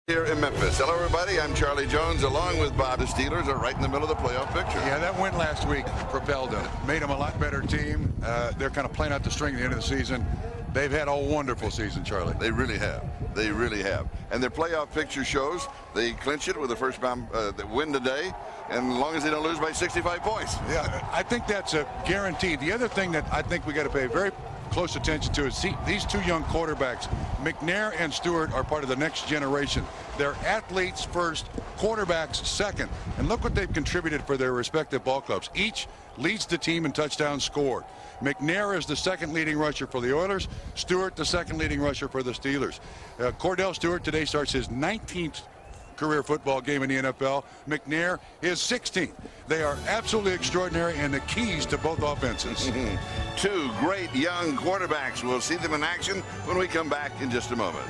Here in Memphis. Hello, everybody. I'm Charlie Jones, along with Bob. The Steelers are right in the middle of the playoff picture. Yeah, that win last week propelled them. Made them a lot better team. They're kind of playing out the string at the end of the season. They've had a wonderful season, Charlie. They really have. They really have. And their playoff picture shows they clinch it with the first win today, and as long as they don't lose by 65 points. Yeah, I think that's a guarantee. The other thing that I think we got to pay very close attention to is these two young quarterbacks, McNair and Stewart, are part of the next generation. They're athletes first, quarterbacks second. And look what they've contributed for their respective ball clubs. Each leads the team in touchdowns scored. McNair is the second leading rusher for the Oilers. Stewart, the second leading rusher for the Steelers. Cordell Stewart today starts his 19th career football game in the NFL. McNair is 16th. They are absolutely extraordinary and the keys to both offenses. Two great young quarterbacks. We'll see them in action when we come back in just a moment.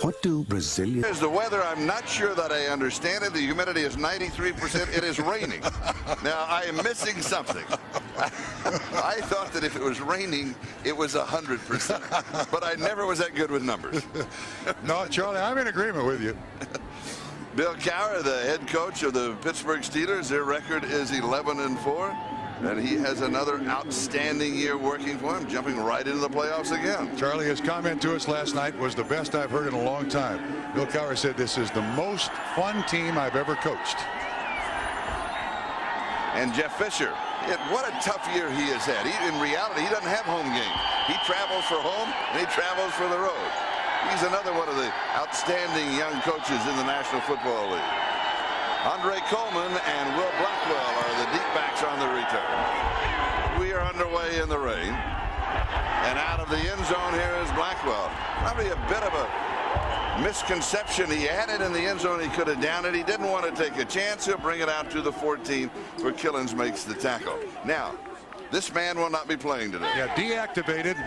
What do Brazilians... Here's the weather. I'm not sure that I understand it. The humidity is 93%. It is raining. Now, I am missing something. I thought that if it was raining, it was 100%. But I never was that good with numbers. No, Charlie, I'm in agreement with you. Bill Cowher, the head coach of the Pittsburgh Steelers, their record is 11-4. And he has another outstanding year working for him, jumping right into the playoffs again. Charlie, his comment to us last night was the best I've heard in a long time. Bill Cowher said this is the most fun team I've ever coached. And Jeff Fisher, what a tough year he has had. In reality, he doesn't have home games. He travels for home and he travels for the road. He's another one of the outstanding young coaches in the National Football League. Andre Coleman and Will Blackwell are the deep backs on the return. We are underway in the rain. And out of the end zone here is Blackwell. Probably a bit of a misconception. He had it in the end zone. He could have downed it. He didn't want to take a chance. He'll bring it out to the 14 where Killins makes the tackle. Now, this man will not be playing today. Yeah, deactivated,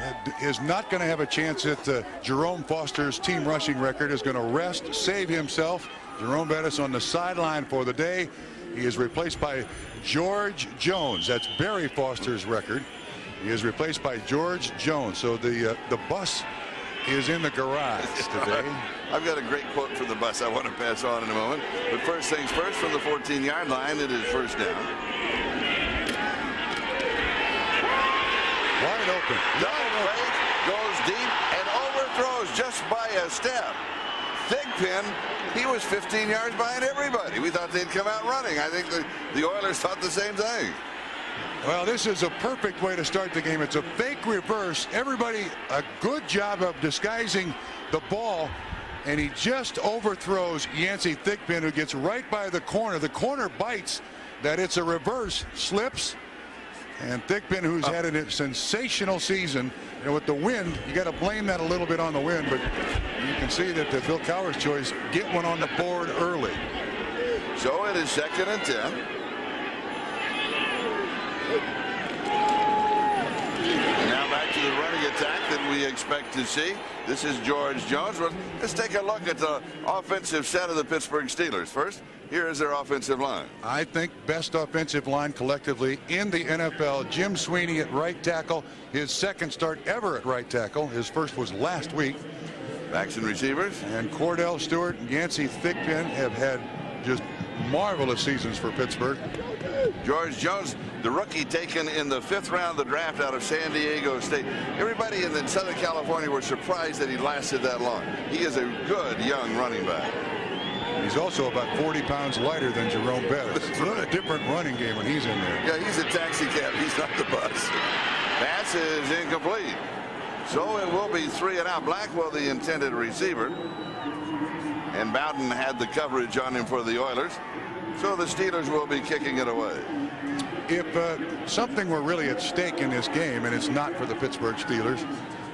is not going to have a chance at Jerome Foster's team rushing record. Is going to rest, save himself. Jerome Bettis on the sideline for the day. He is replaced by George Jones. That's Barry Foster's record. He is replaced by George Jones. So the bus is in the garage today. I've got a great quote for the bus I want to pass on in a moment. But first things first, from the 14-yard line, it is first down. Wide open. Double fake, goes deep and overthrows just by a step. Thigpen, he was 15 yards behind everybody. We thought they'd come out running. I think the Oilers thought the same thing. Well, this is a perfect way to start the game. It's a fake reverse. Everybody, a good job of disguising the ball, and he just overthrows Yancey Thigpen, who gets right by the corner. The corner bites that it's a reverse, slips, and Thigpen, who's had a sensational season, you know, with the wind, you got to blame that a little bit on the wind, but you can see that the Bill Cowher's choice, get one on the board early. So it is 2nd and 10. Now back to the running attack that we expect to see. This is George Jones. Well, let's take a look at the offensive set of the Pittsburgh Steelers. First, here is their offensive line. I think best offensive line collectively in the NFL. Jim Sweeney at right tackle, his second start ever at right tackle. His first was last week. Backs and receivers. And Cordell Stewart and Yancey Thigpen have had just marvelous seasons for Pittsburgh. George Jones, the rookie taken in the 5th round of the draft out of San Diego State. Everybody in Southern California were surprised that he lasted that long. He is a good young running back. He's also about 40 pounds lighter than Jerome Bettis. It's a little different running game when he's in there. Yeah, he's a taxi cab. He's not the bus. Pass is incomplete. So it will be 3 and out. Blackwell, the intended receiver. And Bowden had the coverage on him for the Oilers. So the Steelers will be kicking it away. If something were really at stake in this game, and it's not for the Pittsburgh Steelers,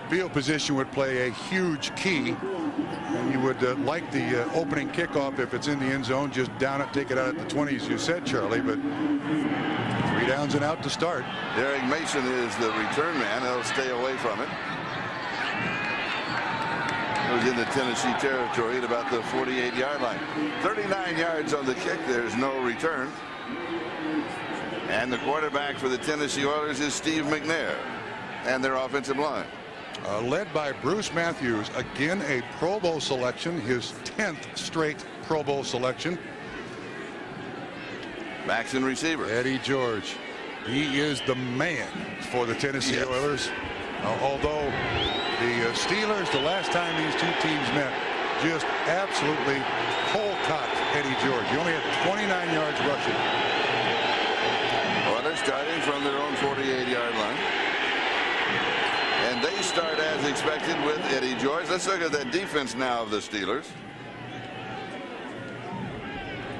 field position would play a huge key. And you would like the opening kickoff if it's in the end zone, just down it, take it out at the 20, as you said, Charlie. But 3 downs and out to start. Derek Mason is the return man. He'll stay away from it. It was in the Tennessee territory at about the 48-yard line. 39 yards on the kick. There's no return. And the quarterback for the Tennessee Oilers is Steve McNair and their offensive line. Led by Bruce Matthews, again a Pro Bowl selection, his 10th straight Pro Bowl selection. Backs and receiver. Eddie George, he is the man for the Tennessee Oilers. Although the Steelers, the last time these two teams met, just absolutely cold-cocked Eddie George. He only had 29 yards rushing. Well, they're starting from their own 48-yard line. And they start as expected with Eddie George. Let's look at that defense now of the Steelers.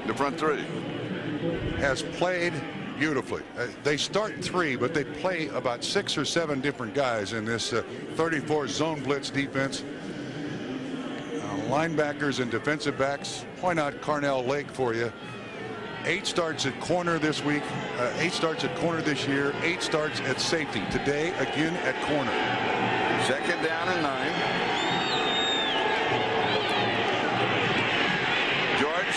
The front three. Has played beautifully. They start three, but they play about 6 or 7 different guys in this 34 zone blitz defense. Linebackers and defensive backs. Point out Carnell Lake for you. 8 starts at corner this week. 8 starts at corner this year. 8 starts at safety. Today, again at corner. 2nd down and 9. George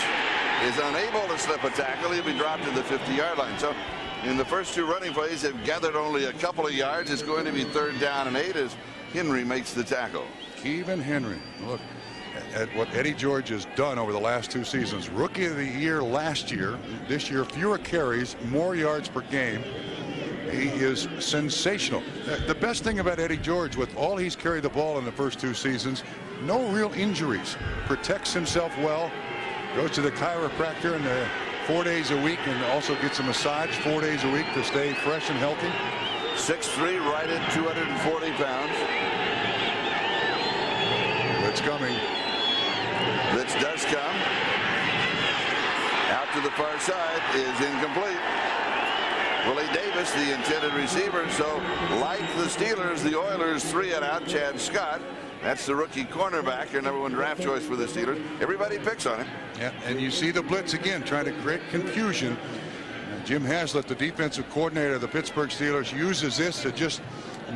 is unable to slip a tackle. He'll be dropped to the 50-yard line. So in the first 2 running plays, they've gathered only a couple of yards. It's going to be 3rd down and 8 as Henry makes the tackle. Kevin Henry. Look at what Eddie George has done over the last 2 seasons. Rookie of the year last year. This year, fewer carries, more yards per game. He is sensational. The best thing about Eddie George, with all he's carried the ball in the first 2 seasons, no real injuries. Protects himself well. Goes to the chiropractor and 4 days a week, and also gets a massage 4 days a week to stay fresh and healthy. 6'3", right at 240 pounds. Blitz coming. Blitz does come. Out to the far side is incomplete. Willie Davis, the intended receiver. So, like the Steelers, the Oilers 3 and out. Chad Scott, that's the rookie cornerback, their #1 draft choice for the Steelers. Everybody picks on him. Yeah, and you see the blitz again, trying to create confusion. Jim Haslett, the defensive coordinator of the Pittsburgh Steelers, uses this to just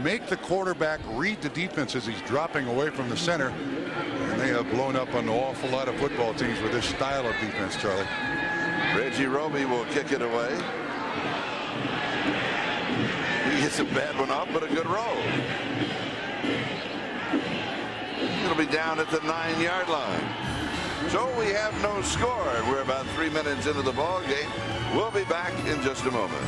make the quarterback read the defense as he's dropping away from the center. And they have blown up an awful lot of football teams with this style of defense, Charlie. Reggie Roby will kick it away. He hits a bad one off, but a good roll. It'll be down at the 9-yard line. So we have no score. We're about 3 minutes into the ball game. We'll be back in just a moment.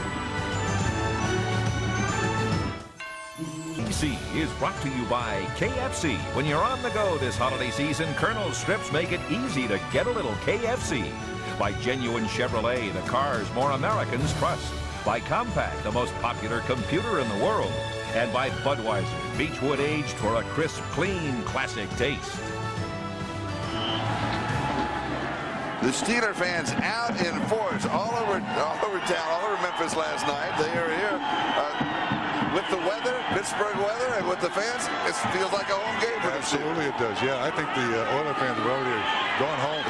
KFC is brought to you by KFC. When you're on the go this holiday season, Colonel's Strips make it easy to get a little KFC. By Genuine Chevrolet, the cars more Americans trust. By Compaq, the most popular computer in the world. And by Budweiser, Beechwood aged for a crisp, clean, classic taste. The Steeler fans out in force all over town, all over Memphis last night. They are here with the weather, Pittsburgh weather, and with the fans. It feels like a home game for the Steelers. Absolutely it does. Yeah, I think the Oiler fans have already gone home.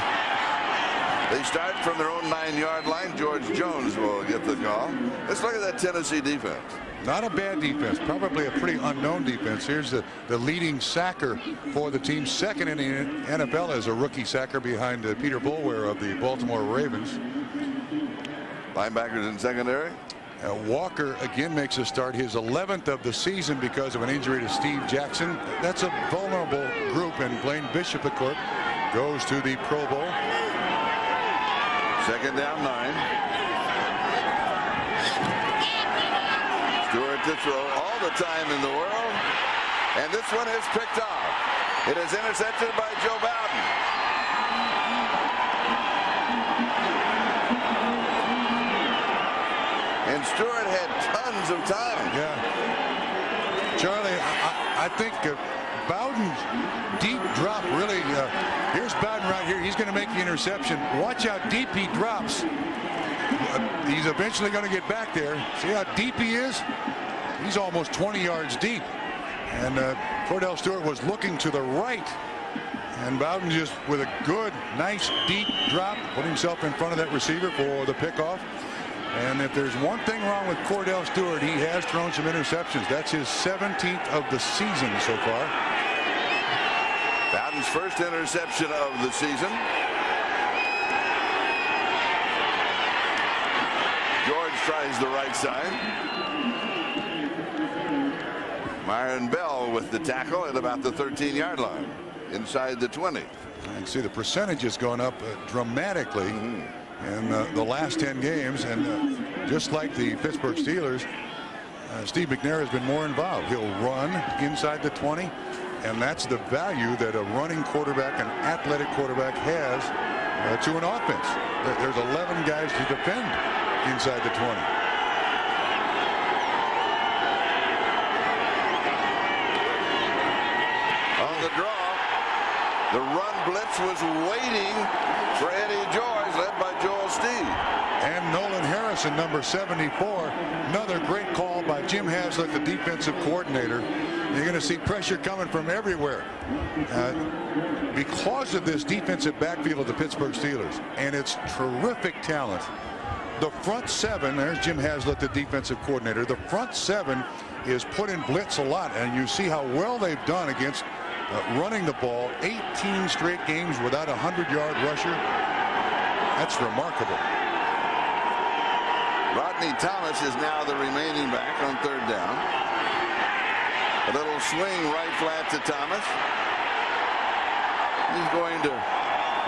They start from their own 9-yard line. George Jones will get the call. Let's look at that Tennessee defense. Not a bad defense, probably a pretty unknown defense. Here's the leading sacker for the team, second in the NFL as a rookie sacker behind Peter Boulware of the Baltimore Ravens. Linebackers in secondary. Walker again makes a start, his 11th of the season because of an injury to Steve Jackson. That's a vulnerable group, and Blaine Bishop, of course, goes to the Pro Bowl. 2nd down 9. Stewart to throw all the time in the world, and this one is picked off. It is intercepted by Joe Bowden. And Stewart had tons of time. Yeah, Charlie, I think Bowden's deep drop really. Here's Bowden right here. He's going to make the interception. Watch how deep he drops. He's eventually going to get back there. See how deep he is? He's almost 20 yards deep. And Cordell Stewart was looking to the right. And Bowden just with a good, nice, deep drop, put himself in front of that receiver for the pickoff. And if there's one thing wrong with Cordell Stewart, he has thrown some interceptions. That's his 17th of the season so far. Bowden's first interception of the season. George tries the right side. Myron Bell with the tackle at about the 13-yard line, inside the 20. You can see the percentage has gone up dramatically in the last 10 games, and just like the Pittsburgh Steelers, Steve McNair has been more involved. He'll run inside the 20, and that's the value that a running quarterback, an athletic quarterback, has to an offense. There's 11 guys to defend inside the 20. On the draw, the run blitz was waiting for Eddie George, led by Joel Steed. And Nolan Harrison, number 74, another great call by Jim Haslett, the defensive coordinator. You're going to see pressure coming from everywhere because of this defensive backfield of the Pittsburgh Steelers and its terrific talent. The front seven, there's Jim Haslett, the defensive coordinator. The front seven is put in blitz a lot, and you see how well they've done against running the ball. 18 straight games without a 100-yard rusher. That's remarkable. Rodney Thomas is now the remaining back on third down. A little swing right flat to Thomas. He's going to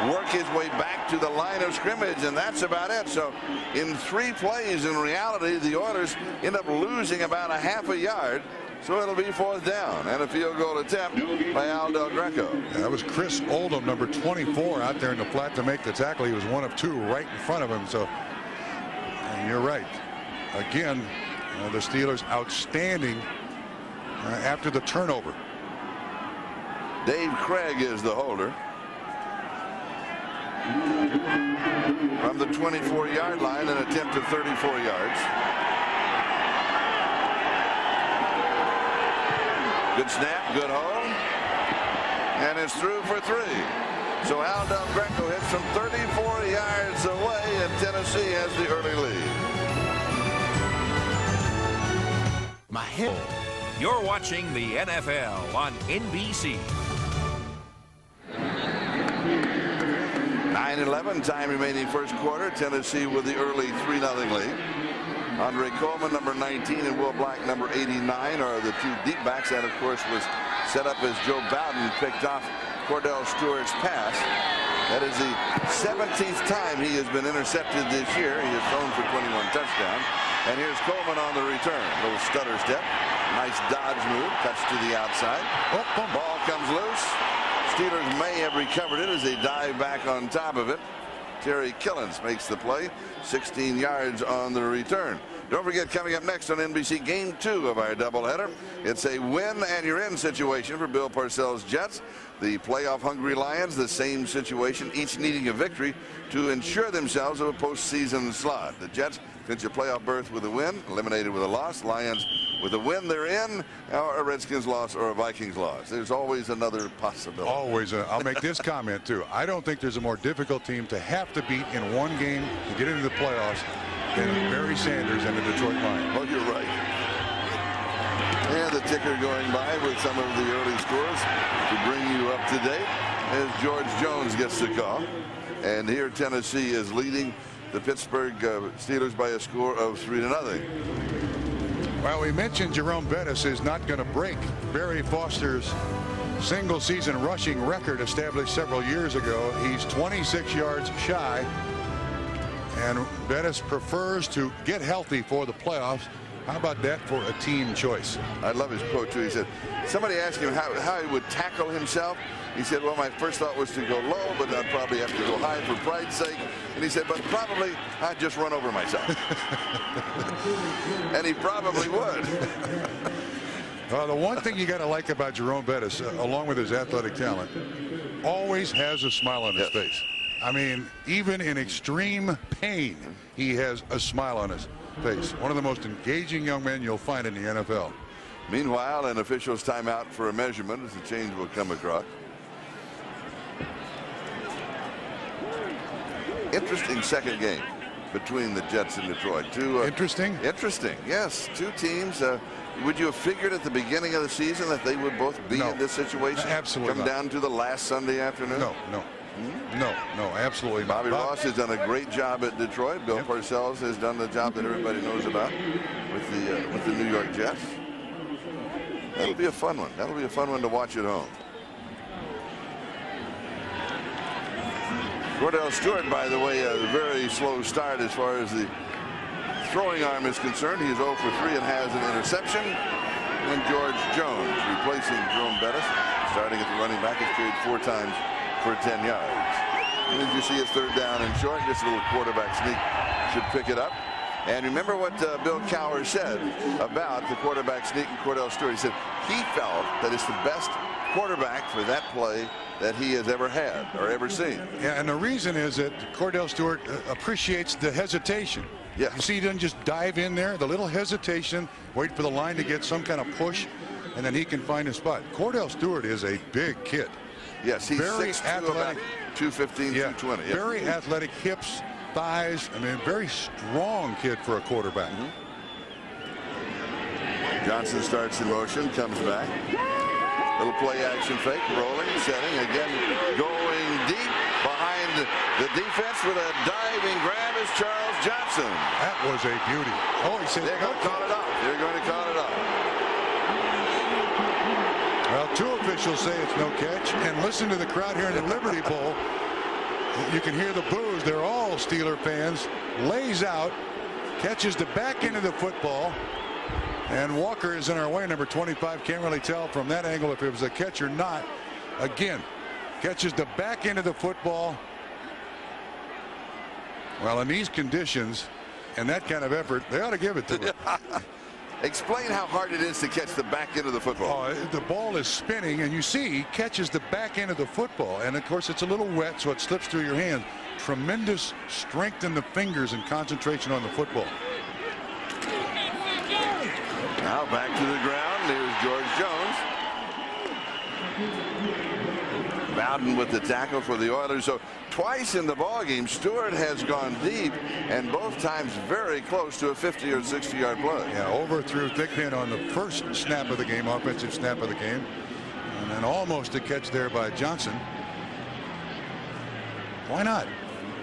work his way back to the line of scrimmage, and that's about it. So in 3 plays, in reality, the Oilers end up losing about a half a yard. So it'll be 4th down and a field goal attempt by Al Del Greco. That was Chris Oldham, number 24, out there in the flat to make the tackle. He was 1 of 2 right in front of him. So and you're right. Again, the Steelers outstanding after the turnover. Dave Craig is the holder. From the 24-yard line, an attempt at 34 yards. Good snap, good hold, and it's through for 3. So Al Del Greco hits from 34 yards away, and Tennessee has the early lead. My head. You're watching the NFL on NBC. 9:11, time remaining first quarter. Tennessee with the early 3-0 lead. Andre Coleman, number 19, and Will Black, number 89, are the 2 deep backs. That, of course, was set up as Joe Bowden picked off Cordell Stewart's pass. That is the 17th time he has been intercepted this year. He has thrown for 21 touchdowns. And here's Coleman on the return. Little stutter step. Nice dodge move. Cuts to the outside. Ball comes loose. Steelers may have recovered it as they dive back on top of it. Terry Killens makes the play. 16 yards on the return. Don't forget, coming up next on NBC, game 2 of our doubleheader. It's a win and you're in situation for Bill Parcells' Jets. The playoff-hungry Lions, the same situation, each needing a victory to ensure themselves of a postseason slot. The Jets clinch a playoff berth with a win, eliminated with a loss. Lions with a win, they're in, or a Redskins loss or a Vikings loss. There's always another possibility. Always. I'll make this comment, too. I don't think there's a more difficult team to have to beat in one game to get into the playoffs than Barry Sanders and the Detroit Lions. Oh, you're right. And the ticker going by with some of the early scores to bring you up to date as George Jones gets the call. And here Tennessee is leading the Pittsburgh Steelers by a score of 3-0. Well, we mentioned Jerome Bettis is not going to break Barry Foster's single season rushing record established several years ago. He's 26 yards shy, and Bettis prefers to get healthy for the playoffs. How about that for a team choice? I love his quote, too. He said, somebody asked him how he would tackle himself. He said, well, my first thought was to go low, but I'd probably have to go high for pride's sake. And he said, but probably I'd just run over myself. And he probably would. Well, the one thing you got to like about Jerome Bettis, along with his athletic talent, always has a smile on his face. I mean, even in extreme pain, he has a smile on his face. One of the most engaging young men you'll find in the NFL. Meanwhile, an official's timeout for a measurement as the change will come across. Interesting second game between the Jets and Detroit. Interesting? Interesting, yes. 2 teams. Would you have figured at the beginning of the season that they would both be in this situation? Absolutely Come down to the last Sunday afternoon? No, absolutely not. Bobby Ross has done a great job at Detroit. Bill Parcells has done the job that everybody knows about with the New York Jets. That'll be a fun one. That'll be a fun one to watch at home. Cordell Stewart, by the way, a very slow start as far as the throwing arm is concerned. He is 0 for 3 and has an interception. And George Jones, replacing Jerome Bettis, starting at the running back, has carried 4 times for 10 yards. And as you see, it's 3rd down and short. Just a little quarterback sneak should pick it up. And remember what Bill Cowher said about the quarterback sneak and Cordell Stewart. He said he felt that it's the best quarterback for that play that he has ever had or ever seen. Yeah, and the reason is that Cordell Stewart appreciates the hesitation. Yes. You see, he doesn't just dive in there. The little hesitation, wait for the line to get some kind of push, and then he can find a spot. Cordell Stewart is a big kid. Yes, he's very 6'2", athletic. about 215, Yeah, 220. Yeah. very athletic hips, thighs. I mean, very strong kid for a quarterback. Johnson starts in motion, comes back. Little play action fake, rolling, setting, again going deep behind the defense with a diving grab is Charles Johnson. That was a beauty. Oh, he said, They're going to call it off. They're going to call it off. Well, 2 officials say it's no catch. And listen to the crowd here in the Liberty Bowl. You can hear the boos. They're all Steeler fans. Lays out, catches the back end of the football. And Walker is in our way, number 25. Can't really tell from that angle if it was a catch or not. Again, catches the back end of the football. Well, in these conditions and that kind of effort, they ought to give it to him. Explain how hard it is to catch the back end of the football. Oh, the ball is spinning, and you see he catches the back end of the football. And, of course, it's a little wet, so it slips through your hand. Tremendous strength in the fingers and concentration on the football. Now back to the ground. Here's George Jones. Bowden with the tackle for the Oilers. So twice in the ball game, Stewart has gone deep, and both times very close to a 50 or 60 yard play. Yeah, overthrew Thigpen on the first snap of the game, offensive snap of the game, and then almost a catch there by Johnson. Why not?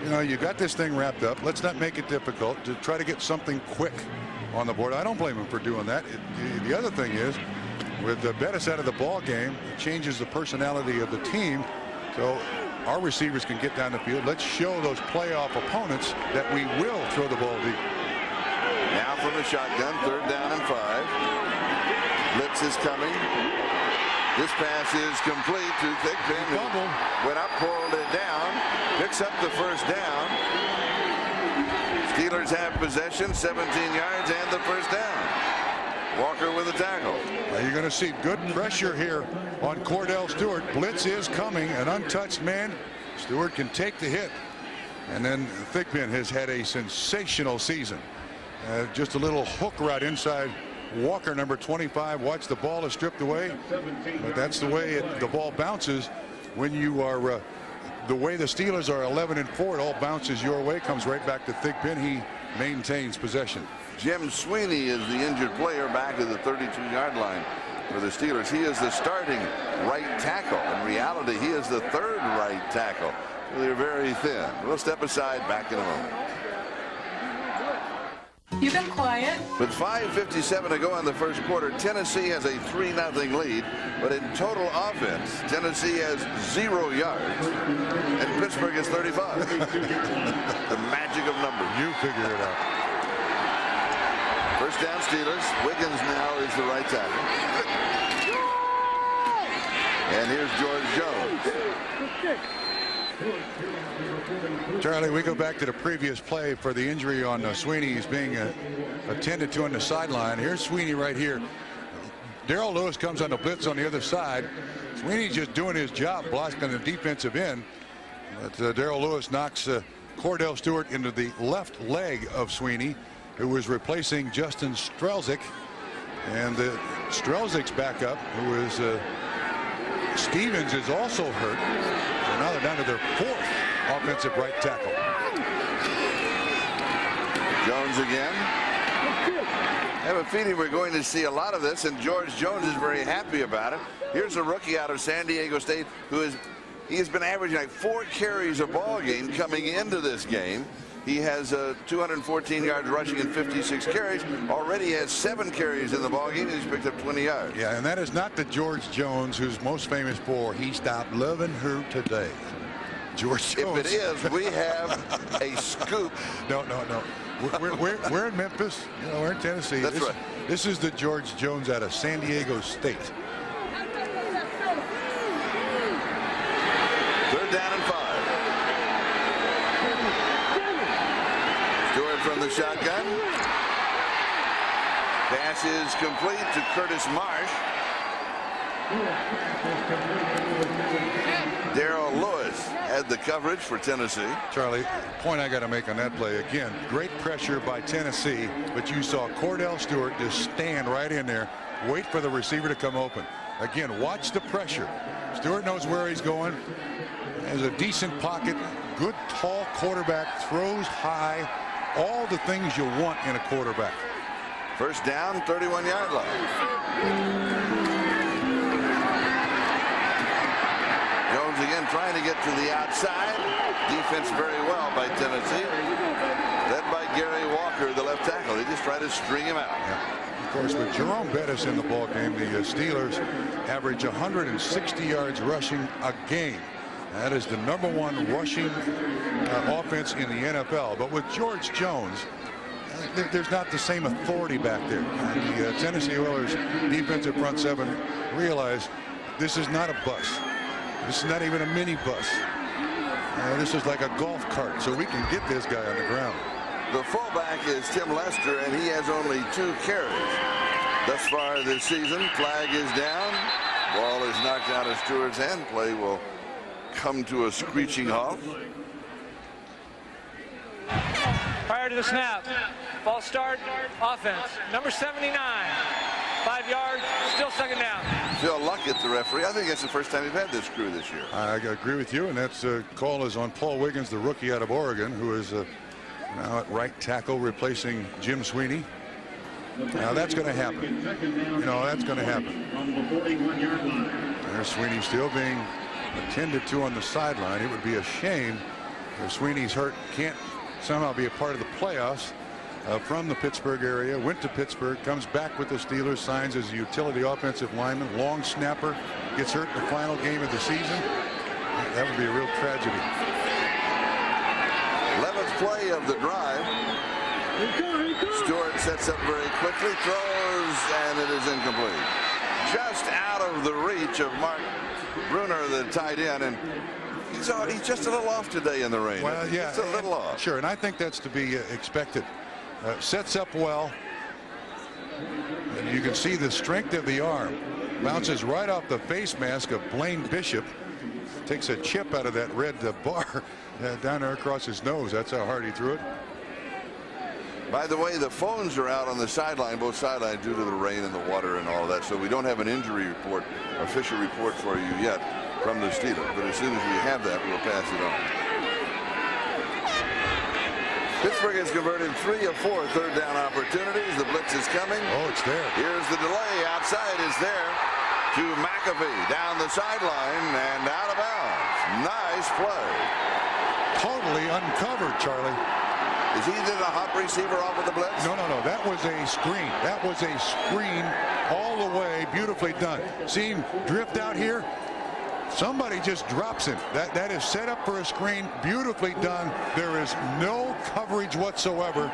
You know, you got this thing wrapped up. Let's not make it difficult to try to get something quick on the board. I don't blame him for doing that. The other thing is, with the Bettis out of the ball game, it changes the personality of the team. So our receivers can get down the field. Let's show those playoff opponents that we will throw the ball deep. Now from the shotgun, 3rd down and 5. Blitz is coming. This pass is complete to Thigpen. Went up, pulled it down, picks up the 1st down. Steelers have possession, 17 yards and the 1st down. Walker with a tackle. You're going to see good pressure here on Cordell Stewart. Blitz is coming, an untouched man. Stewart can take the hit. And then Thigpen has had a sensational season. Just a little hook right inside Walker, number 25. Watch, the ball is stripped away. But that's the way the ball bounces when you are the way the Steelers are 11-4. It all bounces your way, comes right back to Thigpen. He maintains possession. Jim Sweeney is the injured player back at the 32-yard line for the Steelers. He is the starting right tackle. In reality, he is the 3rd right tackle. They're very thin. We'll step aside, back in a moment. You've been quiet. With 5:57 to go in the 1st quarter, Tennessee has a 3-0 lead. But in total offense, Tennessee has 0 yards. And Pittsburgh has 35. The magic of numbers. You figure it out. 1st down Steelers. Wiggins now is the right tackle. And here's George Jones. Charlie, we go back to the previous play for the injury on Sweeney. He's being attended to on the sideline. Here's Sweeney right here. Darrell Lewis comes on the blitz on the other side. Sweeney's just doing his job, blocking the defensive end. But Darrell Lewis knocks Cordell Stewart into the left leg of Sweeney, who was replacing Justin Strelzik. And Strelzik's backup, who is Stevens, is also hurt. So now they're down to their 4th offensive right tackle. Jones again. I have a feeling we're going to see a lot of this, and George Jones is very happy about it. Here's a rookie out of San Diego State who he has been averaging like 4 carries a ball game coming into this game. He has 214 yards rushing and 56 carries. Already has 7 carries in the ballgame, and he's picked up 20 yards. Yeah, and that is not the George Jones who's most famous for "He stopped loving her today." George Jones. If it is, we have a scoop. No. We're in Memphis. You know, we're in Tennessee. That's right. This is the George Jones out of San Diego State. 3rd down and 5. Stewart from the shotgun. Pass is complete to Curtis Marsh. Darrell Lewis had the coverage for Tennessee. Charlie, point I got to make on that play again. Great pressure by Tennessee, but you saw Cordell Stewart just stand right in there, wait for the receiver to come open. Again, watch the pressure. Stewart knows where he's going. Has a decent pocket, good tall quarterback, throws high, all the things you want in a quarterback. 1st down, 31-yard line. Jones again trying to get to the outside. Defense very well by Tennessee. Led by Gary Walker, the left tackle. They just try to string him out. Yeah. Of course, with Jerome Bettis in the ball game, the Steelers average 160 yards rushing a game. That is the #1 rushing offense in the NFL. But with George Jones, there's not the same authority back there. The Tennessee Oilers defensive front 7 realize this is not a bus. This is not even a mini bus. This is like a golf cart, so we can get this guy on the ground. The fullback is Tim Lester, and he has only 2 carries thus far this season. Flag is down. Ball is knocked out of Stewart's hand. Play will come to a screeching halt. Prior to the snap, false start, offense. Number 79, 5 yards, still 2nd down. Phil Luckett, the referee. I think that's the first time we've had this crew this year. I agree with you, and that's call is on Paul Wiggins, the rookie out of Oregon, who is now at right tackle replacing Jim Sweeney. Now that's going to happen. You know, that's going to happen. There's Sweeney still being attended to on the sideline. It would be a shame if Sweeney's hurt, can't somehow be a part of the playoffs. From the Pittsburgh area, went to Pittsburgh, comes back with the Steelers, signs as a utility offensive lineman, long snapper, gets hurt in the final game of the season. That would be a real tragedy. 11th play of the drive. Stewart sets up very quickly, throws, and it is incomplete. Just out of the reach of Mark Bruner, the tight end, and he's just a little off today in the rain. Well, yeah, it's a little off. Sure, and I think that's to be expected. Sets up well. And you can see the strength of the arm. Bounces right off the face mask of Blaine Bishop. Takes a chip out of that red bar down there across his nose. That's how hard he threw it. By the way, the phones are out on the sideline, both sidelines, due to the rain and the water and all that. So we don't have an injury report, official report for you yet from the Steelers. But as soon as we have that, we'll pass it on. Pittsburgh has converted 3 of 4 3rd down opportunities. The blitz is coming. Oh, it's there. Here's the delay. Outside is there to McAfee down the sideline and out of bounds. Nice play. Totally uncovered, Charlie. Is he the hot receiver off of the blitz? No. That was a screen. That was a screen all the way. Beautifully done. See him drift out here? Somebody just drops him. That is set up for a screen. Beautifully done. There is no coverage whatsoever.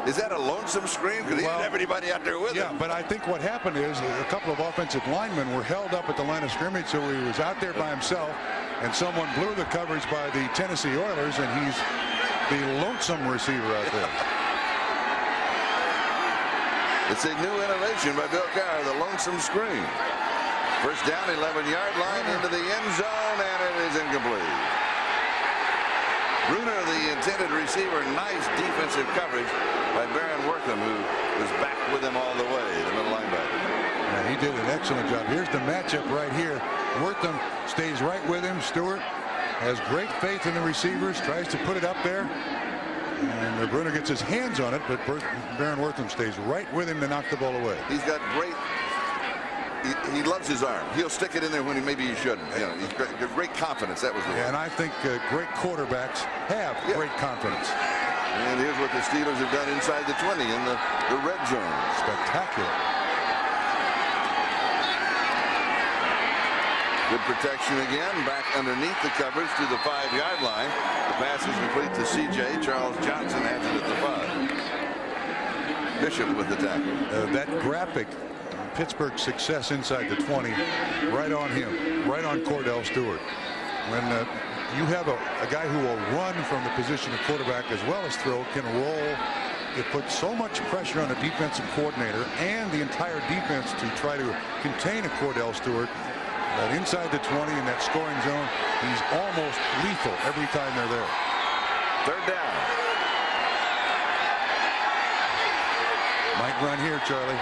Is that a lonesome screen? Because he didn't have anybody out there with him. Yeah, but I think what happened is a couple of offensive linemen were held up at the line of scrimmage, so he was out there by himself, and someone blew the coverage by the Tennessee Oilers, and he's the lonesome receiver out there. It's a new innovation by Bill Carr, the lonesome screen. First down, 11-yard line into the end zone, and it is incomplete. Bruner, the intended receiver, nice defensive coverage by Baron Wortham, who was back with him all the way, the middle linebacker. Yeah, he did an excellent job. Here's the matchup right here. Wortham stays right with him. Stewart has great faith in the receivers, tries to put it up there. And Bruner gets his hands on it, but Baron Wortham stays right with him to knock the ball away. He's got great he loves his arm. He'll stick it in there when maybe he shouldn't. You know, he's great confidence. That was the And I think great quarterbacks have great confidence. And here's what the Steelers have done inside the 20 in the red zone. Spectacular. Good protection again. Back underneath the coverage to the 5-yard line. The pass is complete to C.J. Charles Johnson has it at the 5. Bishop with the tackle. That graphic, Pittsburgh's success inside the 20, right on him, right on Cordell Stewart. When you have a guy who will run from the position of quarterback as well as throw, can roll, it puts so much pressure on the defensive coordinator and the entire defense to try to contain a Cordell Stewart. That inside the 20 in that scoring zone, he's almost lethal every time they're there. Third down. Might run here, Charlie.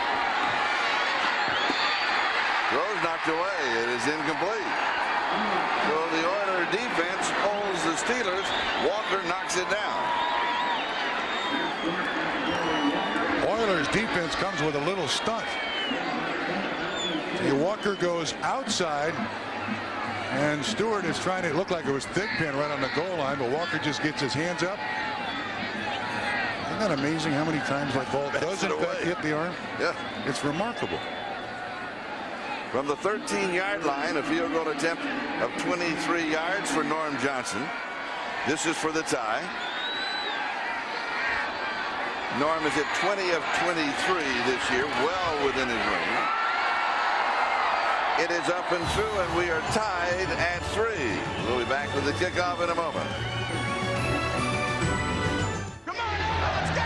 Throws knocked away. It is incomplete. So the Oiler defense holds the Steelers. Walker knocks it down. Oilers defense comes with a little stunt. Walker goes outside, and Stewart is trying to look like it was Thigpen right on the goal line, but Walker just gets his hands up. Isn't that amazing how many times that ball does in fact hit the arm? Yeah. It's remarkable. From the 13-yard line, a field goal attempt of 23 yards for Norm Johnson. This is for the tie. Norm is at 20 of 23 this year, well within his range. It is up and through, and we are tied at 3. We'll be back with the kickoff in a moment. Come on, let's go,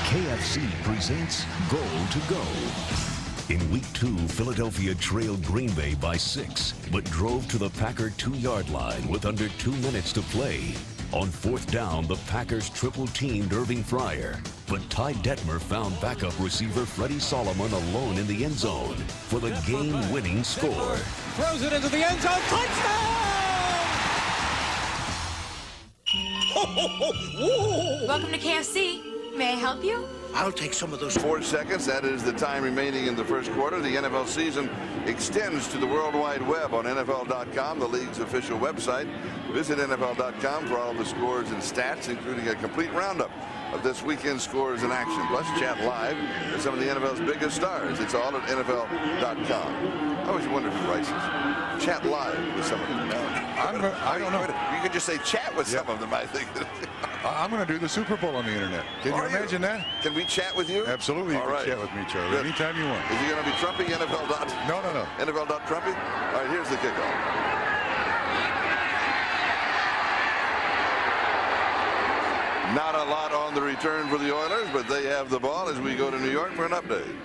KFC presents Goal to Go. In Week 2, Philadelphia trailed Green Bay by 6, but drove to the Packer 2-yard line with under 2 minutes to play. On 4th down, the Packers triple-teamed Irving Fryer, but Ty Detmer found backup receiver Freddie Solomon alone in the end zone for the game-winning score. Throws it into the end zone. Touchdown! Welcome to KFC. May I help you? I'll take some of those. 4 seconds. That is the time remaining in the first quarter. The NFL season extends to the World Wide Web on NFL.com, the league's official website. Visit NFL.com for all of the scores and stats, including a complete roundup of this weekend's scores in action. Plus, chat live with some of the NFL's biggest stars. It's all at NFL.com. I always wonder who writes this. Chat live with some of them. I don't know. You could just say chat with some of them, I think. I'm going to do the Super Bowl on the internet. Can you imagine that? Can we chat with you? Absolutely. You can chat with me, Charlie. Good. Anytime you want. Is he going to be Trumpy? NFL. No. NFL.Trumpy? All right, here's the kickoff. Not a lot on the return for the Oilers, but they have the ball as we go to New York for an update.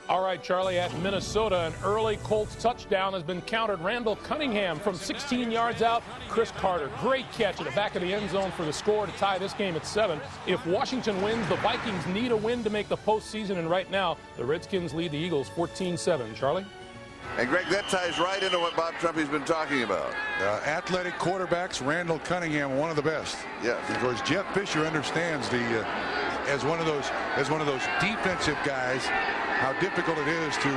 All right, Charlie, at Minnesota, an early Colts touchdown has been countered. Randall Cunningham from 16 yards out. Chris Carter, great catch at the back of the end zone for the score to tie this game at 7. If Washington wins, the Vikings need a win to make the postseason, and right now, the Redskins lead the Eagles 14-7. Charlie? And, Greg, that ties right into what Bob Trumpy's been talking about. Athletic quarterbacks, Randall Cunningham, one of the best. Yes. Of course, Jeff Fisher understands as one of those defensive guys, how difficult it is to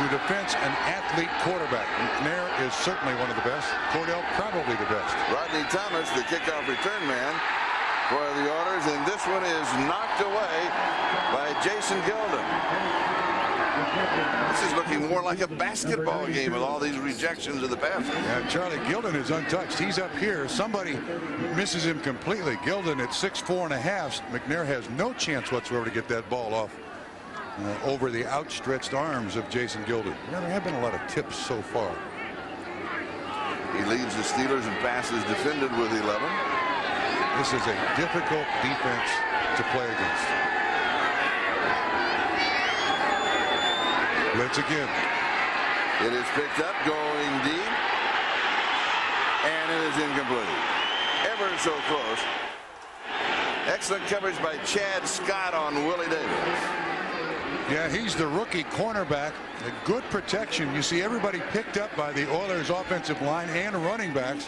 defense an athlete quarterback. McNair is certainly one of the best. Cordell probably the best. Rodney Thomas, the kickoff return man for the Oilers, and this one is knocked away by Jason Gildon. This is looking more like a basketball game with all these rejections of the pass. Yeah, Charlie, Gildon is untouched. He's up here. Somebody misses him completely. Gildon at 6'4.5". McNair has no chance whatsoever to get that ball off over the outstretched arms of Jason Gildon. Yeah, there have been a lot of tips so far. He leads the Steelers in passes defended with 11. This is a difficult defense to play against. Blitz again. It is picked up, going deep, and it is incomplete. Ever so close. Excellent coverage by Chad Scott on Willie Davis. Yeah, he's the rookie cornerback. A good protection. You see everybody picked up by the Oilers offensive line and running backs.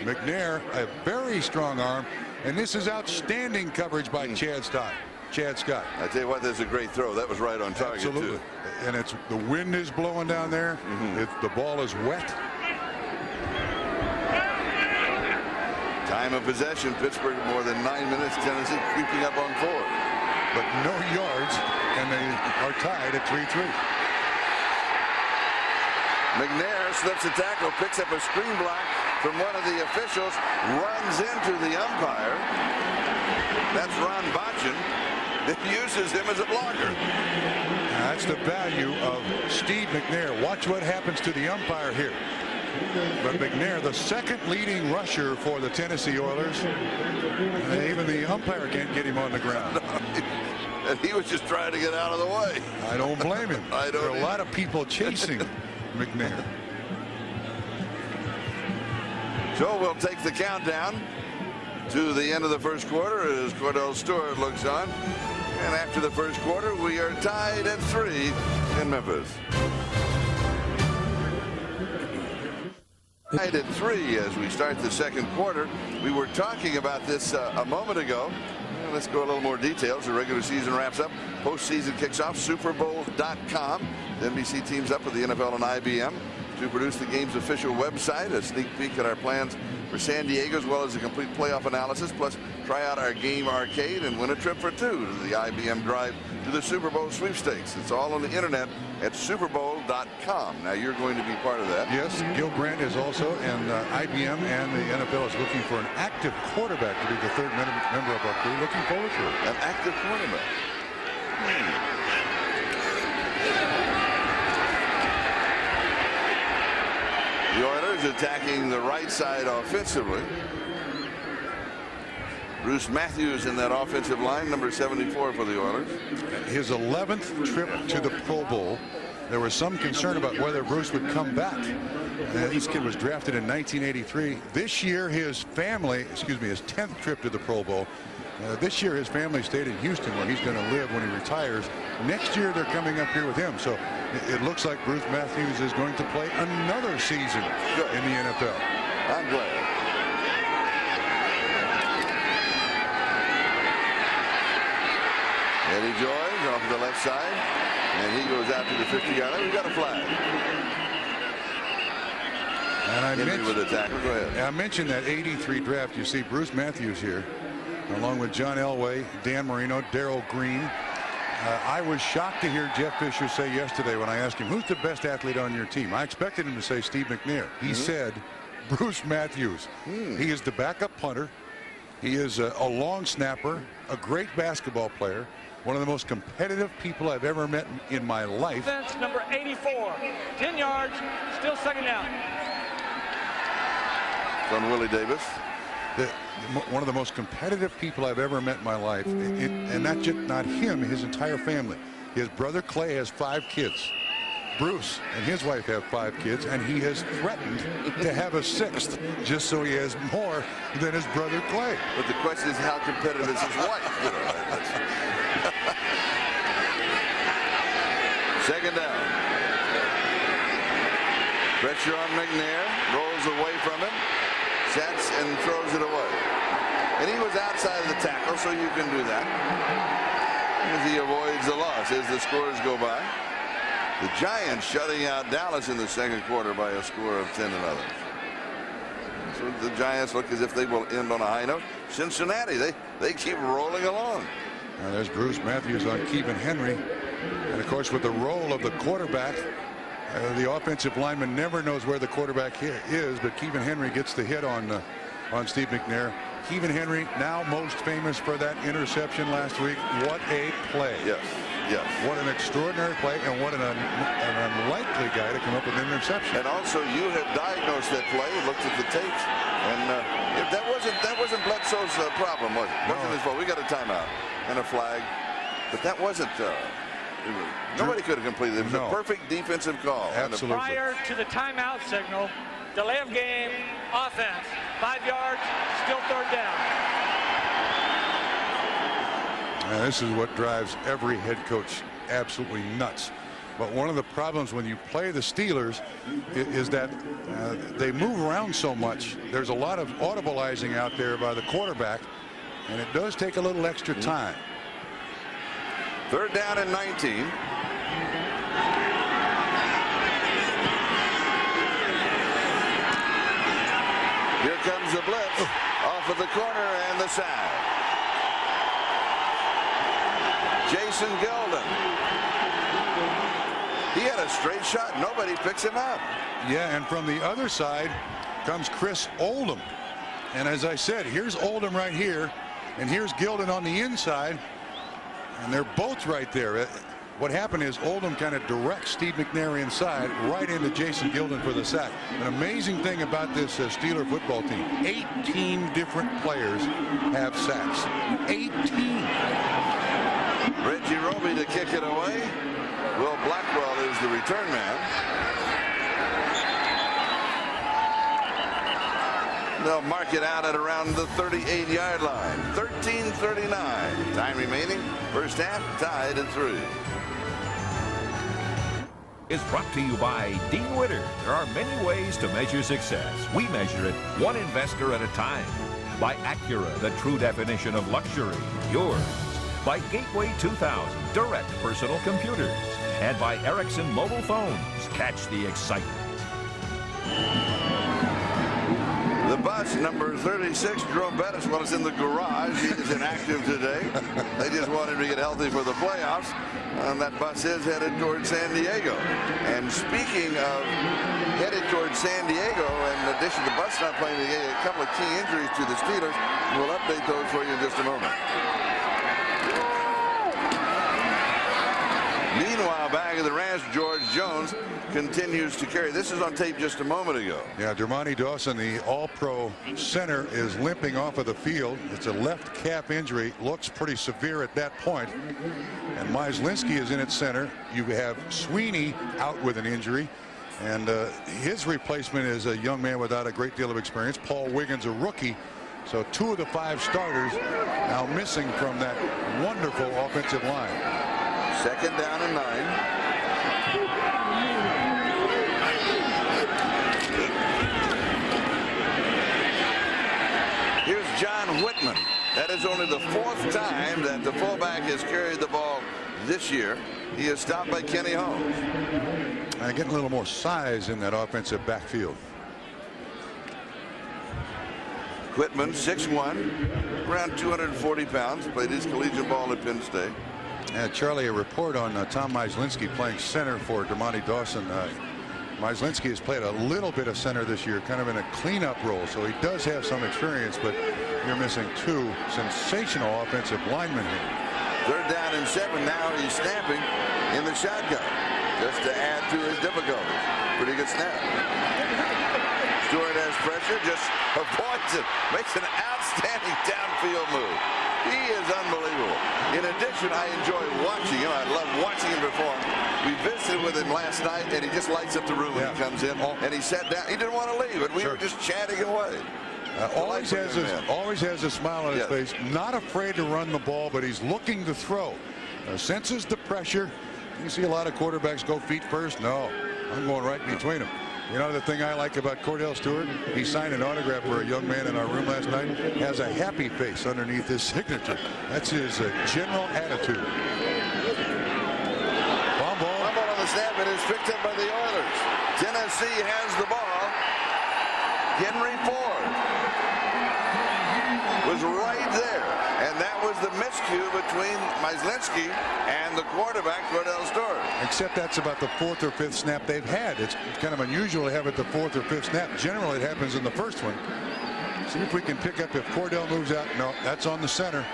McNair, a very strong arm, and this is outstanding coverage by Chad Scott. Chad Scott. I tell you what, that's a great throw. That was right on target, Absolutely. too. And it's the wind is blowing down there. The ball is wet. Time of possession, Pittsburgh more than 9 minutes. Tennessee creeping up on 4. But no yards, and they are tied at 3-3. McNair slips a tackle, picks up a screen block from one of the officials, runs into the umpire. That's Ron Botchin. It uses him as a blocker. That's the value of Steve McNair. Watch what happens to the umpire here. But McNair, the second leading rusher for the Tennessee Oilers, even the umpire can't get him on the ground. And he was just trying to get out of the way. I don't blame him. There are a lot of people chasing McNair. So we'll take the countdown to the end of the first quarter as Cordell Stewart looks on. And after the first quarter, we are tied at 3 in Memphis. Tied at 3 as we start the second quarter. We were talking about this a moment ago. Let's go a little more details. The regular season wraps up. Postseason kicks off. Superbowl.com. The NBC teams up with the NFL and IBM to produce the game's official website. A sneak peek at our plans for San Diego, as well as a complete playoff analysis. Plus, try out our game arcade and win a trip for 2 to the IBM Drive to the Super Bowl sweepstakes. It's all on the internet at Superbowl.com. Now, you're going to be part of that. Yes, Gil Brandt is also, and IBM and the NFL is looking for an active quarterback to be the third member of our crew. Looking forward to it. An active quarterback. The Oilers attacking the right side offensively. Bruce Matthews in that offensive line, number 74 for the Oilers. His 11th trip to the Pro Bowl. There was some concern about whether Bruce would come back. This kid was drafted in 1983. This year, his family, his 10th trip to the Pro Bowl. This year, his family stayed in Houston, where he's going to live when he retires. Next year, they're coming up here with him. So it looks like Bruce Matthews is going to play another season in the NFL. I'm glad. Eddie George off the left side, and he goes out to the 50-yard line. We've got a flag. And I mentioned that 83 draft. You see Bruce Matthews here, along with John Elway, Dan Marino, Darrell Green. I was shocked to hear Jeff Fisher say yesterday when I asked him, who's the best athlete on your team? I expected him to say Steve McNair. He said Bruce Matthews. He is the backup punter. He is a long snapper, a great basketball player, one of the most competitive people I've ever met in my life. Defense number 84, 10 yards, still second down. From Willie Davis. One of the most competitive people I've ever met in my life, and not him, his entire family. His brother Clay has 5 kids. Bruce and his wife have 5 kids, and he has threatened to have a 6th just so he has more than his brother Clay. But the question is, how competitive is his wife? Second down. Pressure on McNair, rolls away from him, sets and throws it away. And he was outside of the tackle, so you can do that. As he avoids the loss as the scores go by. The Giants shutting out Dallas in the second quarter by a score of 10-0. So the Giants look as if they will end on a high note. Cincinnati, they keep rolling along. Now there's Bruce Matthews on Keevan Henry. And of course, with the role of the quarterback, the offensive lineman never knows where the quarterback is, but Keevan Henry gets the hit on Steve McNair. Keevan Henry, now most famous for that interception last week. What a play. Yes. Yes. What an extraordinary play, and what an unlikely guy to come up with an interception. And also, you have diagnosed that play, looked at the tapes, and that wasn't Bledsoe's problem, was it? Wasn't his fault. We got a timeout and a flag, but that wasn't. Nobody could have completed it. It was a perfect defensive call. Absolutely. Prior to the timeout signal, delay of game, offense, 5 yards, still third down. Now, this is what drives every head coach absolutely nuts. But one of the problems when you play the Steelers is that they move around so much. There's a lot of audibilizing out there by the quarterback, and it does take a little extra time. 3rd down and 19. Here comes the blitz off of the corner and the sack. Jason Gildon. He had a straight shot. Nobody picks him up. Yeah, and from the other side comes Chris Oldham. And as I said, here's Oldham right here, and here's Gildon on the inside, and they're both right there. What happened is Oldham kind of directs Steve McNair inside right into Jason Gildon for the sack. An amazing thing about this Steeler football team, 18 different players have sacks. 18. Reggie Roby to kick it away. Will Blackwell is the return man. They'll mark it out at around the 38-yard line. 13:39. Time remaining. First half tied at 3. Is brought to you by Dean Witter. There are many ways to measure success. We measure it one investor at a time. By Acura, the true definition of luxury. Yours. By Gateway 2000, direct personal computers. And by Ericsson mobile phones. Catch the excitement. The bus, number 36, Jerome Bettis, well, is in the garage. He is inactive today. They just want him to get healthy for the playoffs. And that bus is headed towards San Diego. And speaking of headed towards San Diego, in addition to Bus not playing the game, a couple of key injuries to the Steelers. We'll update those for you in just a moment. Meanwhile, back at the ranch, George Jones continues to carry. This is on tape just a moment ago. Yeah, Dermontti Dawson, the all-pro center, is limping off of the field. It's a left calf injury. Looks pretty severe at that point. And Myslinski is in at center. You have Sweeney out with an injury. And his replacement is a young man without a great deal of experience. Paul Wiggins, a rookie. So 2 of the 5 starters now missing from that wonderful offensive line. 2nd down and 9. Here's John Whitman. That is only the 4th time that the fullback has carried the ball this year. He is stopped by Kenny Holmes. Getting a little more size in that offensive backfield. Whitman, 6'1", around 240 pounds. Played his collegiate ball at Penn State. Charlie, a report on Tom Myslinski playing center for Dermontti Dawson. Myslinski has played a little bit of center this year, kind of in a cleanup role, so he does have some experience, but you're missing 2 sensational offensive linemen here. 3rd down and 7. Now he's snapping in the shotgun just to add to his difficulties. Pretty good snap. Stewart has pressure, just avoids it, makes an outstanding downfield move. He is unbelievable. In addition, I enjoy watching him. I love watching him perform. We visited with him last night, and he just lights up the room when he comes in. And he sat down. He didn't want to leave, and we were just chatting away. Always has a smile on his face. Not afraid to run the ball, but he's looking to throw. Senses the pressure. You see a lot of quarterbacks go feet first. No, I'm going right between them. You know, the thing I like about Cordell Stewart, he signed an autograph for a young man in our room last night. Has a happy face underneath his signature. That's his general attitude. Fumble on the snap, and is picked up by the Oilers. Tennessee has the ball. Henry Ford was right there, and that was the miscue between Myslinski and the quarterback, Cordell Stewart. Except that's about the 4th or 5th snap they've had. It's kind of unusual to have it the 4th or 5th snap. Generally, it happens in the first one. See if we can pick up if Cordell moves out. No, that's on the center.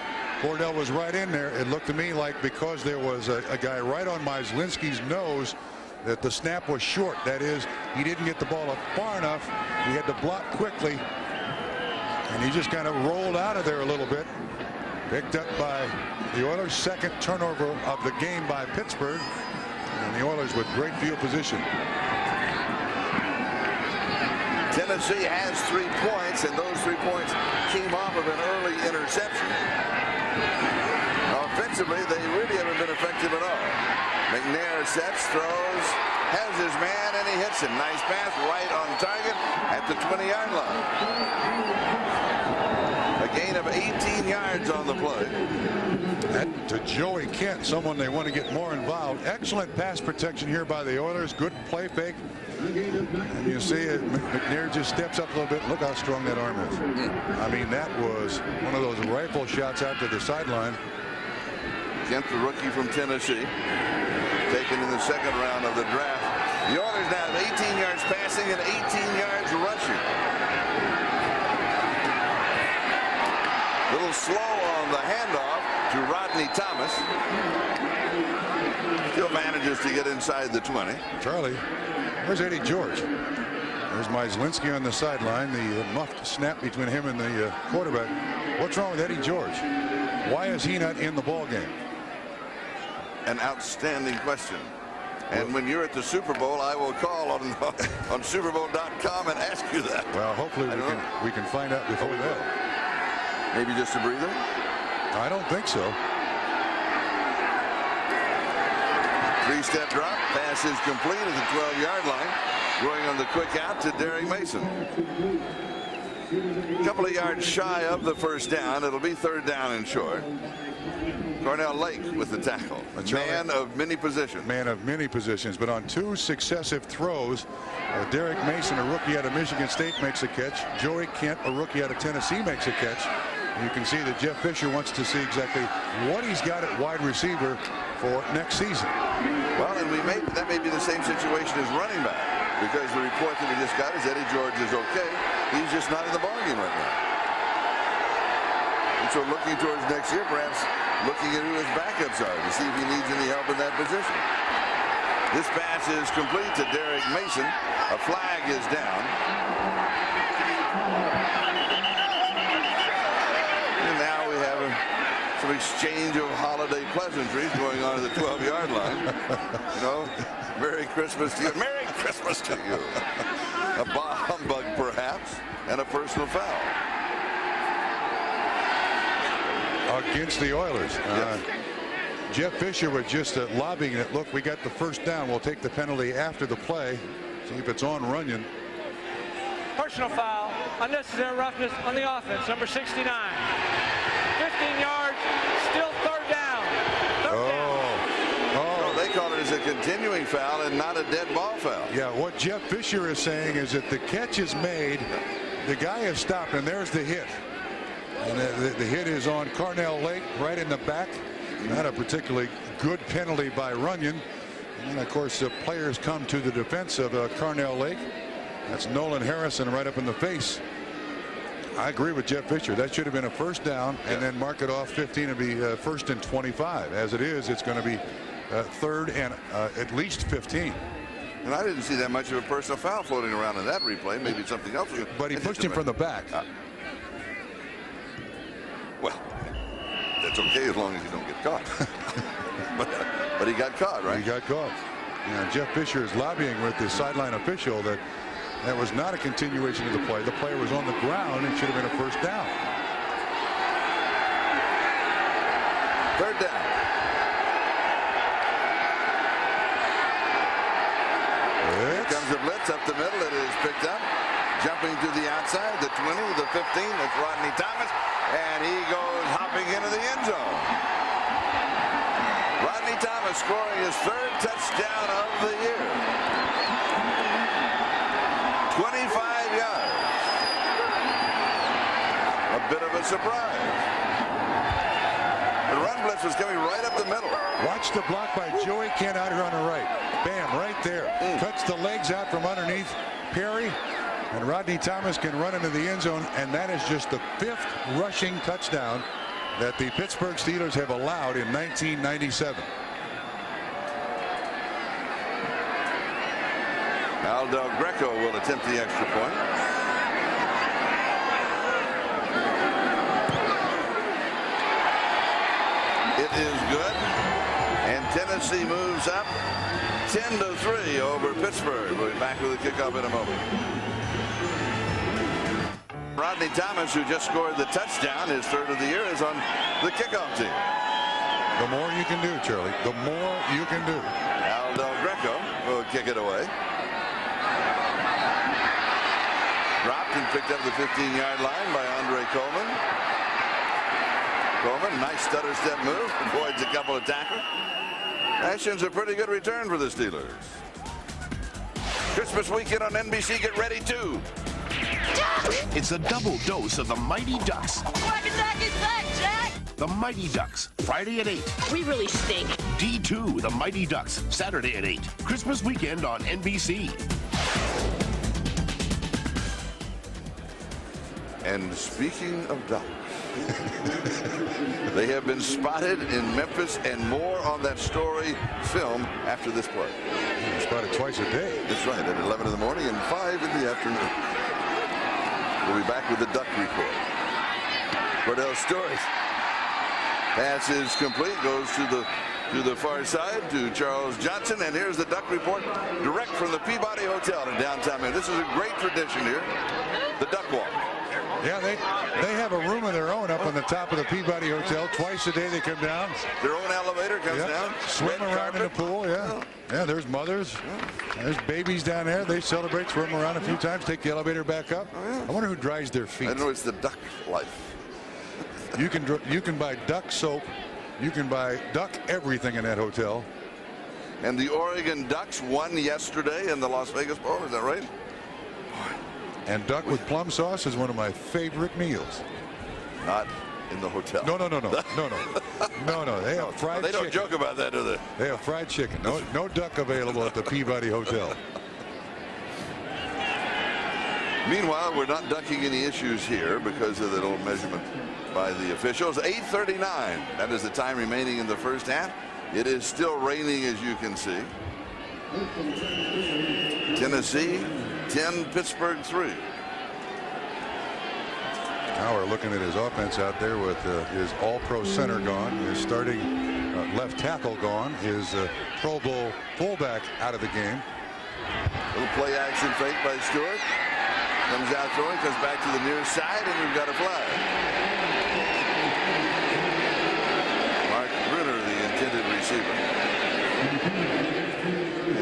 Cordell was right in there. It looked to me like because there was a guy right on Myslinski's nose that the snap was short. That is, he didn't get the ball up far enough. He had to block quickly. And he just kind of rolled out of there a little bit. Picked up by the Oilers. 2nd turnover of the game by Pittsburgh. And the Oilers with great field position. Tennessee has 3 points, and those 3 points came off of an early interception. Offensively, they really haven't been effective at all. McNair sets, throws, has his man, and he hits him. Nice pass right on target at the 20-yard line. A gain gain of 18 yards on the play. And to Joey Kent, someone they want to get more involved. Excellent pass protection here by the Oilers. Good play fake. And you see it, McNair just steps up a little bit. Look how strong that arm is. I mean, that was one of those rifle shots out to the sideline. Kent, the rookie from Tennessee, taken in the second round of the draft. The Oilers now have 18 yards passing and 18 yards rushing. A little slow on the handoff to Rodney Thomas. Still manages to get inside the 20. Charlie, where's Eddie George? There's Myslinski on the sideline. The muffed snap between him and the quarterback. What's wrong with Eddie George? Why is he not in the ball game? An outstanding question. And when you're at the Super Bowl, I will call on SuperBowl.com and ask you that. Well, hopefully we can find out before that. Maybe just a breather? I don't think so. 3-step drop. Pass is complete at the 12-yard line. Going on the quick out to Derek Mason. A couple of yards shy of the first down. It'll be third down and short. Cornell Lake with the tackle. A man of many positions. Man of many positions, but on 2 successive throws, Derek Mason, a rookie out of Michigan State, makes a catch. Joey Kent, a rookie out of Tennessee, makes a catch. You can see that Jeff Fisher wants to see exactly what he's got at wide receiver for next season. Well, and that may be the same situation as running back, because the report that we just got is Eddie George is okay. He's just not in the ballgame right now. And so looking towards next year, perhaps looking at who his backups are to see if he needs any help in that position. This pass is complete to Derek Mason. A flag is down. And now we have some exchange of holiday pleasantries going on at the 12-yard line. You know, Merry Christmas to you. Merry Christmas to you. A humbug, perhaps, and a personal foul. Against the Oilers. Jeff Fisher was just lobbying it. Look, we got the first down. We'll take the penalty after the play. See if it's on Runyon. Personal foul. Unnecessary roughness on the offense. Number 69. 15 yards. Still third down. Third down. They call it as a continuing foul and not a dead ball foul. Yeah, what Jeff Fisher is saying is that the catch is made. The guy is stopped, and there's the hit. And the hit is on Cornell Lake right in the back. Not a particularly good penalty by Runyon. And of course, the players come to the defense of Cornell Lake. That's Nolan Harrison right up in the face. I agree with Jeff Fisher. That should have been a first down and then mark it off 15 and be first and 25. As it is, it's going to be third and at least 15. And I didn't see that much of a personal foul floating around in that replay. Maybe it's something else. But he pushed him from the back. Well, that's okay as long as you don't get caught. but he got caught, right? He got caught. And Jeff Fisher is lobbying with the sideline official that was not a continuation of the play. The player was on the ground and should have been a first down. Third down. Here comes the blitz up the middle. It is picked up. Jumping to the outside, the 20, the 15. That's Rodney Thomas. And he goes hopping into the end zone. Rodney Thomas scoring his third touchdown of the year. 25 yards. A bit of a surprise. The run blitz was coming right up the middle. Watch the block by Joey Kent out here on the right. Bam, right there. Cuts the legs out from underneath Perry. And Rodney Thomas can run into the end zone, and that is just the 5th rushing touchdown that the Pittsburgh Steelers have allowed in 1997. Al Del Greco will attempt the extra point. It is good, and Tennessee moves up 10-3 over Pittsburgh. We'll be back with the kickoff in a moment. Rodney Thomas, who just scored the touchdown, his third of the year, is on the kickoff team. The more you can do, Charlie, the more you can do. Al Del Greco will kick it away. Dropped and picked up the 15-yard line by Andre Coleman. Coleman, nice stutter step move, avoids a couple of tackles. Ashton's a pretty good return for the Steelers. Christmas weekend on NBC, get ready too. It's a double dose of the Mighty Ducks. Quack Attack is back, Jack! The Mighty Ducks, Friday at 8. We really stink. D2, The Mighty Ducks, Saturday at 8. Christmas weekend on NBC. And speaking of ducks, they have been spotted in Memphis and more on that story film after this play. Spotted twice a day. That's right, at 11 in the morning and 5 in the afternoon. We'll be back with the Duck Report. Cordell Stewart. Pass is complete, goes to the far side to Charles Johnson, and here's the Duck Report direct from the Peabody Hotel in downtown Memphis. This is a great tradition here, the Duck Walk. Yeah, they have a room of their own up on the top of the Peabody Hotel. Twice a day they come down. Their own elevator comes down. Swim around in the pool, Yeah, there's mothers. There's babies down there. They celebrate, swim around a few times, take the elevator back up. I wonder who dries their feet. I know it's the duck life. You can buy duck soap. You can buy duck everything in that hotel. And the Oregon Ducks won yesterday in the Las Vegas Bowl. Is that right? And duck with plum sauce is one of my favorite meals. Not in the hotel. No. They have fried chicken. They don't joke about that, do they? They have fried chicken. No duck available at the Peabody Hotel. Meanwhile, we're not ducking any issues here because of the little measurement by the officials. 8:39. That is the time remaining in the first half. It is still raining, as you can see. Tennessee 10, Pittsburgh 3. Now we're looking at his offense out there with his all-pro center gone, his starting left tackle gone, his Pro Bowl fullback out of the game. Little play action fake by Stewart. Comes out throwing, comes back to the near side, and we've got a flag. Mark Bruner, the intended receiver.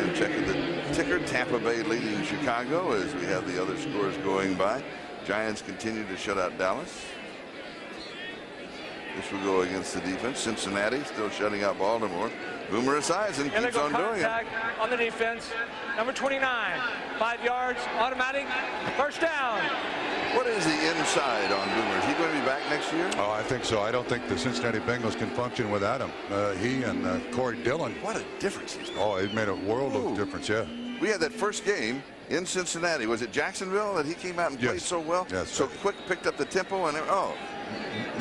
And checking the ticker, Tampa Bay leading Chicago as we have the other scores going by. Giants continue to shut out Dallas. This will go against the defense. Cincinnati still shutting out Baltimore. Boomer Esiason keeps on doing it. On the defense, number 29, 5 yards, automatic, first down. What is the inside on Boomer? Is he going to be back next year? Oh, I think so. I don't think the Cincinnati Bengals can function without him. He and Corey Dillon. What a difference he's made. Oh, it made a world of difference, yeah. We had that first game in Cincinnati. Was it Jacksonville that he came out and played so well? Yes. So quick, picked up the tempo, and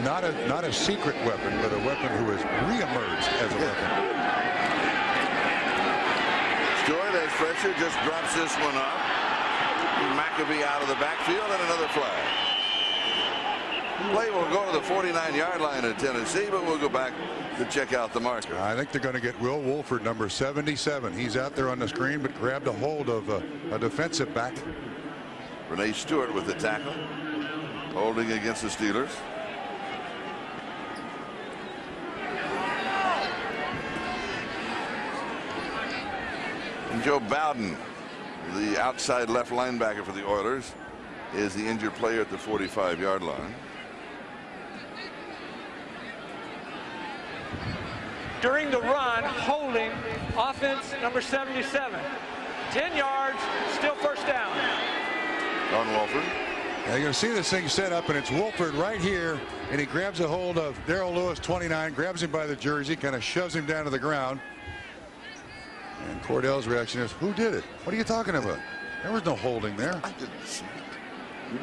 not a secret weapon, but a weapon who has reemerged as a weapon. Stewart, as pressure, just drops this one off. McAfee out of the backfield, and another flag. Play will go to the 49-yard line of Tennessee, but we'll go back to check out the marker. I think they're going to get Will Wolford, number 77. He's out there on the screen, but grabbed a hold of a defensive back. Renee Stewart with the tackle, holding against the Steelers. And Joe Bowden, the outside left linebacker for the Oilers, is the injured player at the 45-yard line. During the run, holding, offense number 77. 10 yards, still first down. On Wolford. Now you're going to see this thing set up, and it's Wolford right here, and he grabs a hold of Darrell Lewis, 29, grabs him by the jersey, kind of shoves him down to the ground. And Cordell's reaction is, who did it? What are you talking about? There was no holding there. I didn't see it.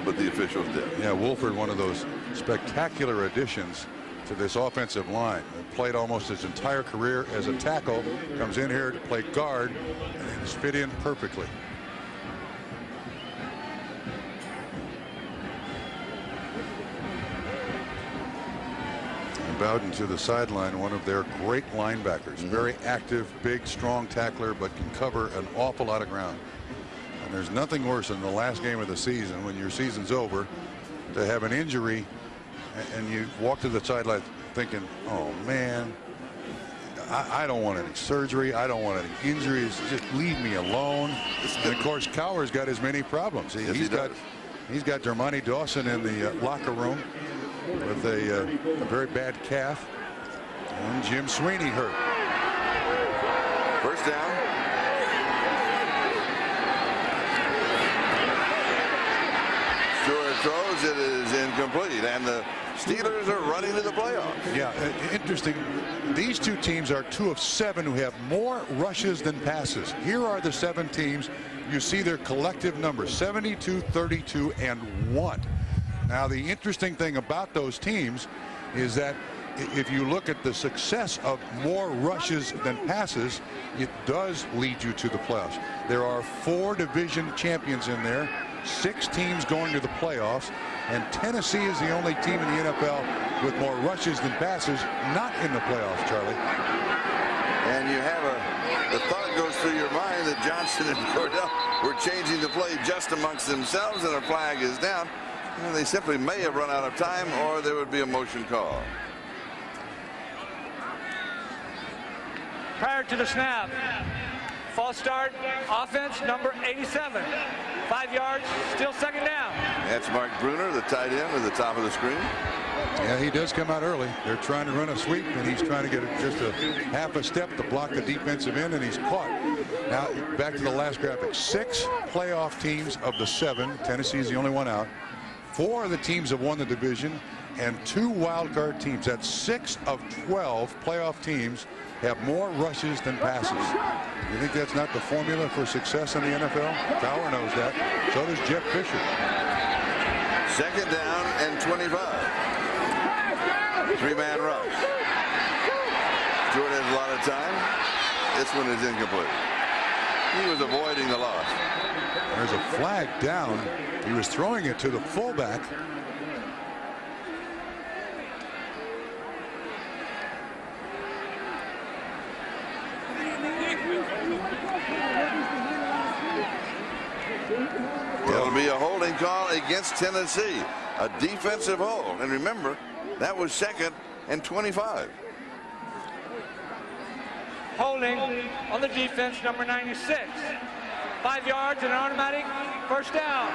But the officials did. Yeah, Wolford, one of those spectacular additions to this offensive line. Played almost his entire career as a tackle, comes in here to play guard, and he's fit in perfectly. And Bowden to the sideline, one of their great linebackers. Very active, big, strong tackler, but can cover an awful lot of ground. And there's nothing worse than the last game of the season, when your season's over, to have an injury and you walk to the sideline thinking, oh man, I don't want any surgery, I don't want any injuries, just leave me alone. And of course Cowher's got as many problems. He's got Dermontti Dawson in the locker room, with a very bad calf. And Jim Sweeney hurt. First down. Stewart throws. It is incomplete, and the Steelers are running to the playoffs. Yeah, interesting. These two teams are 2 of 7 who have more rushes than passes. Here are the 7 teams. You see their collective numbers: 72, 32, and 1. Now, the interesting thing about those teams is that if you look at the success of more rushes than passes, it does lead you to the playoffs. There are 4 division champions in there, 6 teams going to the playoffs, and Tennessee is the only team in the NFL with more rushes than passes not in the playoffs, Charlie. And you have the thought goes through your mind that Johnson and Cordell were changing the play just amongst themselves, and a flag is down. And they simply may have run out of time, or there would be a motion call. Prior to the snap, false start, offense number 87. 5 yards, still second down. That's Mark Bruner, the tight end, at the top of the screen. Yeah, he does come out early. They're trying to run a sweep, and he's trying to get just a half a step to block the defensive end, and he's caught. Now, back to the last graphic. 6 playoff teams of the 7. Tennessee is the only one out. 4 of the teams have won the division, and 2 wild card teams. That's 6 of 12 playoff teams have more rushes than passes. You think that's not the formula for success in the NFL? Tower knows that. So does Jeff Fisher. Second down and 25. 3-man rush. Stewart has a lot of time. This one is incomplete. He was avoiding the loss. There's a flag down. He was throwing it to the fullback. It'll be a holding call against Tennessee. A defensive hold. And remember, that was 2nd and 25. Holding on the defense, number 96. 5 yards and an automatic first down.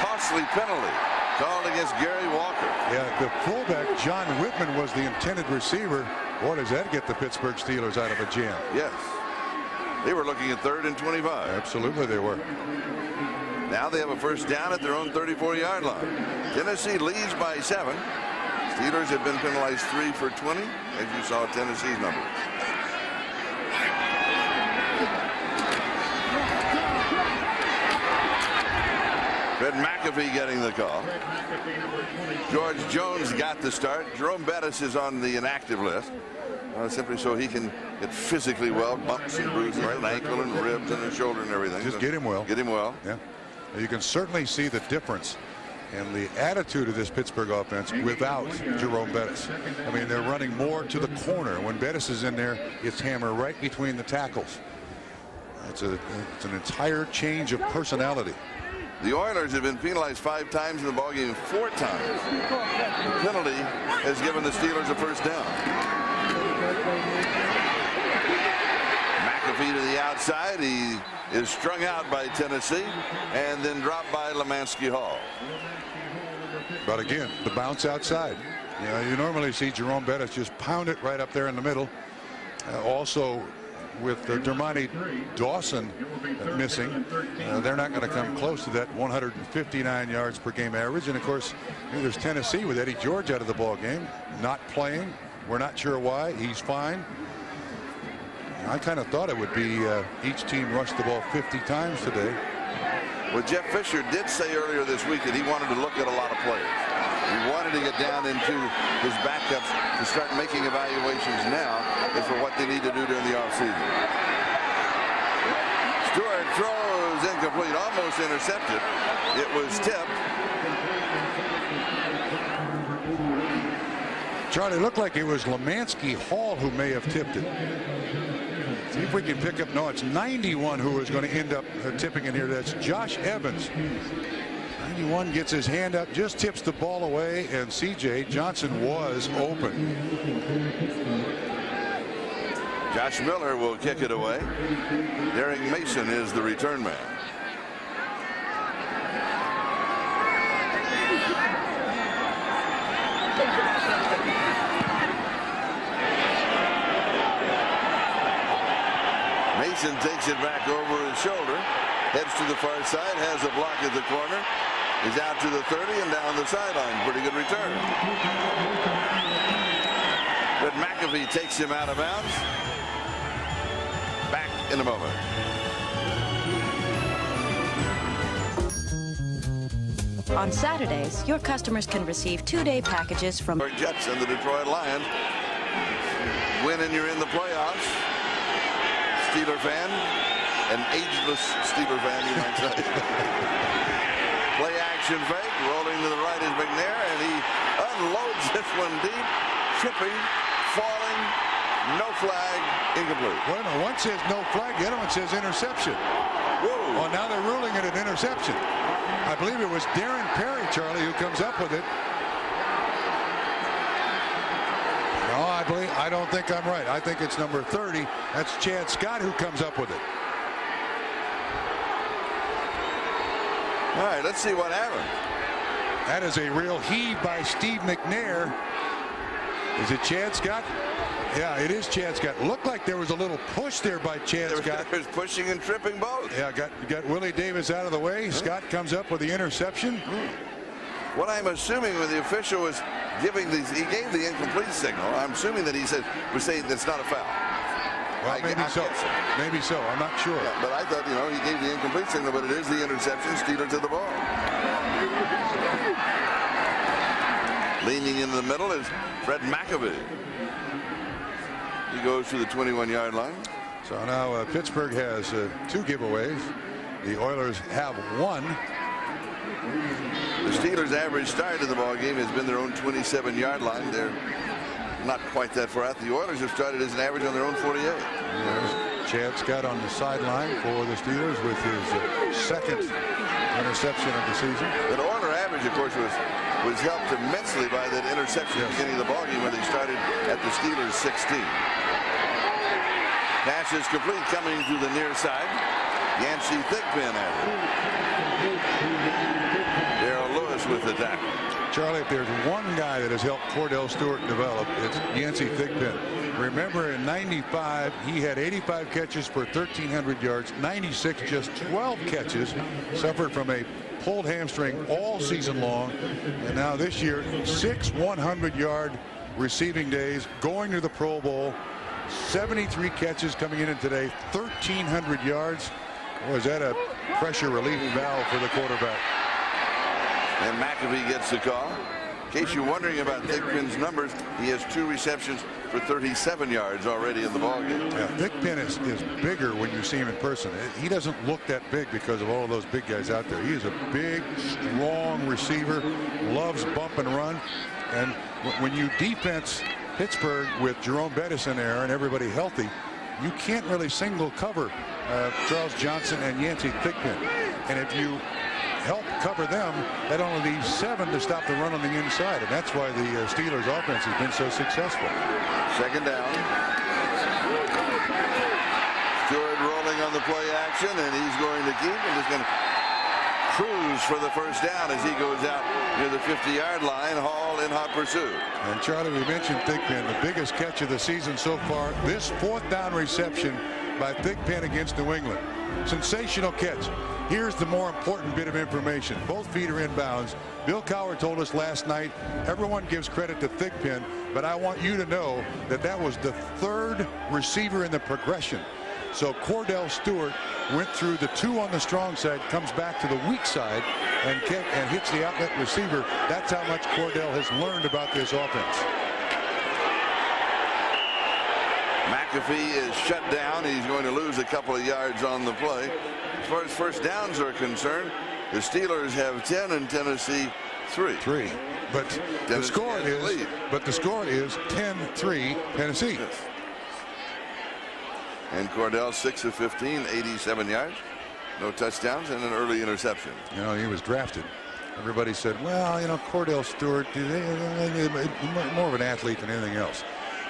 Costly penalty called against Gary Walker. Yeah, the fullback, John Whitman, was the intended receiver. Boy, does that get the Pittsburgh Steelers out of a jam. Yes. They were looking at 3rd and 25. Absolutely they were. Now they have a first down at their own 34-yard line. Tennessee leads by 7. Steelers have been penalized 3 for 20, as you saw Tennessee's number. Fred McAfee getting the call. George Jones got the start. Jerome Bettis is on the inactive list. Simply so he can get physically well, bumps and bruises, an ankle and ribs and a shoulder and everything. Just get him well. Get him well. Yeah. You can certainly see the difference in the attitude of this Pittsburgh offense without Jerome Bettis. I mean, they're running more to the corner. When Bettis is in there, it's hammer right between the tackles. It's an entire change of personality. The Oilers have been penalized 5 times in the ballgame, 4 times. The penalty has given the Steelers a first down. McAfee to the outside. He is strung out by Tennessee and then dropped by Lemansky Hall. But again, the bounce outside. You normally see Jerome Bettis just pound it right up there in the middle. Also, with Dermontti Dawson missing, they're not going to come close to that 159 yards per game average. And of course, there's Tennessee with Eddie George out of the ball game, not playing. We're not sure why. He's fine. I kind of thought it would be each team rushed the ball 50 times today. Well, Jeff Fisher did say earlier this week that he wanted to look at a lot of players. He wanted to get down into his backups to start making evaluations now as for what they need to do during the offseason. Stewart throws incomplete, almost intercepted. It was tipped. Charlie, looked like it was Lemansky Hall who may have tipped it. See if we can pick up. No, it's 91 who is going to end up tipping in here. That's Josh Evans. 91 gets his hand up, just tips the ball away, and C.J. Johnson was open. Josh Miller will kick it away. Derek Mason is the return man. Mason takes it back over his shoulder, heads to the far side, has a block at the corner, is out to the 30 and down the sideline. Pretty good return. But McAfee takes him out of bounds. Back in a moment. On Saturdays, your customers can receive 2-day packages from Jets and the Detroit Lions. Win and you're in the playoffs. Steeler fan, an ageless Steeler fan, you might say. Play action fake, rolling to the right is McNair, and he unloads this one deep, tripping, falling, no flag, incomplete. Wait a minute, one says no flag, the other one says interception. Whoa. Well, now they're ruling it an interception. I believe it was Darren Perry, Charlie, who comes up with it. No, I don't think I'm right. I think it's number 30. That's Chad Scott who comes up with it. All right, let's see what happened. That is a real heave by Steve McNair. Is it Chad Scott? Yeah, it is Chad Scott. Looked like there was a little push there by Chad Scott. There's pushing and tripping both. Yeah, got Willie Davis out of the way. Scott comes up with the interception. What I'm assuming when the official was giving these, he gave the incomplete signal. I'm assuming that he was saying that's not a foul. Well, maybe so. Maybe so. I'm not sure. Yeah, but I thought, he gave the incomplete signal, but it is the interception. Steelers to the ball. Leaning into the middle is Fred McAfee. He goes to the 21-yard line. So now Pittsburgh has 2 giveaways. The Oilers have 1. The Steelers' average start of the ball game has been their own 27-yard line. They're not quite that far out. The Oilers have started as an average on their own 48. There's Chad Scott on the sideline for the Steelers with his second interception of the season. The Oiler average, of course, was helped immensely by that interception at the beginning of the ball game when they started at the Steelers' 16. Pass is complete, coming to the near side. Yancey Thigpen at it. Darrell Lewis with the tackle. Charlie, if there's one guy that has helped Cordell Stewart develop, it's Yancey Thigpen. Remember, in '95, he had 85 catches for 1,300 yards, 96 just 12 catches, suffered from a pulled hamstring all season long, and now this year 6 100-yard receiving days, going to the Pro Bowl, 73 catches coming in today, 1,300 yards. Was that a pressure relief valve for the quarterback? And McAfee gets the call. In case you're wondering about Thigpen's numbers, he has 2 receptions for 37 yards already in the ballgame. Yeah, Thigpen is bigger when you see him in person. He doesn't look that big because of all of those big guys out there. He is a big, strong receiver, loves bump and run. And when you defense Pittsburgh with Jerome Bettis in there and everybody healthy, you can't really single cover Charles Johnson and Yancey Thigpen. And if you help cover them, that only leaves 7 to stop the run on the inside, and that's why the Steelers offense has been so successful. Second down. Stewart rolling on the play action, and he's going to keep and just going to cruise for the first down as he goes out near the 50-yard line. Hall in hot pursuit. And Charlie, we mentioned Thigpen, the biggest catch of the season so far. This 4th down reception by Thigpen against New England. Sensational catch. Here's the more important bit of information. Both feet are inbounds. Bill Cowher told us last night, everyone gives credit to Thigpen, but I want you to know that that was the 3rd receiver in the progression. So Cordell Stewart went through the 2 on the strong side, comes back to the weak side, and hits the outlet receiver. That's how much Cordell has learned about this offense. McAfee is shut down. He's going to lose a couple of yards on the play. As far as first downs are concerned, the Steelers have 10 and Tennessee 3. But the score is 10-3 Tennessee. Yes. And Cordell 6 of 15, 87 yards, no touchdowns, and an early interception. He was drafted. Everybody said, well, Cordell Stewart, more of an athlete than anything else.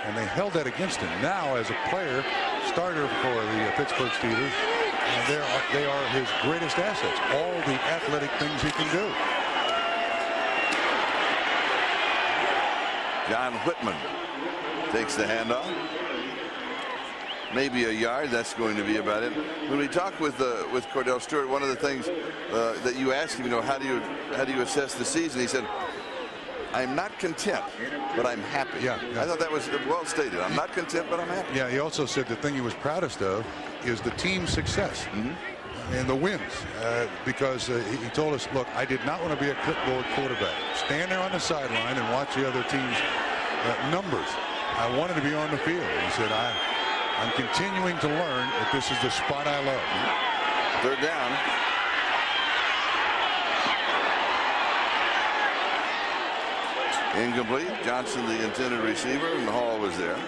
And they held that against him. Now, as a player, starter for the Pittsburgh Steelers, they are his greatest assets. All the athletic things he can do. John Whitman takes the handoff. maybe a yard. That's going to be about it. When we talk with Kordell Stewart, one of the things that you asked him, how do you assess the season? He said, I'm not content, but I'm happy. Yeah. I thought that was well stated. I'm not content, but I'm happy. Yeah, he also said the thing he was proudest of is the team's success and the wins, because he told us, look, I did not want to be a clipboard quarterback. Stand there on the sideline and watch the other team's numbers. I wanted to be on the field. He said, I'm continuing to learn that this is the spot I love. Third down. Incomplete. Johnson, the intended receiver, and Hall was there.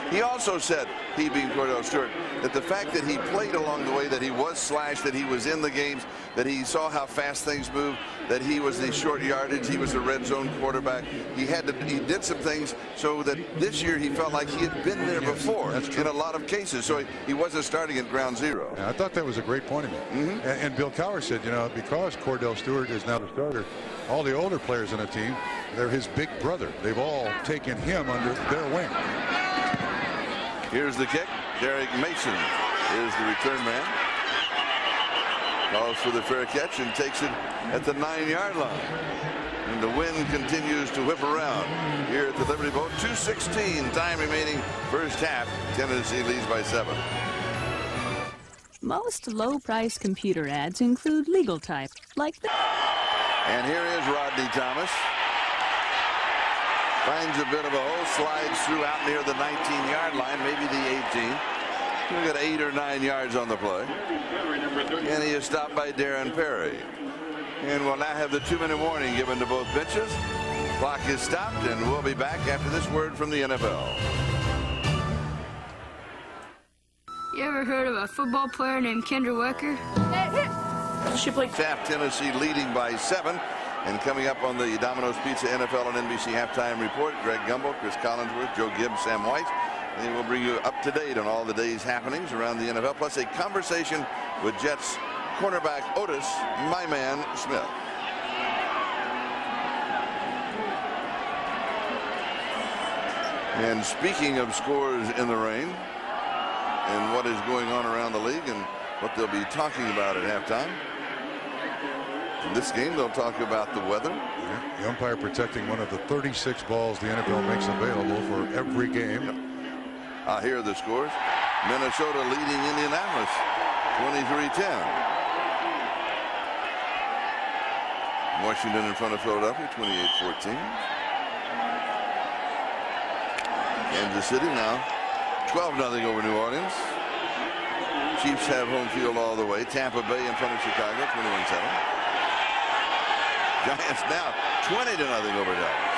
He also said, he being Kordell Stewart, that the fact that he played along the way, that he was slashed, that he was in the games, that he saw how fast things move, that he was the short yardage, he was a red zone quarterback. He did some things so that this year he felt like he had been there before in a lot of cases. So he wasn't starting at ground zero. Yeah, I thought that was a great point of view. And Bill Cowher said, because Kordell Stewart is now the starter, all the older players on the team, they're his big brother. They've all taken him under their wing. Here's the kick. Derek Mason is the return man. Calls for the fair catch and takes it at the 9-yard line. And the wind continues to whip around here at the Liberty Bowl. 2:16 time remaining first half. Tennessee leads by 7. Most low-priced computer ads include legal type, like that. And here is Rodney Thomas. Finds a bit of a hole, slides through out near the 19-yard line, maybe the 18. We've got 8 or 9 yards on the play. And he is stopped by Darren Perry. And we'll now have the 2-minute warning given to both benches. Clock is stopped, and we'll be back after this word from the NFL. You ever heard of a football player named Kendra Wecker? She played Tennessee leading by 7. And coming up on the Domino's Pizza NFL and NBC halftime report, Greg Gumbel, Chris Collinsworth, Joe Gibbs, Sam White. And we'll bring you up to date on all the day's happenings around the NFL, plus a conversation with Jets cornerback Otis, my man, Smith. And speaking of scores in the rain and what is going on around the league and what they'll be talking about at halftime. In this game, they'll talk about the weather. Yeah, the umpire protecting one of the 36 balls the NFL makes available for every game. Here are the scores. Minnesota leading Indianapolis 23-10. Washington in front of Philadelphia 28-14. Kansas City now 12-0 over New Orleans. Chiefs have home field all the way. Tampa Bay in front of Chicago 21-7. Giants now 20-0 over Dallas.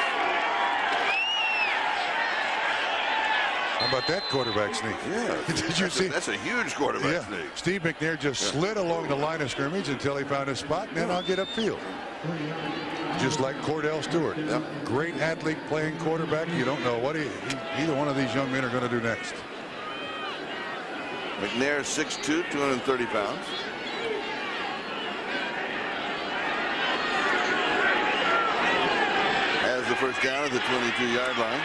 How about that quarterback sneak? Yeah. Did you see? That's a huge quarterback sneak. Steve McNair just slid along the line of scrimmage until he found a spot, and then I'll get upfield. Just like Kordell Stewart. Yep. Great athlete playing quarterback. You don't know what either one of these young men are going to do next. McNair 6'2", 230 pounds. Has the first down at the 22-yard line.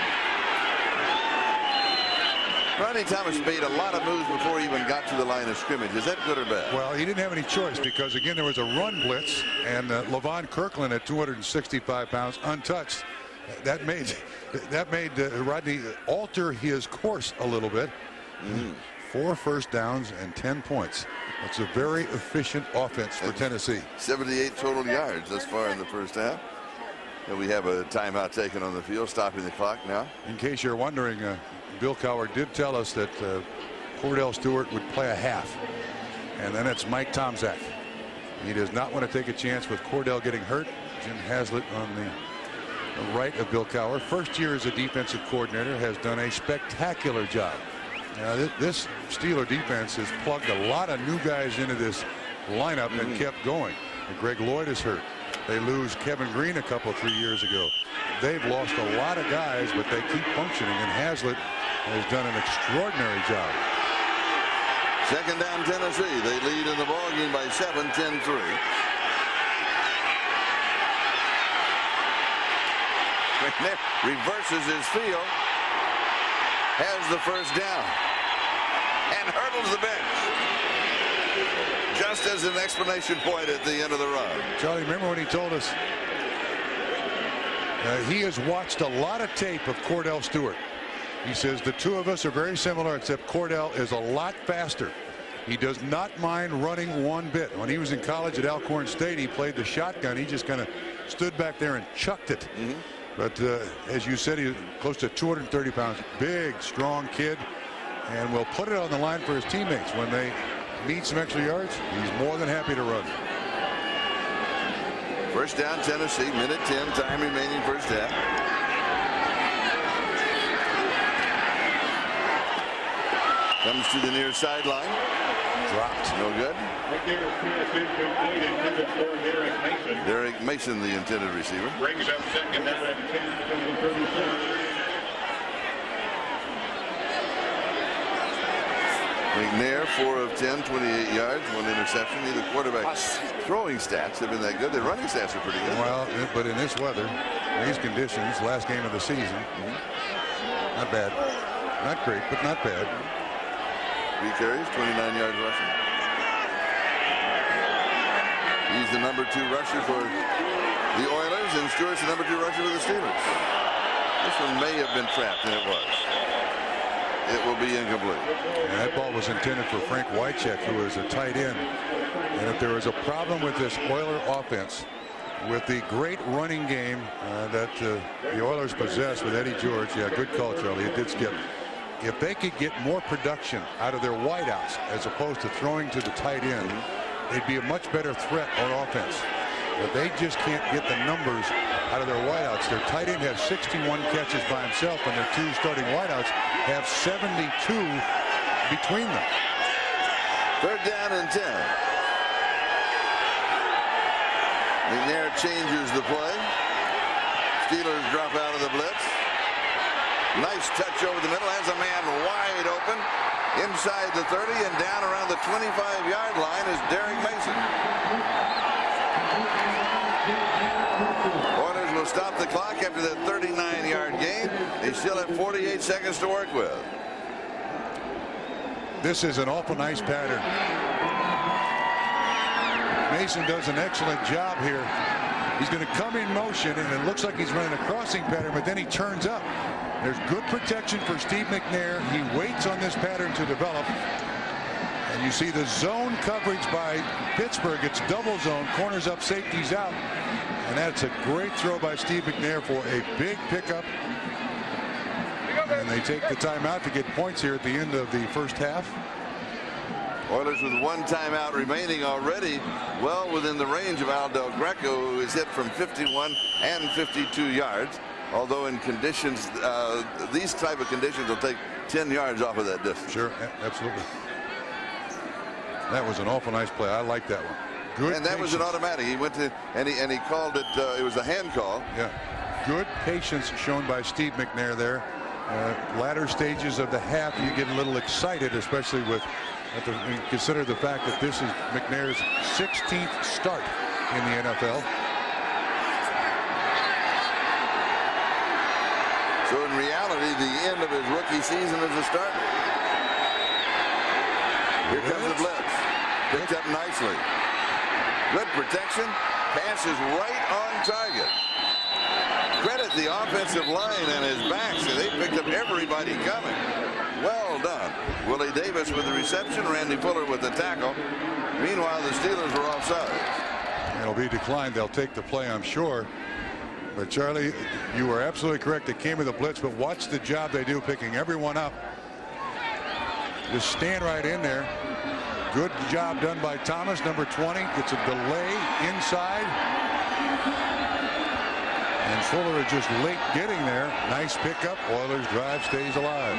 Rodney Thomas made a lot of moves before he even got to the line of scrimmage. Is that good or bad? Well, he didn't have any choice because, again, there was a run blitz, and Levon Kirkland at 265 pounds, untouched. That made Rodney alter his course a little bit. 4 first downs and 10 points. That's a very efficient offense for Tennessee. 78 total yards thus far in the first half. And we have a timeout taken on the field, stopping the clock now. In case you're wondering, Bill Cowher did tell us that Kordell Stewart would play a half. And then it's Mike Tomczak. He does not want to take a chance with Kordell getting hurt. Jim Haslett on the right of Bill Cowher. First year as a defensive coordinator, has done a spectacular job. Now, this Steeler defense has plugged a lot of new guys into this lineup and kept going. And Greg Lloyd is hurt. They lose Kevin Green a couple 3 years ago. They've lost a lot of guys, but they keep functioning, and Haslett has done an extraordinary job. Second down, Tennessee. They lead in the ballgame by 7, 10-3. McNair reverses his field. Has the first down. and hurdles the bench. Just as an explanation point at the end of the run. Charlie, remember when he told us he has watched a lot of tape of Cordell Stewart. He says the two of us are very similar, except Cordell is a lot faster. He does not mind running one bit. When he was in college at Alcorn State, he played the shotgun. He just kind of stood back there and chucked it. But as you said, he's close to 230 pounds. Big, strong kid, and will put it on the line for his teammates. When they need some extra yards, he's more than happy to run. First down, Tennessee, minute 10, time remaining, first half. Comes to the near sideline. Dropped. No good. Derek Mason, the intended receiver. Brings up second down at 10. McNair, 4 of 10, 28 yards, 1 interception. Neither quarterback's throwing stats have been that good. Their running stats are pretty good. Well, but in this weather, these conditions, last game of the season, not bad. Not great, but not bad. 3 carries, 29 yards rushing. He's the number 2 rusher for the Oilers, and Stewart's the number 2 rusher for the Steelers. This one may have been trapped, and it was. It will be incomplete. And that ball was intended for Frank Wycheck, who is a tight end. And if there was a problem with this Oiler offense, with the great running game that the Oilers possess with Eddie George, yeah, good call, Charlie. It did skip. If they could get more production out of their wideouts as opposed to throwing to the tight end, they'd be a much better threat on offense. But they just can't get the numbers out of their wideouts. Their tight end has 61 catches by himself, and their 2 starting wideouts have 72 between them. Third down and 10. McNair changes the play. Steelers drop out of the blitz. Nice touch over the middle. Has a man wide open inside the 30, and down around the 25-yard line is Derek Mason. Oilers will stop the clock after that 39-yard gain. They still have 48 seconds to work with. This is an awful nice pattern. Mason does an excellent job here. He's going to come in motion, and it looks like he's running a crossing pattern, but then he turns up. There's good protection for Steve McNair. He waits on this pattern to develop. And you see the zone coverage by Pittsburgh. It's double zone, corners up, safeties out. And that's a great throw by Steve McNair for a big pickup. And they take the timeout to get points here at the end of the first half. Oilers with 1 timeout remaining already, well within the range of Al Del Greco, who is hit from 51 and 52 yards. Although in conditions, these type of conditions will take 10 yards off of that distance. Sure, absolutely. That was an awful nice play. I like that one. Good. And that patience. was an automatic. He went to and he called it. It was a hand call. Yeah. Good patience shown by Steve McNair there. Latter stages of the half, you get a little excited, especially with consider the fact that this is McNair's 16th start in the NFL. So in reality, the end of his rookie season as a starter. Here comes the blitz. Picked up nicely. Good protection. Pass is right on target. Credit the offensive line and his backs. They picked up everybody coming. Well done. Willie Davis with the reception. Randy Fuller with the tackle. Meanwhile, the Steelers were offside. It'll be declined. They'll take the play, I'm sure. But Charlie, you were absolutely correct. It came with a blitz, but watch the job they do picking everyone up. Just stand right in there. Good job done by Thomas, number 20. It's a delay inside. And Fuller is just late getting there. Nice pickup. Oilers drive stays alive.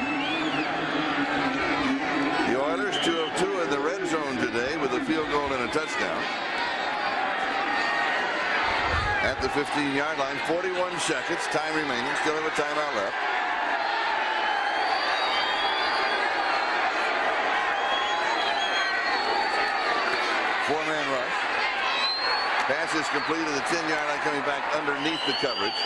The Oilers 2 of 2 in the red zone today with a field goal and a touchdown. At the 15-yard line, 41 seconds, time remaining. Still have a timeout left. Four-man rush. Pass is complete at the 10-yard line, coming back underneath the coverage.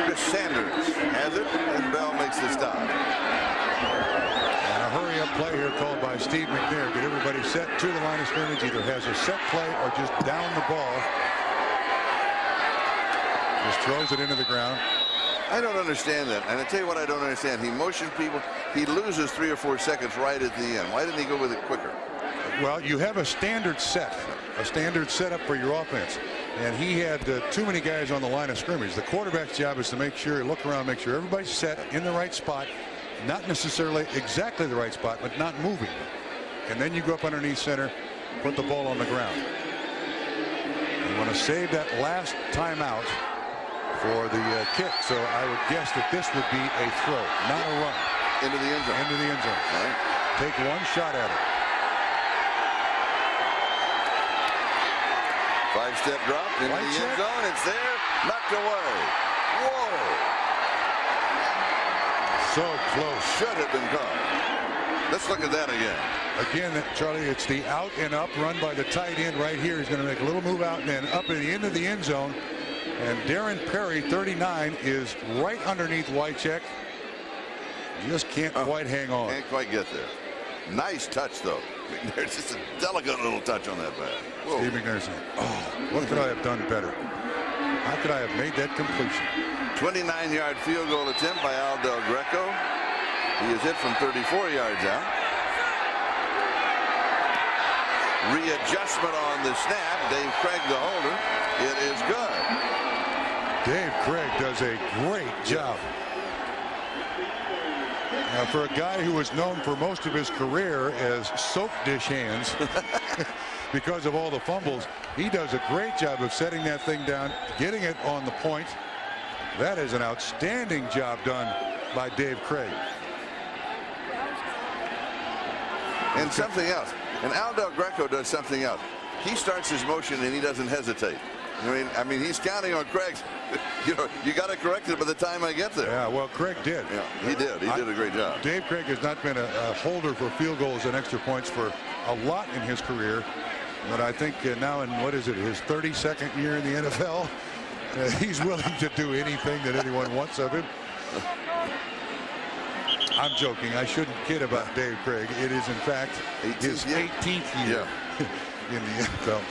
Chris Sanders has it, and Bell makes the stop. And a hurry-up play here called by Steve McNair. Get everybody set to the line of scrimmage. Either has a set play or just down the ball. Just throws it into the ground. I don't understand that. And I tell you what I don't understand. He motioned people. He loses 3 or 4 seconds right at the end. Why didn't he go with it quicker? Well, you have a standard setup for your offense. And he had too many guys on the line of scrimmage. The quarterback's job is to make sure, look around, make sure everybody's set in the right spot. Not necessarily exactly the right spot, but not moving. And then you go up underneath center, put the ball on the ground. You want to save that last timeout for the kick. So I would guess that this would be a throw, not a run. Into the end zone. Into the end zone. Right. Take one shot at it. 5-step drop into the end zone. It's there. Knocked away. Whoa. So close. Should have been caught. Let's look at that again. Again, Charlie, it's the out and up run by the tight end right here. He's going to make a little move out and then up at the end of the end zone. And Darren Perry, 39, is right underneath Wycheck. Just can't quite hang on. Can't quite get there. Nice touch, though. There's just a delicate little touch on that pass. Steve McNair saying, oh, what could I have done better? How could I have made that completion? 29-yard field goal attempt by Al Del Greco. He is hit from 34 yards out. Readjustment on the snap. Dave Craig, the holder. It is good. Dave Craig does a great job. Now, for a guy who was known for most of his career as soap dish hands because of all the fumbles, he does a great job of setting that thing down, getting it on the point. That is an outstanding job done by Dave Craig. And something else. And Al Del Greco does something else. He starts his motion and he doesn't hesitate. I mean, he's counting on Craig's. You know, you got to correct it by the time I get there. Yeah, well, Craig did. Yeah, he did. He did a great job. Dave Craig has not been a holder for field goals and extra points for a lot in his career. But I think now in, what is it, his 32nd year in the NFL, he's willing to do anything that anyone wants of him. I'm joking. I shouldn't kid about Dave Craig. It is, in fact, his 18th year in the NFL.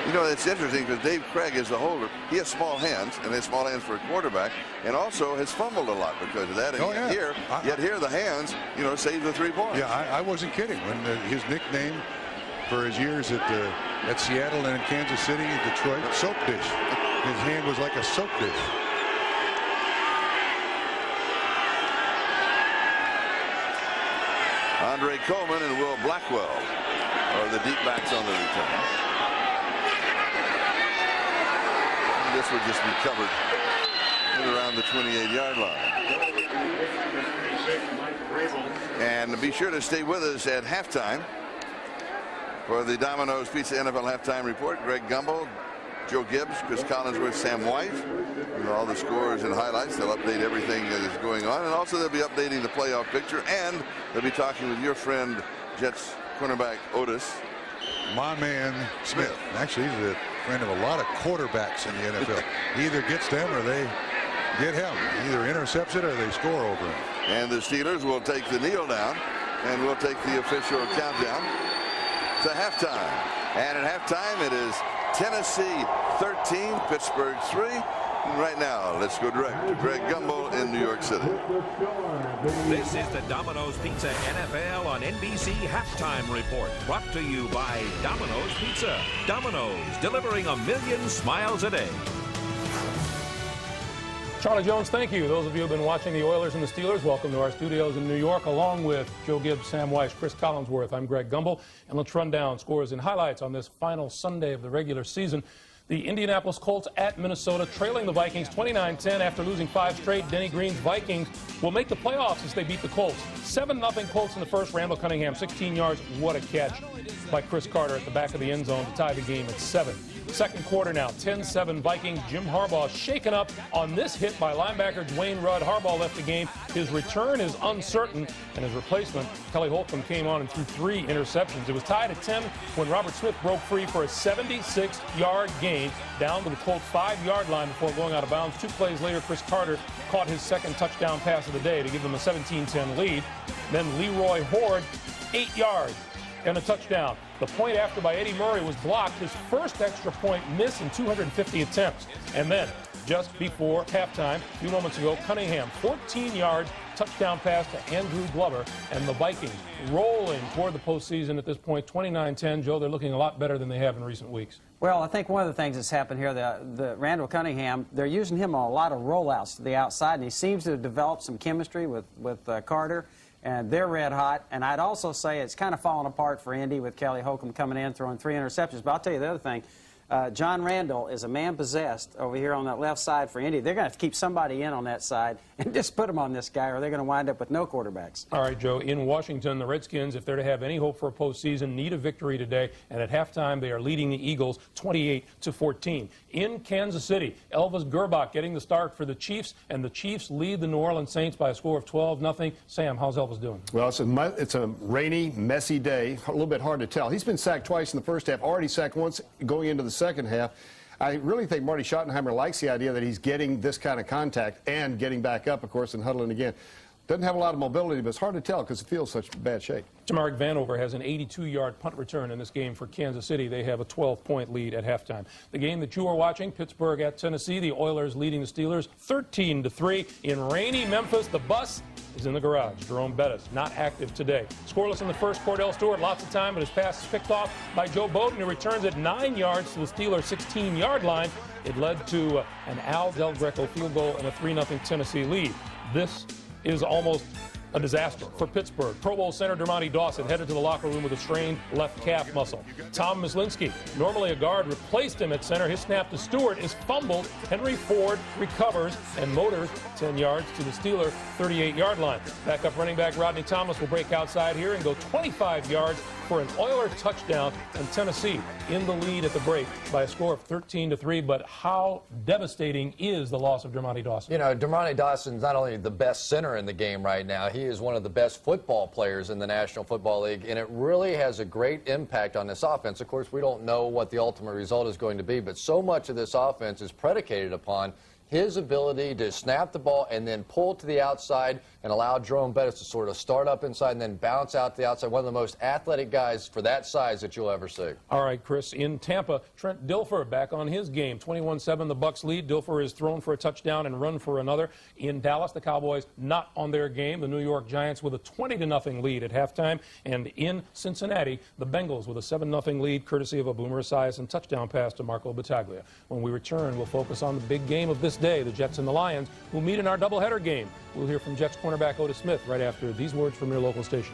You know, it's interesting because Dave Craig is the holder. He has small hands, and has small hands for a quarterback, and also has fumbled a lot because of that. And yet here the hands, you know, save the 3 points. Yeah, I wasn't kidding. When his nickname for his years at Seattle and in Kansas City and Detroit, soap dish. His hand was like a soap dish. Andre Coleman and Will Blackwell are the deep backs on the return. This would just be covered around the 28-yard line. And be sure to stay with us at halftime for the Domino's Pizza NFL halftime report. Greg Gumbel, Joe Gibbs, Chris Collinsworth, Sam White, and all the scores and highlights. They'll update everything that is going on, and also they'll be updating the playoff picture, and they'll be talking with your friend Jets cornerback Otis. My man Smith. Actually, he's a friend of a lot of quarterbacks in the NFL. He either gets them or they get him. He either intercepts it or they score over him. And the Steelers will take the kneel down, and we'll take the official countdown to halftime. And at halftime, it is Tennessee 13, Pittsburgh 3. And right now, let's go direct to Greg Gumbel in New York City. This is the Domino's Pizza NFL on NBC Halftime Report, brought to you by Domino's Pizza. Domino's, delivering 1 million smiles a day. Charlie Jones, thank you. Those of you who have been watching the Oilers and the Steelers, welcome to our studios in New York, along with Joe Gibbs, Sam Weiss, Chris Collinsworth. I'm Greg Gumbel, and let's run down scores and highlights on this final Sunday of the regular season. The Indianapolis Colts at Minnesota, trailing the Vikings 29-10 after losing 5 straight. Denny Green's Vikings will make the playoffs as they beat the Colts. 7-0 Colts in the first. Randall Cunningham, 16 yards. What a catch by Chris Carter at the back of the end zone to tie the game at 7. Second quarter now, 10-7 Vikings. Jim Harbaugh shaken up on this hit by linebacker Dwayne Rudd. Harbaugh left the game. His return is uncertain, and his replacement, Kelly Holcomb, came on and threw 3 interceptions. It was tied at 10 when Robert Smith broke free for a 76-yard gain down to the Colts 5-yard line before going out of bounds. 2 plays later, Chris Carter caught his second touchdown pass of the day to give them a 17-10 lead. Then Leroy Horde, 8 yards and a touchdown. The point after by Eddie Murray was blocked, his first extra point miss in 250 attempts. And then, just before halftime, a few moments ago, Cunningham, 14 yards, touchdown pass to Andrew Glover, and the Vikings rolling toward the postseason at this point, 29-10. Joe, they're looking a lot better than they have in recent weeks. Well, I think one of the things that's happened here, the Randall Cunningham, they're using him on a lot of rollouts to the outside, and he seems to have developed some chemistry with Carter. And they're red hot. And I'd also say it's kind of fallen apart for Indy with Kelly Holcomb coming in, throwing 3 interceptions. But I'll tell you the other thing. John Randall is a man possessed over here on that left side for Indy. They're going to have to keep somebody in on that side and just put them on this guy, or they're going to wind up with no quarterbacks. All right, Joe. In Washington, the Redskins, if they're to have any hope for a postseason, need a victory today. And at halftime, they are leading the Eagles 28-14. In Kansas City, Elvis Gerbach getting the start for the Chiefs, and the Chiefs lead the New Orleans Saints by a score of 12-0. Sam, how's Elvis doing? Well, it's a rainy, messy day. A little bit hard to tell. He's been sacked twice in the first half, already sacked once going into the second half. I really think Marty Schottenheimer likes the idea that he's getting this kind of contact and getting back up, of course, and huddling again. Doesn't have a lot of mobility, but it's hard to tell because it feels such bad shape. Tamarick Vanover has an 82-yard punt return in this game for Kansas City. They have a 12-point lead at halftime. The game that you are watching, Pittsburgh at Tennessee, the Oilers leading the Steelers 13-3. In rainy Memphis, the bus is in the garage. Jerome Bettis not active today. Scoreless in the first, Cordell Stewart lots of time, but his pass is picked off by Joe Bowden, who returns at 9 yards to the Steelers' 16-yard line. It led to an Al Del Greco field goal and a 3-0 Tennessee lead. This is almost a disaster for Pittsburgh. Pro Bowl center Dermontti Dawson headed to the locker room with a strained left calf muscle. Tom Myslinski, normally a guard, replaced him at center. His snap to Stewart is fumbled. Henry Ford recovers and motors 10 yards to the Steeler 38-yard line. Backup running back Rodney Thomas will break outside here and go 25 yards for an Oiler touchdown, and Tennessee in the lead at the break by a score of 13-3. But how devastating is the loss of Dermontti Dawson? You know, Dermontti Dawson's not only the best center in the game right now, he is one of the best football players in the National Football League, and it really has a great impact on this offense. Of course, we don't know what the ultimate result is going to be, but so much of this offense is predicated upon his ability to snap the ball and then pull to the outside and allow Jerome Bettis to sort of start up inside and then bounce out to the outside. One of the most athletic guys for that size that you'll ever see. All right, Chris, in Tampa, Trent Dilfer back on his game. 21-7, the Bucs lead. Dilfer is thrown for a touchdown and run for another. In Dallas, the Cowboys not on their game. The New York Giants with a 20-0 lead at halftime. And in Cincinnati, the Bengals with a 7-0 lead, courtesy of a Boomer Esiason touchdown pass to Marco Battaglia. When we return, we'll focus on the big game of this day, the Jets and the Lions, who meet in our doubleheader game. We'll hear from Jets cornerback Otis Smith right after these words from your local station.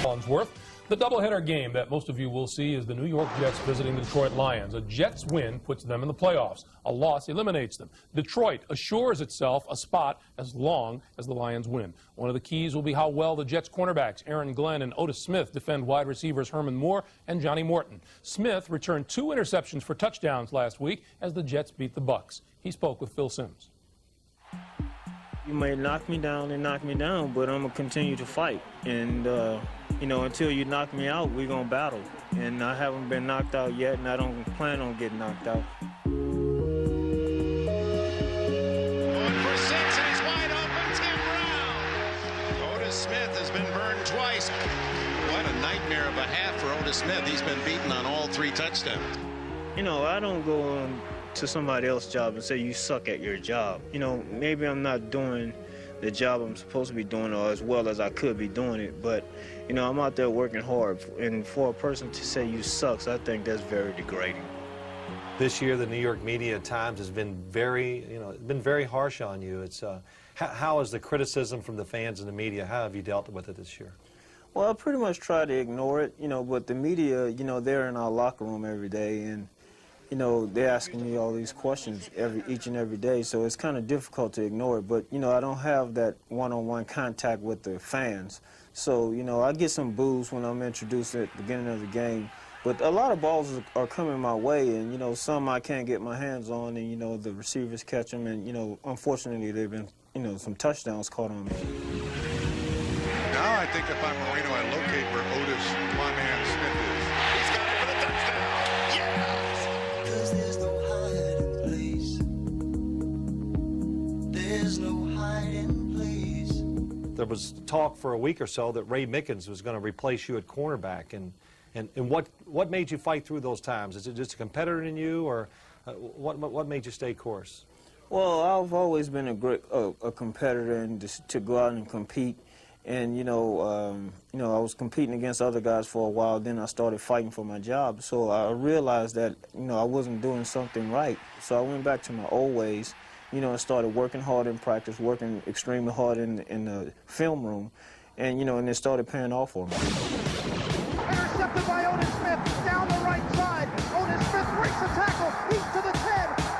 Collinsworth. The doubleheader game that most of you will see is the New York Jets visiting the Detroit Lions. A Jets win puts them in the playoffs. A loss eliminates them. Detroit assures itself a spot as long as the Lions win. One of the keys will be how well the Jets cornerbacks Aaron Glenn and Otis Smith defend wide receivers Herman Moore and Johnny Morton. Smith returned 2 interceptions for touchdowns last week as the Jets beat the Bucs. He spoke with Phil Simms. You may knock me down and knock me down, but I'm going to continue to fight. And, you know, until you knock me out, we're going to battle. And I haven't been knocked out yet, and I don't plan on getting knocked out. Going for 6, and he's wide open, Tim Brown. Otis Smith has been burned twice. What a nightmare of a half for Otis Smith. He's been beaten on all 3 touchdowns. You know, I don't go on to somebody else's job and say you suck at your job. You know, maybe I'm not doing the job I'm supposed to be doing or as well as I could be doing it, but you know, I'm out there working hard, and for a person to say you sucks, I think that's very degrading. This year the New York media at times has been very harsh on you. It's how is the criticism from the fans and the media, how have you dealt with it this year? Well, I pretty much try to ignore it, you know, but the media, you know, they're in our locker room every day, and you know, they're asking me all these questions each and every day, so it's kind of difficult to ignore it. But, you know, I don't have that one-on-one contact with the fans. So, you know, I get some boos when I'm introduced at the beginning of the game. But a lot of balls are coming my way, and, you know, some I can't get my hands on, and, you know, the receivers catch them, and, you know, unfortunately, they've been, you know, some touchdowns caught on me. Now I think if I'm Marino, I locate where Otis, my man, Smith is. He's got it for the touchdown. Yes! Because there's no hiding place. There's no hiding place. There was talk for a week or so that Ray Mickens was going to replace you at cornerback, and what made you fight through those times? Is it just a competitor in you, or what made you stay course? Well, I've always been a competitor and to go out and compete. And, you know, I was competing against other guys for a while. Then I started fighting for my job. So I realized that, you know, I wasn't doing something right. So I went back to my old ways, you know, and started working hard in practice, working extremely hard in the film room. And, you know, and it started paying off for me. Intercepted by Otis Smith down the right side. Otis Smith breaks the tackle. He's to the 10.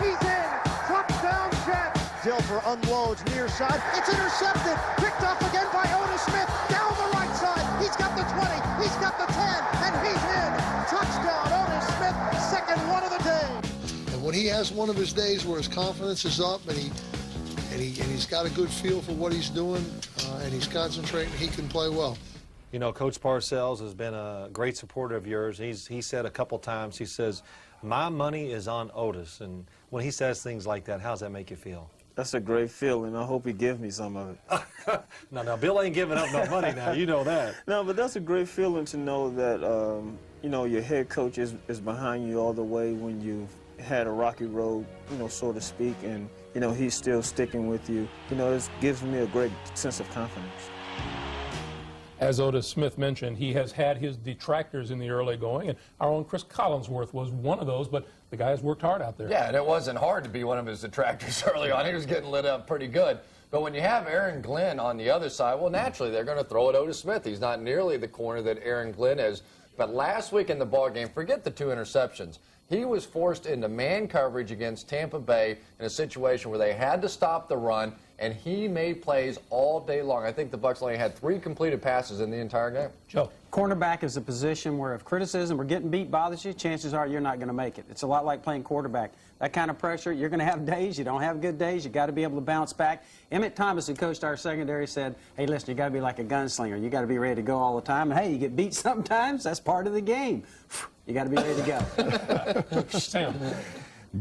He's in. Touchdown, Jets. Dilfer unloads near side. It's intercepted. Picked up again by Otis Smith down the right side. He's got the 20. He's got the 10. And he's in. Touchdown, Otis Smith. Second one of the day. And when he has one of his days where his confidence is up and he's got a good feel for what he's doing and he's concentrating, he can play well. You know, Coach Parcells has been a great supporter of yours. He said a couple times, he says, my money is on Otis. And when he says things like that, how does that make you feel? That's a great feeling. I hope he gives me some of it. No, Bill ain't giving up no money now. You know that. No, but that's a great feeling to know that, you know, your head coach is behind you all the way when you've had a rocky road, you know, so to speak, and, you know, he's still sticking with you. You know, it gives me a great sense of confidence. As Otis Smith mentioned, he has had his detractors in the early going, and our own Chris Collinsworth was one of those, but the guy has worked hard out there. Yeah, and it wasn't hard to be one of his detractors early on. He was getting lit up pretty good. But when you have Aaron Glenn on the other side, well, naturally, they're going to throw at Otis Smith. He's not nearly the corner that Aaron Glenn is. But last week in the ballgame, forget the 2 interceptions. He was forced into man coverage against Tampa Bay in a situation where they had to stop the run, and he made plays all day long. I think the Bucs only had 3 completed passes in the entire game. Joe. Cornerback is a position where if criticism or getting beat bothers you, chances are you're not going to make it. It's a lot like playing quarterback. That kind of pressure, you're going to have days. You don't have good days. You got to be able to bounce back. Emmett Thomas, who coached our secondary, said, hey, listen, you got to be like a gunslinger. You got to be ready to go all the time. And, hey, you get beat sometimes. That's part of the game. You got to be ready to go. Sam.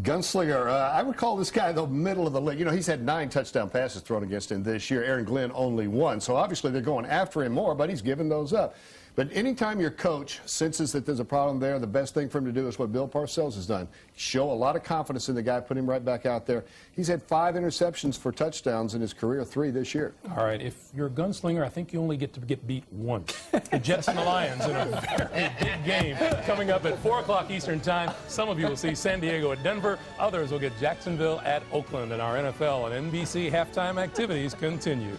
Gunslinger, I would call this guy the middle of the league. You know, he's had 9 touchdown passes thrown against him this year. Aaron Glenn only 1. So obviously they're going after him more, but he's giving those up. But anytime your coach senses that there's a problem there, the best thing for him to do is what Bill Parcells has done. Show a lot of confidence in the guy, put him right back out there. He's had 5 interceptions for touchdowns in his career, 3 this year. All right, if you're a gunslinger, I think you only get to get beat once. The Jets and the Lions in a very big game coming up at 4 o'clock Eastern Time. Some of you will see San Diego at Denver. Others will get Jacksonville at Oakland. And our NFL and NBC halftime activities continue.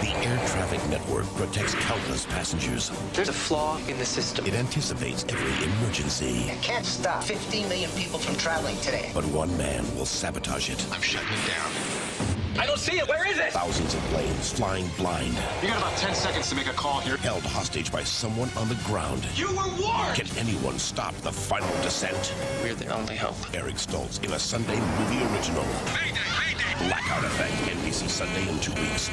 The Air Traffic Network protects countless passengers. There's a flaw in the system. It anticipates every emergency. It can't stop 15 million people from traveling today. But one man will sabotage it. I'm shutting it down. I don't see it. Where is it? Thousands of planes flying blind. You got about 10 seconds to make a call here. Held hostage by someone on the ground. You were warned! Can anyone stop the final descent? We're the only hope. Eric Stoltz in a Sunday movie original. Mayday! Blackout Effect, NBC Sunday in 2 weeks.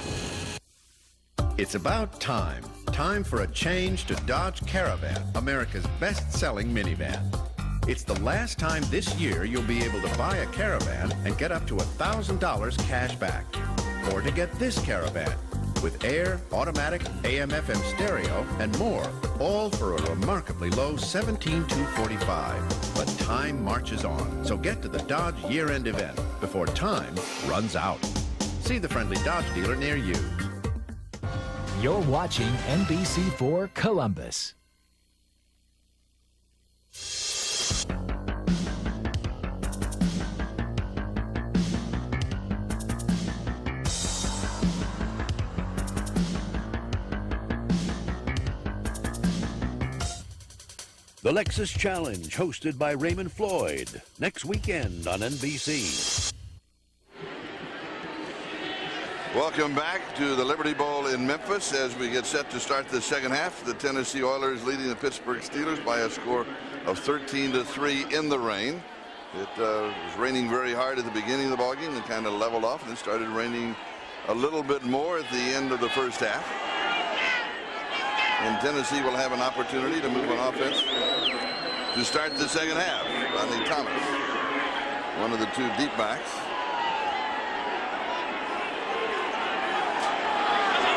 It's about time. Time for a change to Dodge Caravan, America's best-selling minivan. It's the last time this year you'll be able to buy a Caravan and get up to $1,000 cash back. Or to get this Caravan with air, automatic, AM/FM stereo, and more, all for a remarkably low $17,245. But time marches on, so get to the Dodge year-end event before time runs out. See the friendly Dodge dealer near you. You're watching NBC4 Columbus. The Lexus Challenge, hosted by Raymond Floyd, next weekend on NBC. Welcome back to the Liberty Bowl in Memphis as we get set to start the second half. The Tennessee Oilers leading the Pittsburgh Steelers by a score of 13-3 in the rain. It was raining very hard at the beginning of the ballgame and kind of leveled off, and it started raining a little bit more at the end of the first half. And Tennessee will have an opportunity to move on offense to start the second half. Rodney Thomas, one of the two deep backs.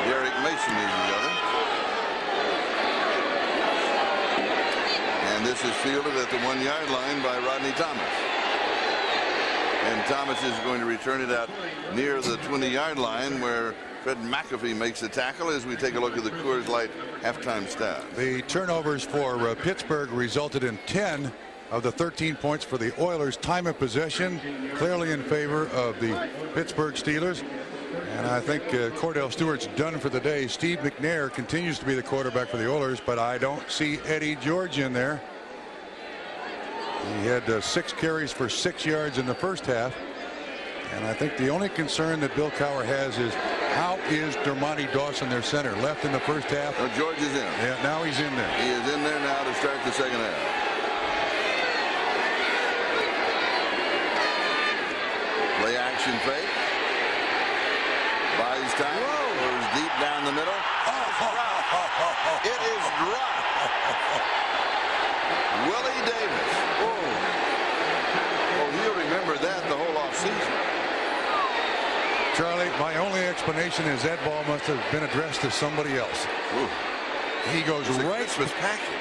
Derek Mason is the other. And this is fielded at the 1-yard line by Rodney Thomas. And Thomas is going to return it out near the 20-yard line where Fred McAfee makes the tackle as we take a look at the Coors Light halftime stats. The turnovers for Pittsburgh resulted in 10 of the 13 points for the Oilers. Time of possession clearly in favor of the Pittsburgh Steelers. And I think Cordell Stewart's done for the day. Steve McNair continues to be the quarterback for the Oilers, but I don't see Eddie George in there. He had 6 carries for 6 yards in the first half. And I think the only concern that Bill Cowher has is how is Dermontti Dawson, their center, left in the first half? George is in. Yeah, now he's in there. He is in there now to start the second half. Play action fake. Buys time. Goes deep down the middle. It is dropped. Willie Davis. Oh, he'll remember that the whole offseason. Charlie, my only explanation is that ball must have been addressed to somebody else. Ooh. He goes right.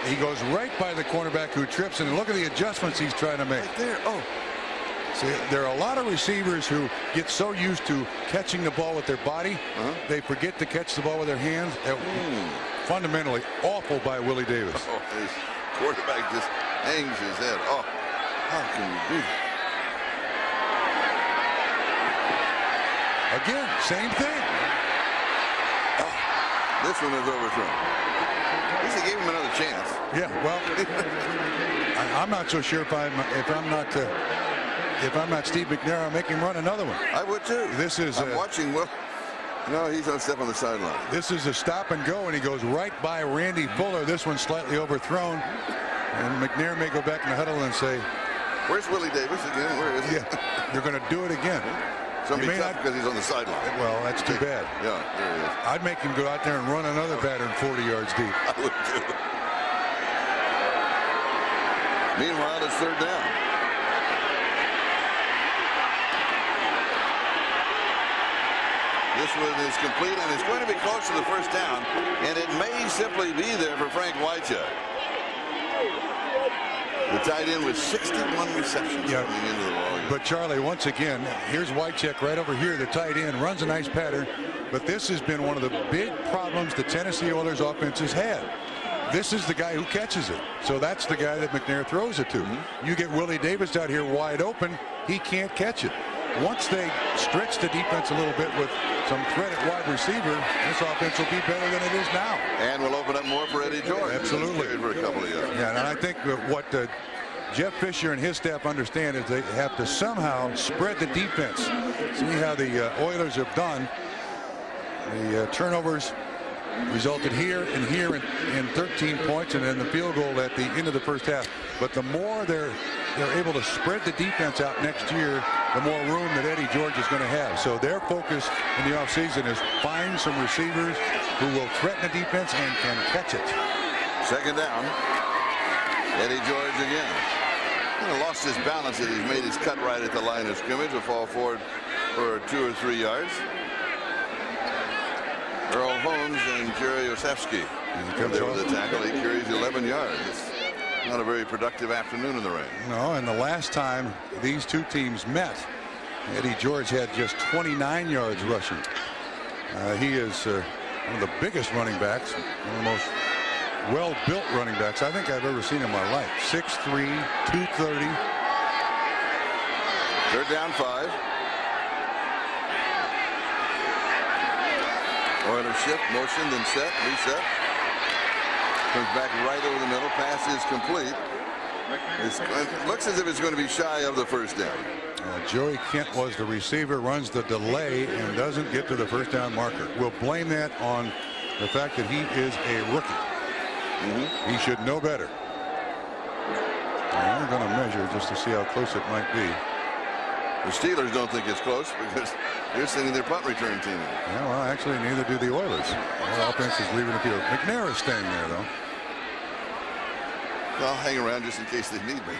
He goes right by the cornerback who trips, and look at the adjustments he's trying to make. Right there. Oh. See, there are a lot of receivers who get so used to catching the ball with their body, they forget to catch the ball with their hands. Fundamentally awful by Willie Davis. Oh, his quarterback just hangs his head. Oh, how can you do that? Again, same thing. Oh, this one is overthrown. At least they gave him another chance. Yeah, well, I'm not so sure if I'm not Steve McNair, I'll make him run another one. I would too. This is. I'm watching. Well, no, he's on step on the sideline. This is a stop and go, and he goes right by Randy Fuller. This one's slightly overthrown, and McNair may go back in the huddle and say, "Where's Willie Davis again? Where is he?" Yeah, they're going to do it again. Somebody tough because he's on the sideline. Well, that's too bad. Yeah, there he is. I'd make him go out there and run another pattern 40 yards deep. I would too. Meanwhile, it's third down. This one is complete, and it's going to be close to the first down, and it may simply be there for Frank Wycheck. The tight end with 61 receptions coming into the ball. But Charlie, once again, here's Wycheck right over here. The tight end runs a nice pattern, but this has been one of the big problems the Tennessee Oilers offense has had. This is the guy who catches it. So that's the guy that McNair throws it to. You get Willie Davis out here wide open, he can't catch it. Once they stretch the defense a little bit with some threat at wide receiver, this offense will be better than it is now. And will open up more for Eddie George. Absolutely. For a couple of years. Yeah, and I think what Jeff Fisher and his staff understand is they have to somehow spread the defense. See how the Oilers have done. The turnovers resulted here and here in 13 points, and then the field goal at the end of the first half. But the more they're able to spread the defense out next year, the more room that Eddie George is going to have. So their focus in the offseason is find some receivers who will threaten the defense and can catch it. Second down. Eddie George again. Kind of lost his balance as he's made his cut right at the line of scrimmage. Will fall forward for 2 or 3 yards. Earl Holmes and Jerry Osefsky there with the tackle. He carries 11 yards. It's not a very productive afternoon in the rain. No, and the last time these two teams met, Eddie George had just 29 yards rushing. He is one of the biggest running backs, one of the most well-built running backs I think I've ever seen in my life. 6'3", 230. Third down 5. Oilers shift, motion, then set, reset. Comes back right over the middle. Pass is complete. It looks as if it's going to be shy of the first down. Joey Kent was the receiver, runs the delay, and doesn't get to the first down marker. We'll blame that on the fact that he is a rookie. He should know better. And we're going to measure just to see how close it might be. The Steelers don't think it's close because they're sending their punt return team in. Yeah, well, actually, neither do the Oilers. Their offense is leaving the field. McNair is staying there, though. I'll hang around just in case they need me.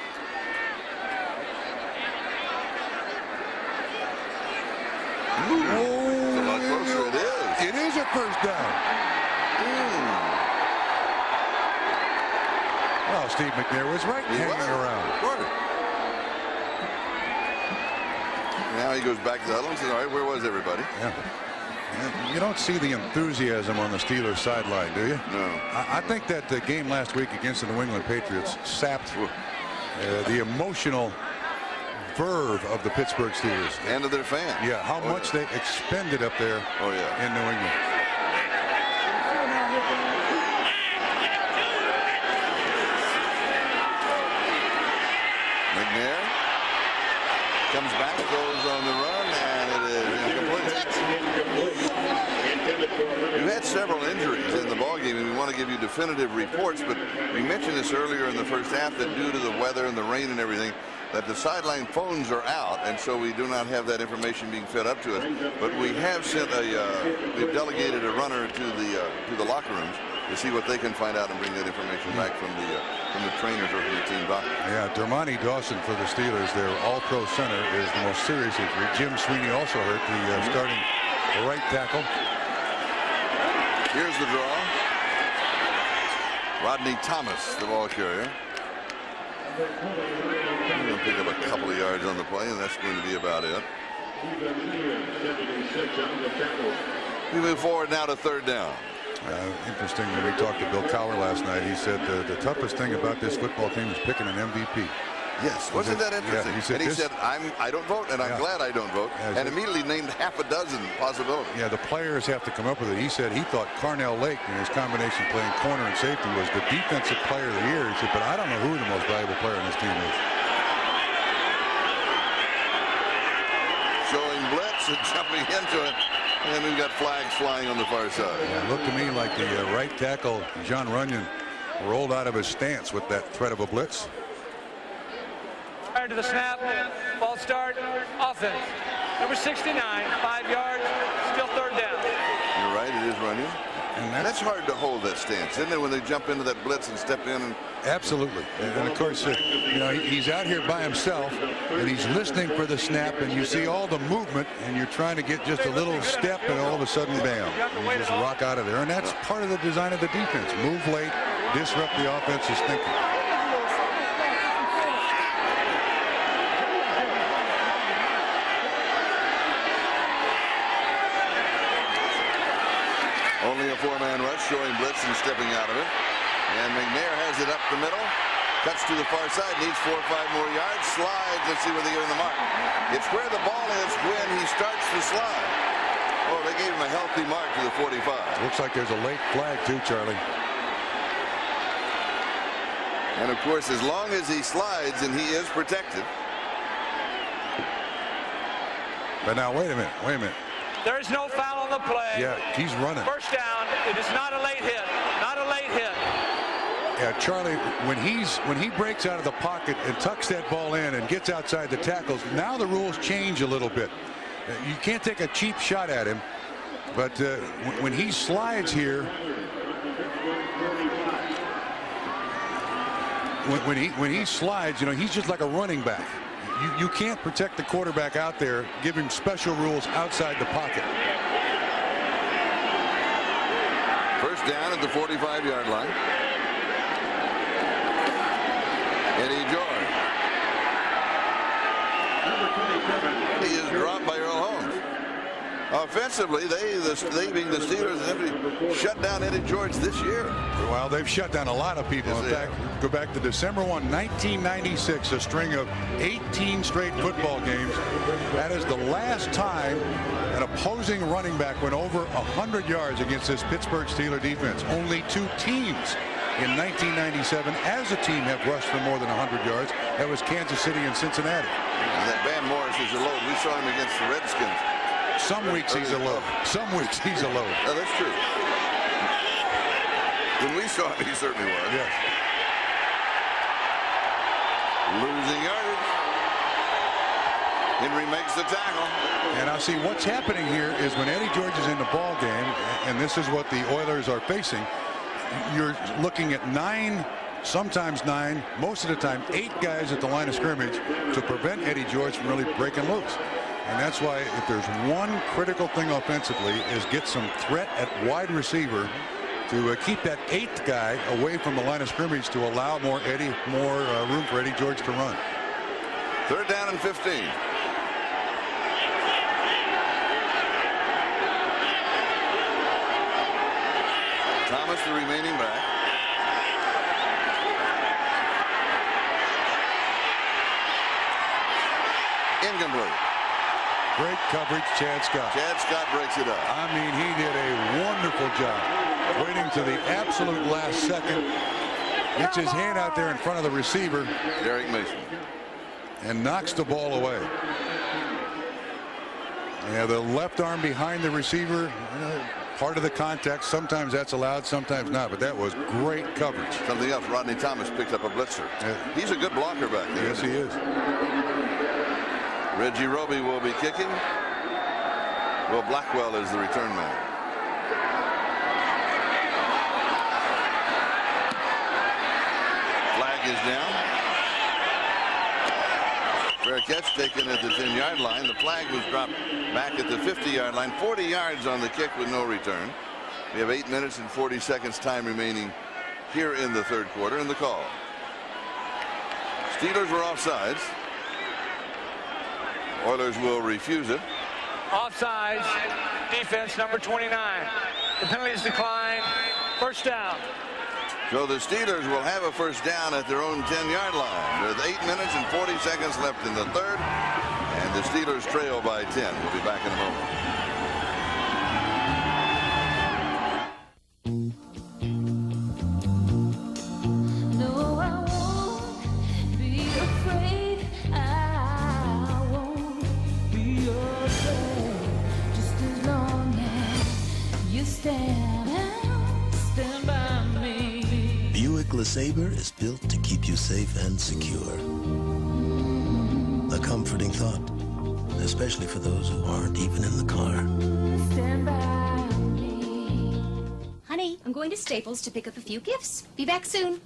Ooh, it's a lot closer. It is. It is a first down. Well, Steve McNair was right hanging around. Now he goes back to the huddle and says, all right, where was everybody? Yeah. You don't see the enthusiasm on the Steelers sideline, do you? No. I think that the game last week against the New England Patriots sapped the emotional verve of the Pittsburgh Steelers. And of their fans. Yeah, how much they expended up there in New England. McNair comes back, goes on the run, and it is incomplete. You had several injuries in the ballgame, and we want to give you definitive reports, but we mentioned this earlier in the first half that due to the weather and the rain and everything, that the sideline phones are out, and so we do not have that information being fed up to us. But we have sent we've delegated a runner to the locker rooms to see what they can find out and bring that information back from the trainers or from the team doctor. Yeah, Dermontti Dawson for the Steelers, their all-pro center, is the most serious injury. Jim Sweeney also hurt, the starting right tackle. Here's the draw. Rodney Thomas, the ball carrier. He'll pick up a couple of yards on the play, and that's going to be about it. We move forward now to third down. Interesting, when we talked to Bill Cowher last night, he said the toughest thing about this football team is picking an MVP. Yes, wasn't that interesting? Yeah, he said, I don't vote, and I'm glad I don't vote, and immediately named half a dozen possibilities. Yeah, the players have to come up with it. He said he thought Carnell Lake, in his combination playing corner and safety, was the defensive player of the year. He said, but I don't know who the most valuable player on this team is. Showing blitz and jumping into it, and we've got flags flying on the far side. Yeah, it looked to me like the right tackle, John Runyon, rolled out of his stance with that threat of a blitz. Prior to the snap, false start, offense. Number 69, 5 yards, still third down. You're right, it is Runyon. And that's hard to hold that stance, isn't it, when they jump into that blitz and step in? Absolutely. And of course, you know, he's out here by himself, and he's listening for the snap, and you see all the movement, and you're trying to get just a little step, and all of a sudden, bam, you just rock out of there. And that's part of the design of the defense. Move late, disrupt the offense's thinking. Only a four-man rush, showing blitz and stepping out of it. And McNair has it up the middle. Cuts to the far side, needs 4 or 5 more yards. Slides, let's see where they give him the mark. It's where the ball is when he starts to slide. Oh, they gave him a healthy mark to the 45. Looks like there's a late flag too, Charlie. And of course, as long as he slides and he is protected. But now, wait a minute. There is no foul on the play. Yeah, he's running. First down. It is not a late hit. Not a late hit. Yeah, Charlie, when he breaks out of the pocket and tucks that ball in and gets outside the tackles, now the rules change a little bit. You can't take a cheap shot at him, but when he slides here, when he slides, you know, he's just like a running back. You can't protect the quarterback out there, give him special rules outside the pocket. First down at the 45-yard line. Eddie George. He is dropped by Earl Holmes. Offensively, they being the Steelers, have shut down Eddie George this year. Well, they've shut down a lot of people. In fact, go back to December 1, 1996, a string of 18 straight football games. That is the last time an opposing running back went over 100 yards against this Pittsburgh Steelers defense. Only 2 teams in 1997 as a team have rushed for more than 100 yards. That was Kansas City and Cincinnati. And that Van Morris is a load. We saw him against the Redskins. Some weeks he's a load. Some weeks he's a load. Oh, that's true. When we saw him, he certainly was. Yes. Losing yardage. Henry makes the tackle. And I see what's happening here is when Eddie George is in the ball game, and this is what the Oilers are facing, you're looking at 9, sometimes 9, most of the time 8 guys at the line of scrimmage to prevent Eddie George from really breaking loose. And that's why if there's one critical thing offensively is get some threat at wide receiver to keep that 8th guy away from the line of scrimmage to allow more room for Eddie George to run. 3rd down and 15. Thomas, the remaining back. Incomplete. Great coverage, Chad Scott. Chad Scott breaks it up. I mean, he did a wonderful job. Waiting to the absolute last second. Gets his hand out there in front of the receiver. Derek Mason. And knocks the ball away. Yeah, the left arm behind the receiver. Part of the contact. Sometimes that's allowed, sometimes not. But that was great coverage. Something else, Rodney Thomas picked up a blitzer. He's a good blocker back there. Yes, he is. Reggie Roby will be kicking. Will Blackwell is the return man. Flag is down. Fair catch taken at the 10-yard line. The flag was dropped back at the 50-yard line. 40 yards on the kick with no return. We have 8 minutes and 40 seconds time remaining here in the 3rd quarter. And the call. Steelers were offsides. Oilers will refuse it. Offsides, defense number 29. The penalty is declined. 1st down. So the Steelers will have a 1st down at their own 10-yard line. With 8 minutes and 40 seconds left in the 3rd. And the Steelers trail by 10. We'll be back in a moment. Buick LeSabre is built to keep you safe and secure. A comforting thought, especially for those who aren't even in the car. Honey, I'm going to Staples to pick up a few gifts. Be back soon.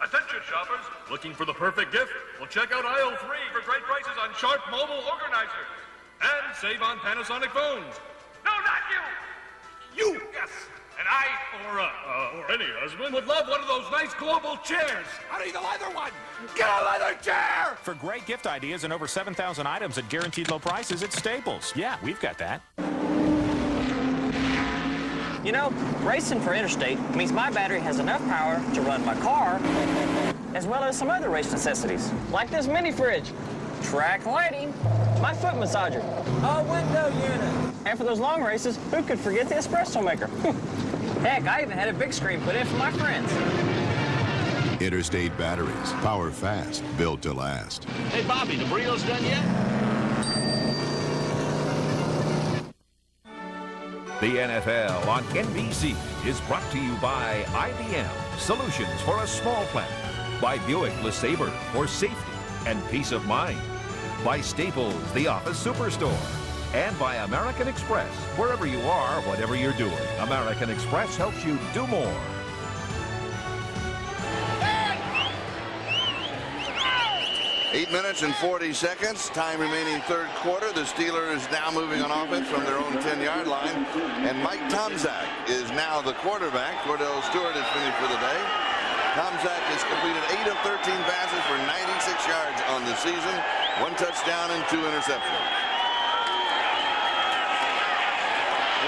Attention shoppers, looking for the perfect gift? Well, check out aisle 3 for great prices on Sharp mobile organizers. And save on Panasonic phones. No, not you! You! Yes! And I, or any husband, would love one of those nice global chairs. I need the leather one! Get a leather chair! For great gift ideas and over 7,000 items at guaranteed low prices at Staples. Yeah, we've got that. You know, racing for Interstate means my battery has enough power to run my car, as well as some other race necessities, like this mini fridge, track lighting, my foot massager, a window unit. And for those long races, who could forget the espresso maker? Heck, I even had a big screen put in for my friends. Interstate batteries, power fast, built to last. Hey, Bobby, the burrito's done yet? The NFL on NBC is brought to you by IBM, solutions for a small planet. By Buick LeSabre, for safety and peace of mind. By Staples, the office superstore. And by American Express. Wherever you are, whatever you're doing, American Express helps you do more. Eight minutes and 40 seconds. Time remaining 3rd quarter. The Steelers now moving on offense from their own 10-yard line. And Mike Tomczak is now the quarterback. Cordell Stewart is finished for the day. Tomczak has completed 8 of 13 passes for 96 yards on the season. 1 touchdown and 2 interceptions.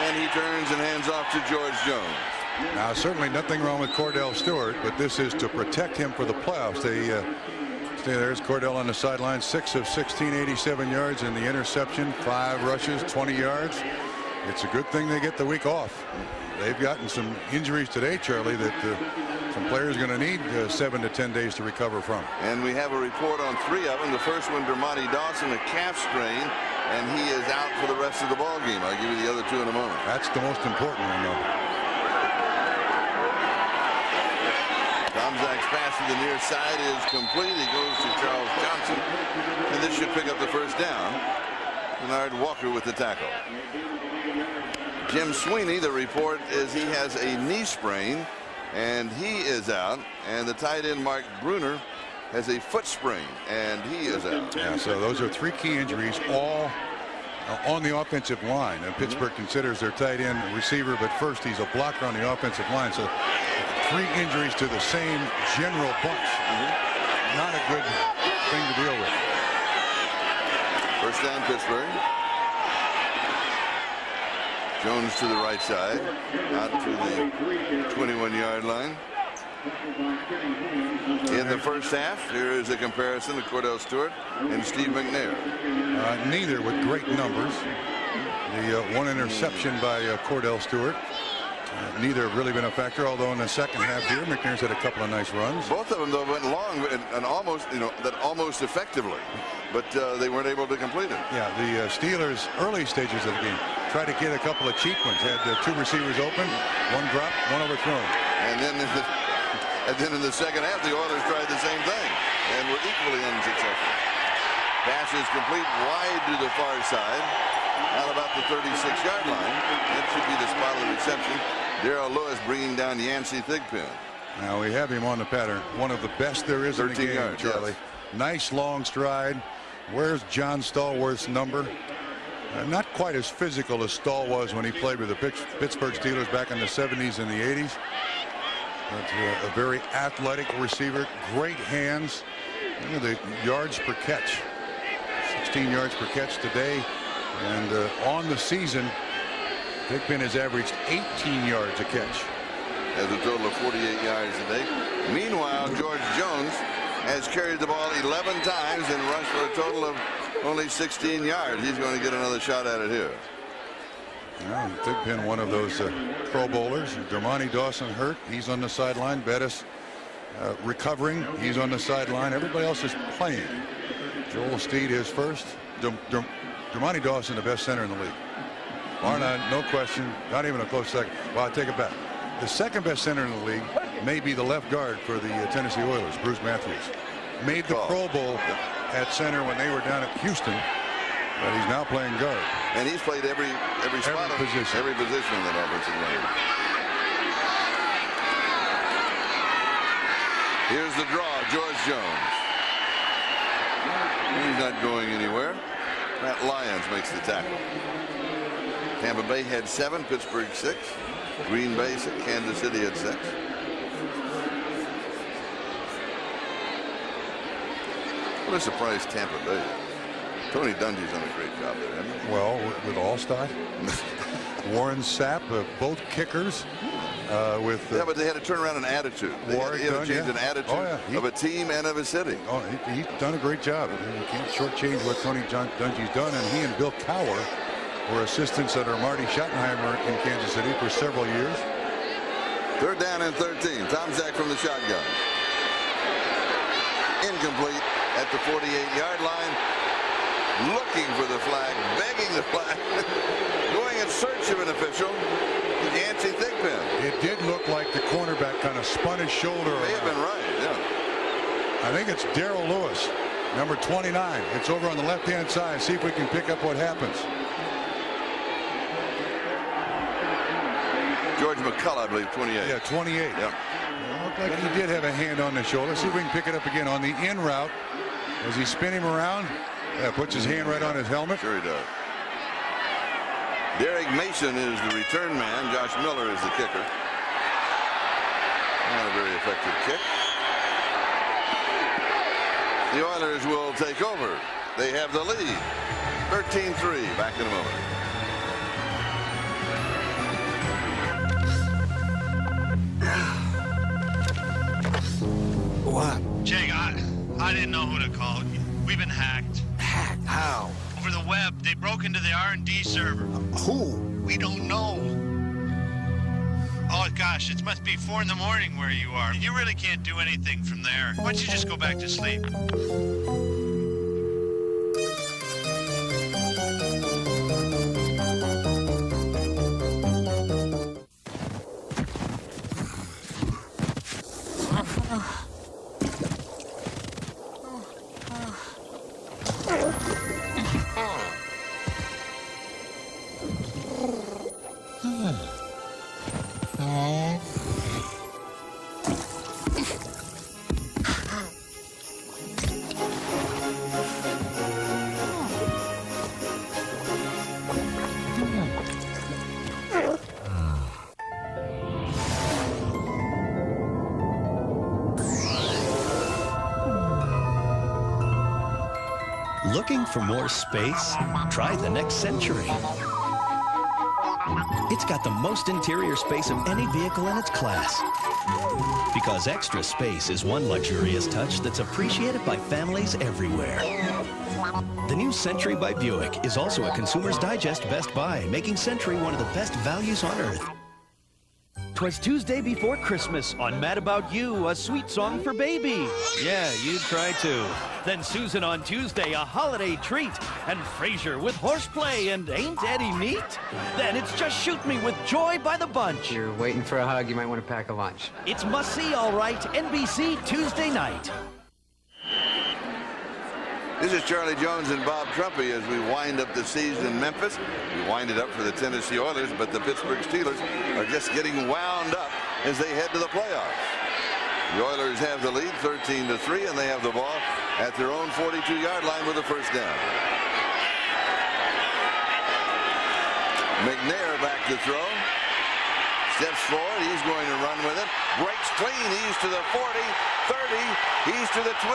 And he turns and hands off to George Jones. Now, certainly nothing wrong with Cordell Stewart, but this is to protect him for the playoffs. There's Cordell on the sideline, 6 of 16, 87 yards, and the interception, 5 rushes, 20 yards. It's a good thing they get the week off. They've gotten some injuries today, Charlie, that some players are going to need 7 to 10 days to recover from. And we have a report on 3 of them. The first one, Dermontti Dawson, a calf strain, and he is out for the rest of the ball game. I'll give you the other 2 in a moment. That's the most important one, though. Tomczak's pass to the near side is complete. He goes to Charles Johnson, and this should pick up the first down. Bernard Walker with the tackle. Jim Sweeney, the report is he has a knee sprain, and he is out. And the tight end Mark Bruner has a foot sprain, and he is out. Yeah, so those are 3 key injuries, all on the offensive line. And Pittsburgh considers their tight end receiver, but first he's a blocker on the offensive line. So 3 injuries to the same general bunch. Not a good thing to deal with. First down, Pittsburgh. Jones to the right side, out to the 21-yard line. In the first half, here is a comparison to Cordell Stewart and Steve McNair. Neither with great numbers. The 1 interception by Cordell Stewart. Neither have really been a factor, although in the second half here, McNair's had a couple of nice runs. Both of them, though, went long and almost, almost effectively, but they weren't able to complete it. Yeah, the Steelers' early stages of the game tried to get a couple of cheap ones. Had 2 receivers open, 1 dropped, 1 overthrown. And then in the second half, the Oilers tried the same thing and were equally unsuccessful. Pass is complete wide to the far side, out about the 36-yard line. That should be the spot of the reception. Darrell Lewis bringing down Yancey Thigpen. Now we have him on the pattern. One of the best there is in the game, yards, Charlie. Yes. Nice long stride. Where's John Stallworth's number? Not quite as physical as Stahl was when he played with the Pittsburgh Steelers back in the 70s and the 80s. But a very athletic receiver, great hands. Look at the yards per catch. 16 yards per catch today. And on the season, Thigpen has averaged 18 yards a catch. Has a total of 48 yards a day. Meanwhile, George Jones has carried the ball 11 times and rushed for a total of only 16 yards. He's going to get another shot at it here. Well, Thigpen, one of those Pro Bowlers. Dermontti Dawson hurt. He's on the sideline. Bettis recovering. He's on the sideline. Everybody else is playing. Joel Steed is first. Dermontti Dawson, the best center in the league. Bar none, no question. Not even a close second. Well, I take it back. The second best center in the league may be the left guard for the Tennessee Oilers, Bruce Matthews. Made the Pro Bowl at center when they were down at Houston, but he's now playing guard. And he's played every spot, position. Every position in that offensive line. Here's the draw, George Jones. He's not going anywhere. Matt Lyons makes the tackle. Tampa Bay had 7, Pittsburgh 6. Green Bay, Kansas City had 6. What a surprise Tampa Bay. Tony Dungy's done a great job there, hasn't he? Well, with Allstott, Warren Sapp, both kickers. Yeah, but they had to turn around an attitude. They had to change an attitude of a team and of a city. Oh, he's done a great job. You can't shortchange what Tony Dungy's done, and he and Bill Cowher were assistants under Marty Schottenheimer in Kansas City for several years. Third down and 13. Tomczak from the shotgun. Incomplete at the 48-yard line. Looking for the flag, begging the flag, going in search of an official. Yancey Thigpen. It did look like the cornerback kind of spun his shoulder around. May have been right, yeah. I think it's Darrell Lewis, number 29. It's over on the left-hand side. See if we can pick up what happens. George McCullough, I believe, 28. Yeah, 28. Yep. It looked like he did have a hand on the shoulder. See if we can pick it up again on the in route. As he spin him around, puts his hand right on his helmet. Sure he does. Derek Mason is the return man. Josh Miller is the kicker. Not a very effective kick. The Oilers will take over. They have the lead. 13-3. Back in a moment. What? Jake, I didn't know who to call. We've been hacked. Hacked? How? Over the web. They broke into the R&D server. Who? We don't know. Oh, gosh, it must be 4 in the morning where you are. You really can't do anything from there. Why don't you just go back to sleep? Looking for more space? Try the next Century. It's got the most interior space of any vehicle in its class. Because extra space is one luxurious touch that's appreciated by families everywhere. The new Century by Buick is also a Consumer's Digest Best Buy, making Century one of the best values on earth. 'Twas Tuesday before Christmas on Mad About You, a sweet song for baby. Yeah, you'd try too. Then Susan on Tuesday, a holiday treat. And Frasier with horseplay and Ain't Eddie neat? Then it's Just Shoot Me with Joy by the bunch. You're waiting for a hug, you might want to pack a lunch. It's must-see, all right, NBC Tuesday night. This is Charlie Jones and Bob Trumpy as we wind up the season in Memphis. We wind it up for the Tennessee Oilers, but the Pittsburgh Steelers are just getting wound up as they head to the playoffs. The Oilers have the lead 13-3, and they have the ball at their own 42-yard line with a first down. McNair back to throw. Steps forward. He's going to run with it. Breaks clean. He's to the 40, 30. He's to the 20,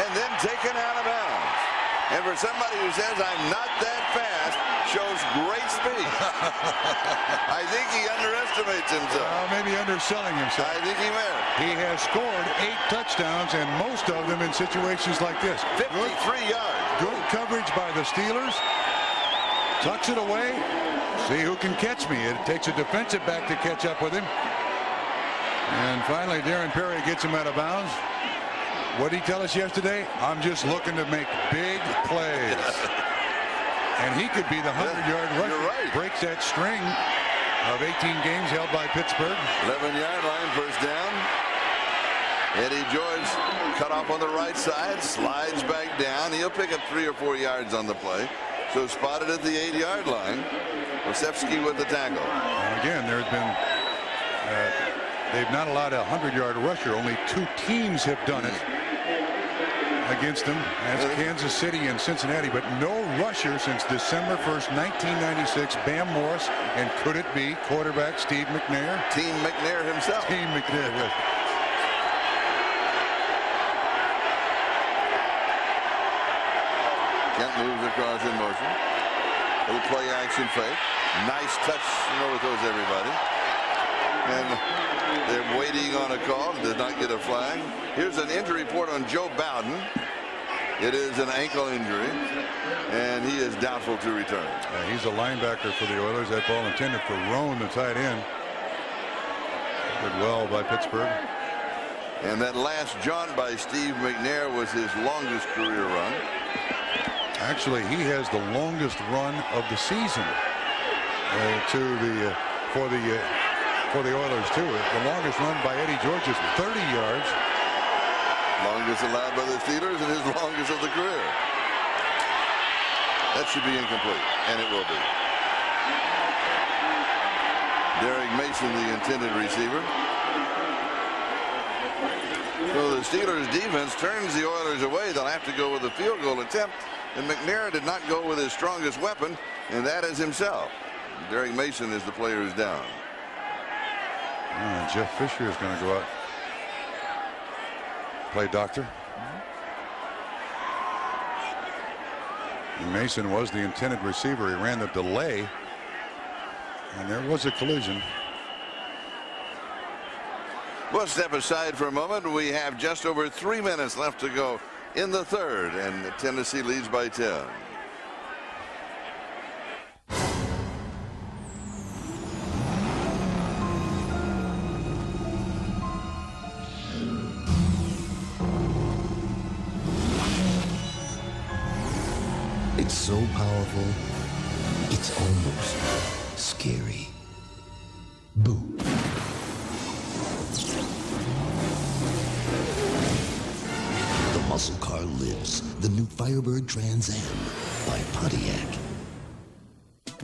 and then taken out of bounds. And for somebody who says, I'm not that fast, shows great speed. I think he underestimates himself. Maybe underselling himself. I think he may. He has scored 8 touchdowns, and most of them in situations like this. 53 yards. Good coverage by the Steelers. Tucks it away. See who can catch me. It takes a defensive back to catch up with him. And finally, Darren Perry gets him out of bounds. What did he tell us yesterday? I'm just looking to make big plays. And he could be the 100-yard rusher. You're right. Breaks that string of 18 games held by Pittsburgh. 11-yard line, first down. Eddie George cut off on the right side, slides back down. He'll pick up 3 or 4 yards on the play. So spotted at the 8-yard line. Osefsky with the tackle. Again, there's been, they've not allowed a 100-yard rusher. Only 2 teams have done it against them. That's Kansas City and Cincinnati, but no rusher since December 1st, 1996. Bam Morris, and could it be quarterback Steve McNair? Team McNair himself. Team McNair, yes. Kent moves across in motion. Little play action fake. Nice touch, with those everybody. And they're waiting on a call. Does not get a flag. Here's an injury report on Joe Bowden. It is an ankle injury, and he is doubtful to return. He's a linebacker for the Oilers. That ball intended for Roan, the tight end. Did well by Pittsburgh. And that last jaunt by Steve McNair was his longest career run. Actually, he has the longest run of the season for the Oilers too. The longest run by Eddie George is 30 yards. Longest allowed by the Steelers and his longest of the career. That should be incomplete, and it will be. Derek Mason, the intended receiver. So the Steelers defense turns the Oilers away. They'll have to go with a field goal attempt. And McNair did not go with his strongest weapon, and that is himself. Derek Mason is the player who's down. Jeff Fisher is going to go out. Play doctor. And Mason was the intended receiver. He ran the delay. And there was a collision. We'll step aside for a moment. We have just over 3 minutes left to go in the third, and Tennessee leads by 10. It's so powerful, it's almost scary. Boo. The muscle car lives. The new Firebird Trans Am by Pontiac.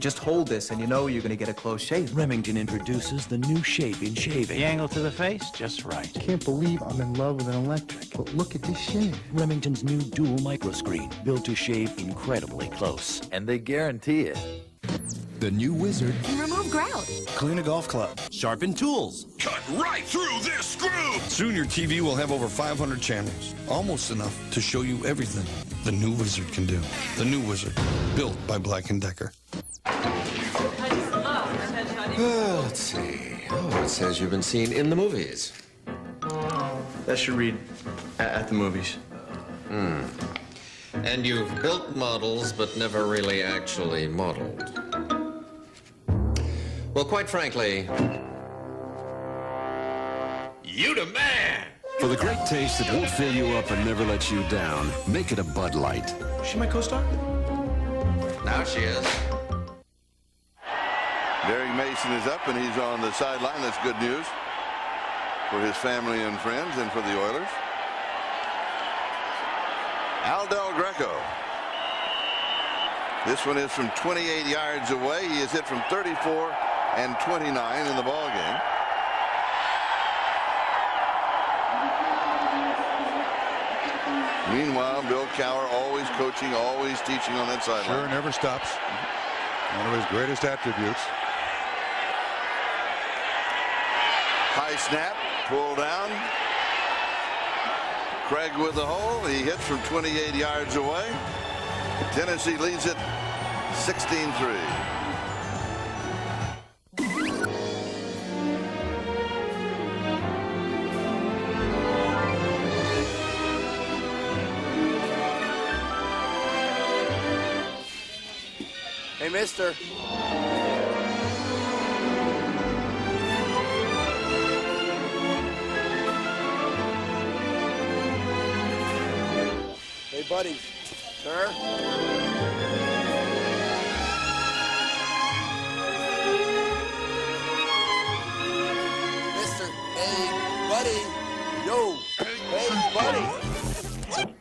Just hold this and you know you're going to get a close shave. Remington introduces the new shape in shaving. The angle to the face, just right. Can't believe I'm in love with an electric. But look at this shave. Remington's new dual microscreen, built to shave incredibly close. And they guarantee it. The new Wizard. Remove grout. Clean a golf club. Sharpen tools. Cut right through this screw! Soon your TV will have over 500 channels. Almost enough to show you everything the new Wizard can do. The new Wizard. Built by Black & Decker. Let's see. Oh, it says you've been seen in the movies. That should read at the movies. And you've built models, but never really actually modeled. Well, quite frankly, you the man! For the great taste that won't fill you up and never let you down, make it a Bud Light. Is she my co-star? Now she is. Derek Mason is up, and he's on the sideline. That's good news for his family and friends and for the Oilers. Al Del Greco. This one is from 28 yards away. He is hit from 34 and 29 in the ball game. Meanwhile, Bill Cowher always coaching, always teaching on that sideline. Sure, never stops. One of his greatest attributes. High snap, pull down. Craig with the hole. He hits from 28 yards away. Tennessee leads it 16-3. Hey, mister. Hey, buddy. Sir? Mister, hey, buddy. Yo, hey, buddy.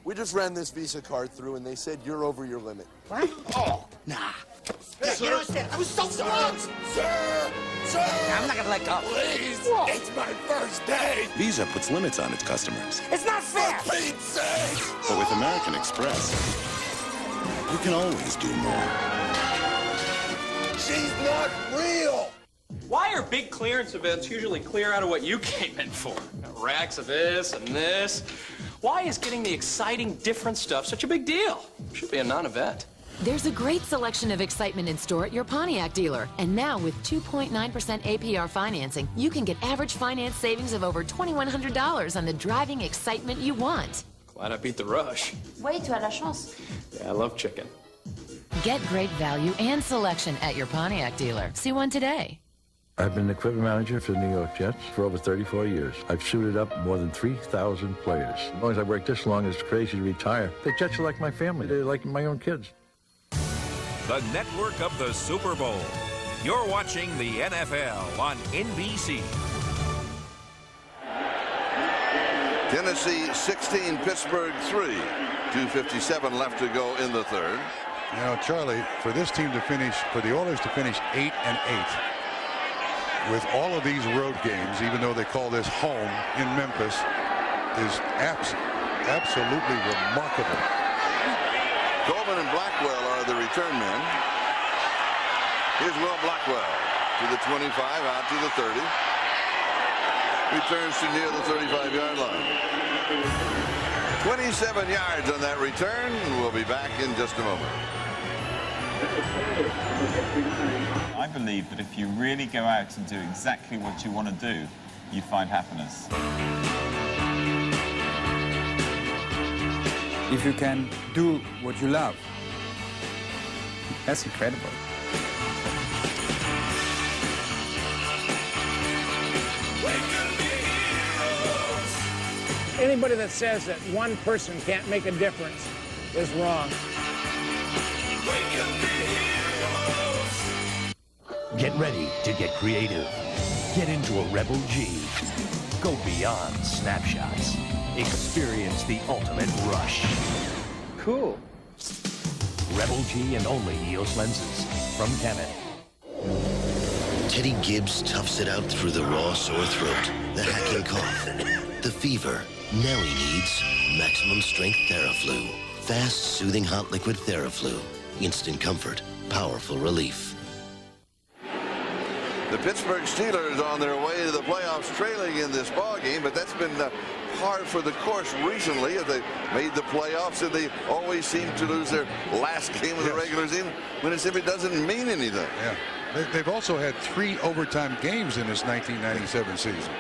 We just ran this Visa card through, and they said you're over your limit. What? Oh, nah. Yeah, you understand? I was so close! Sir! Sir! I'm not gonna let go. Please! Whoa. It's my first day! Visa puts limits on its customers. It's not fair! For Pete's sake! But with American Express, you can always do more. She's not real! Why are big clearance events usually clear out of what you came in for? Racks of this and this. Why is getting the exciting, different stuff such a big deal? Should be a non-event. There's a great selection of excitement in store at your Pontiac dealer. And now with 2.9% APR financing, you can get average finance savings of over $2,100 on the driving excitement you want. Glad I beat the rush. Oui, tu as la chance. Yeah, I love chicken. Get great value and selection at your Pontiac dealer. See one today. I've been the equipment manager for the New York Jets for over 34 years. I've suited up more than 3,000 players. As long as I worked this long, it's crazy to retire. The Jets are like my family. They're like my own kids. The network of the Super Bowl. You're watching the NFL on NBC. Tennessee 16, Pittsburgh 3. 2:57 left to go in the third. You know, Charlie, for this team to finish, for the Oilers to finish 8-8, with all of these road games, even though they call this home in Memphis, is absolutely remarkable. Coleman and Blackwell are the return men. Here's Will Blackwell to the 25, out to the 30. Returns to near the 35-yard line. 27 yards on that return. We'll be back in just a moment. I believe that if you really go out and do exactly what you want to do, you find happiness. If you can do what you love, that's incredible. Anybody that says that one person can't make a difference is wrong. Get ready to get creative. Get into a Rebel G. Go beyond snapshots. Experience the ultimate rush. Cool. Rebel G and only EOS lenses from Canon. Teddy Gibbs toughs it out through the raw sore throat, the hacking cough, the fever. Now he needs maximum strength Theraflu. Fast, soothing hot liquid Theraflu. Instant comfort, powerful relief. The Pittsburgh Steelers on their way to the playoffs, trailing in this ball game, but that's been hard for the course recently as they made the playoffs, and they always seem to lose their last game of the regular season when it simply doesn't mean anything. Yeah. They've also had 3 overtime games in this 1997 season.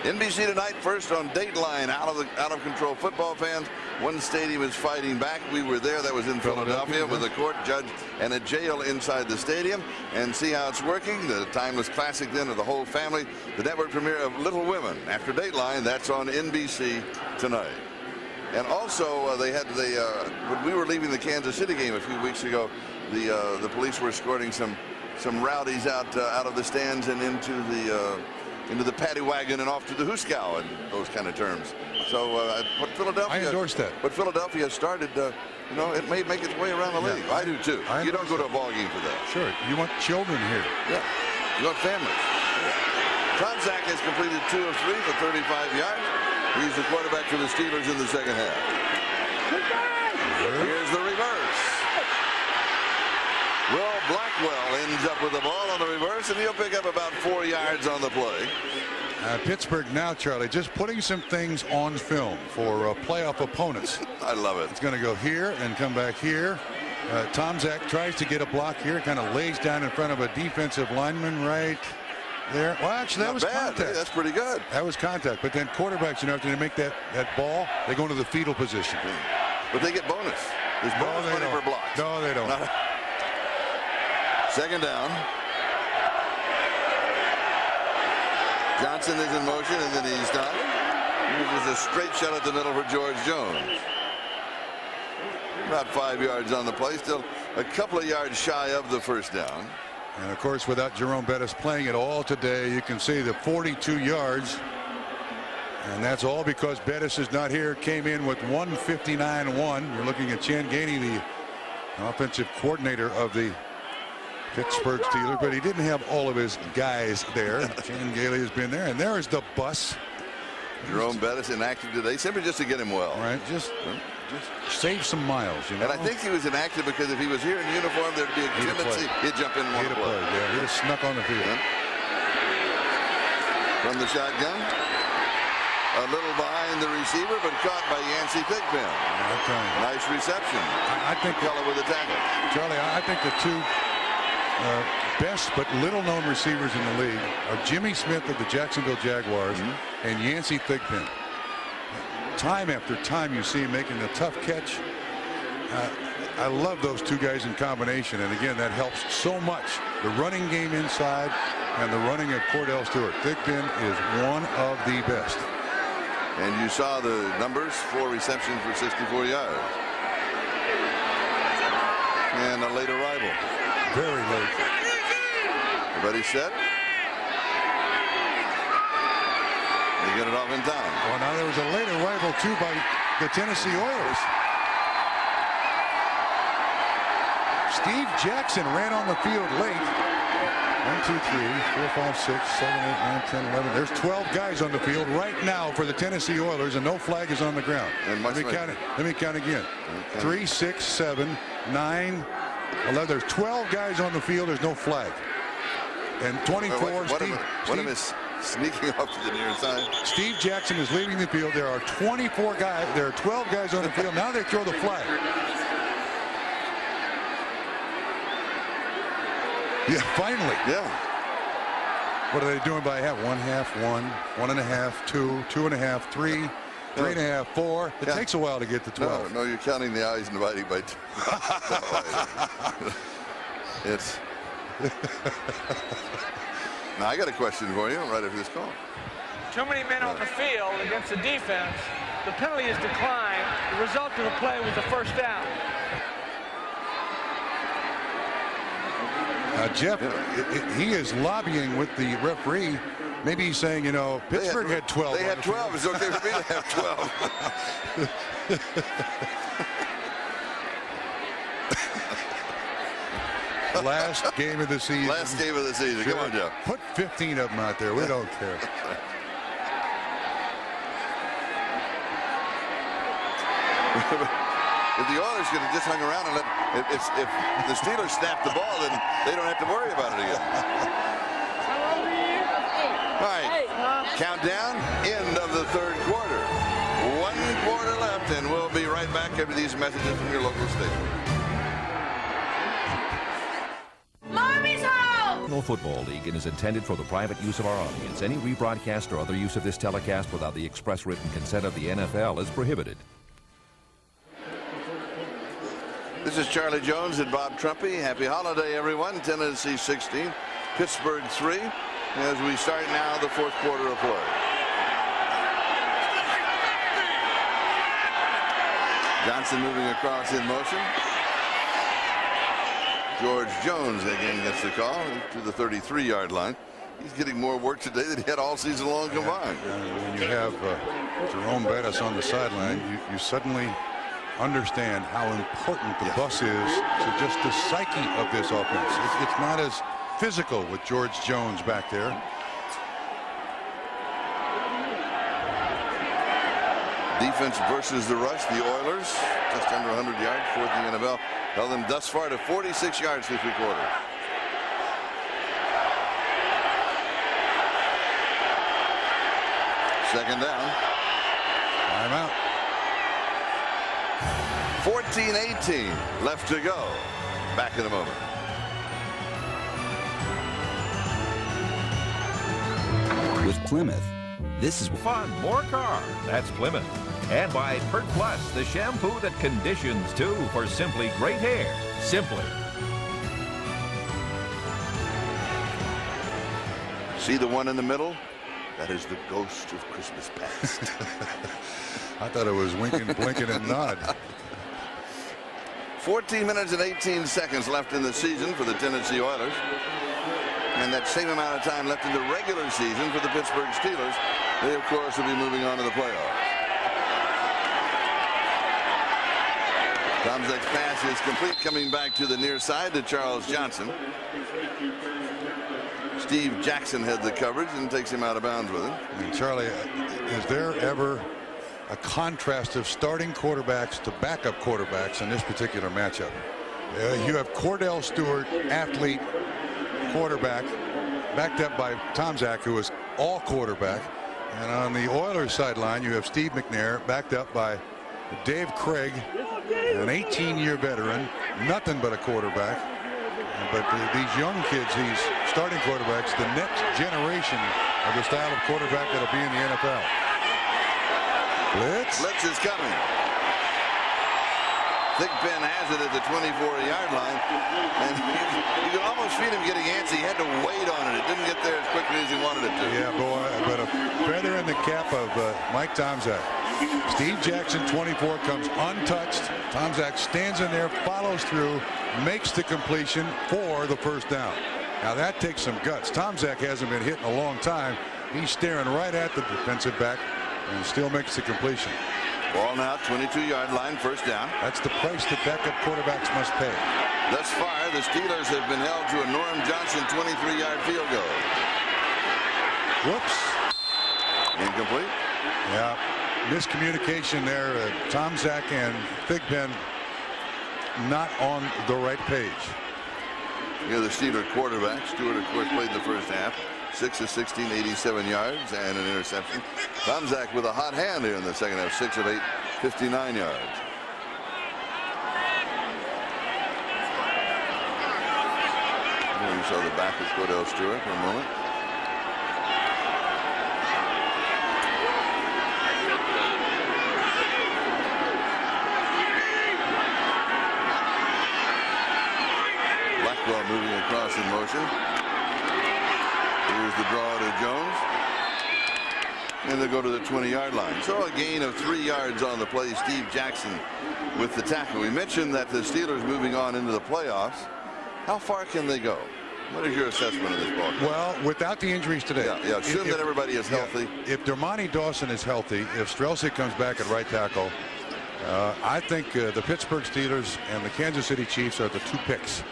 NBC tonight, first on Dateline. Out of control football fans. One stadium is fighting back. We were there. That was in Philadelphia with a court, judge, and a jail inside the stadium. And see how it's working. The timeless classic then of the whole family. The network premiere of Little Women after Dateline. That's on NBC tonight. And also when we were leaving the Kansas City game a few weeks ago, the police were escorting some rowdies out of the stands and into the paddy wagon and off to the Hooskow and those kind of terms. So what Philadelphia, I endorse that. What Philadelphia started, it may make its way around the league. I do too. You don't go to a ball game for that. Sure. You want children here. Yeah. You want families. Yeah. Tom Zach has completed 2 of 3 for 35 yards. He's the quarterback for the Steelers in the second half. Here's the reverse. Will Blackwell ends up with the ball on the reverse, and he'll pick up about 4 yards on the play. Pittsburgh now, Charlie, just putting some things on film for playoff opponents. I love it. It's going to go here and come back here. Tom Zach tries to get a block here, kind of lays down in front of a defensive lineman right there. Well, actually, that was contact. Hey, that's pretty good. That was contact. But then quarterbacks, after they make that ball, they go into the fetal position. But they get bonus. There's bonus money for blocks. No, they don't. Second down. Johnson is in motion, and then he's done. There's a straight shot at the middle for George Jones. About 5 yards on the play, still a couple of yards shy of the first down. And of course, without Jerome Bettis playing at all today, you can see the 42 yards. And that's all because Bettis is not here. Came in with 159-1. You're looking at Chan Gainey, the offensive coordinator of the Pittsburgh Steelers, but he didn't have all of his guys there. Chan Gailey has been there, and there is the bus. Jerome Bettis inactive today, simply just to get him well. Right, just save some miles, And I think he was inactive because if he was here in uniform, there'd be a tendency he'd jump in and want to play. Yeah, he'd have snuck on the field. Yeah. From the shotgun, a little behind the receiver, but caught by Yancey Thigpen. Nice reception. I think Keller with the tackle. Charlie, I think the two best but little-known receivers in the league are Jimmy Smith of the Jacksonville Jaguars and Yancey Thigpen. Time after time you see him making the tough catch. I love those two guys in combination, and again that helps so much. The running game inside and the running of Cordell Stewart. Thigpen is one of the best. And you saw the numbers, 4 receptions for 64 yards. And a late arrival. Very late. Everybody set? They get it off in time. Well, now there was a late arrival too by the Tennessee Oilers. Steve Jackson ran on the field late. 1, 2, 3, 4, 5, 6, 7, 8, 9, 10, 11. There's 12 guys on the field right now for the Tennessee Oilers, and no flag is on the ground. Let me count again. 3, 6, 7, 9, 11. There's 12 guys on the field. There's no flag. And 24. One of them is sneaking off to the near side. Steve Jackson is leaving the field. There are 24 guys. There are 12 guys on the field. Now they throw the flag. Yeah, finally. Yeah. What are they doing by half? 1 half, 1, 1.5, 2, 2.5, 3, 3.5, 4. It takes a while to get to 12. No, you're counting the eyes and dividing by 2. It's. Now I got a question for you right after this call. Too many men on the field against the defense. The penalty is declined. The result of the play was a first down. Jeff, he is lobbying with the referee. Maybe he's saying, you know, Pittsburgh had 12. They had 12. It's okay for me to have 12. Last game of the season. Last game of the season. Come on, Jeff. Put 15 of them out there. We don't care. If the Oilers could have just hung around and if the Steelers snapped the ball, then they don't have to worry about it again. All right, countdown, end of the third quarter. 1 quarter left, and we'll be right back after these messages from your local station. Mommy's home! National Football League and is intended for the private use of our audience. Any rebroadcast or other use of this telecast without the express written consent of the NFL is prohibited. This is Charlie Jones and Bob Trumpy. Happy holiday, everyone. Tennessee 16, Pittsburgh 3, as we start now the fourth quarter of play. Johnson moving across in motion. George Jones again gets the call to the 33-yard line. He's getting more work today than he had all season long combined. When you have Jerome Bettis on the sideline, you suddenly understand how important the bus is to just the psyche of this offense. It's not as physical with George Jones back there. Defense versus the rush. The Oilers, just under 100 yards, fourth in the NFL, held them thus far to 46 yards through three quarters. Second down. Timeout. 14-18 left to go. Back in a moment. With Plymouth, this is fun, more car. That's Plymouth. And by Pert Plus, the shampoo that conditions too for simply great hair. Simply. See the one in the middle? That is the ghost of Christmas past. I thought it was winking, blinking, and nod. 14 minutes and 18 seconds left in the season for the Tennessee Oilers. And that same amount of time left in the regular season for the Pittsburgh Steelers. They, of course, will be moving on to the playoffs. Tomczak's pass is complete, coming back to the near side to Charles Johnson. Steve Jackson had the coverage and takes him out of bounds with him. And Charlie, is there ever a contrast of starting quarterbacks to backup quarterbacks in this particular matchup? You have Cordell Stewart, athlete, quarterback, backed up by Tomczak, who is all quarterback. And on the Oilers sideline, you have Steve McNair, backed up by Dave Craig, an 18-year veteran, nothing but a quarterback. But these young kids, these starting quarterbacks, the next generation of the style of quarterback that'll be in the NFL. Blitz. Blitz is coming. Thick Ben has it at the 24-yard line. And you can almost feel him getting antsy. He had to wait on it. It didn't get there as quickly as he wanted it to. Yeah, boy, but a feather in the cap of Mike Tomczak. Steve Jackson, 24, comes untouched. Tomczak stands in there, follows through, makes the completion for the first down. Now that takes some guts. Tomczak hasn't been hit in a long time. He's staring right at the defensive back and still makes the completion. Ball now, 22-yard line, first down. That's the price that backup quarterbacks must pay. Thus far, the Steelers have been held to a Norm Johnson 23-yard field goal. Whoops. Incomplete. Yeah. Miscommunication there. Tomczak and Big Ben not on the right page. Here the Steeler quarterback. Stewart, of course, played the first half. 6 of 16, 87 yards and an interception. Tomczak with a hot hand here in the second half. 6 of 8, 59 yards. Here you saw the back of Cordell Stewart for a moment. Blackwell moving across in motion. Here's the draw to Jones. And they go to the 20-yard line. So a gain of 3 yards on the play. Steve Jackson with the tackle. We mentioned that the Steelers moving on into the playoffs. How far can they go? What is your assessment of this ball game? Well, without the injuries today. Yeah, assume that everybody is healthy. If Dermontti Dawson is healthy, if Strelczyk comes back at right tackle, I think the Pittsburgh Steelers and the Kansas City Chiefs are the two picks.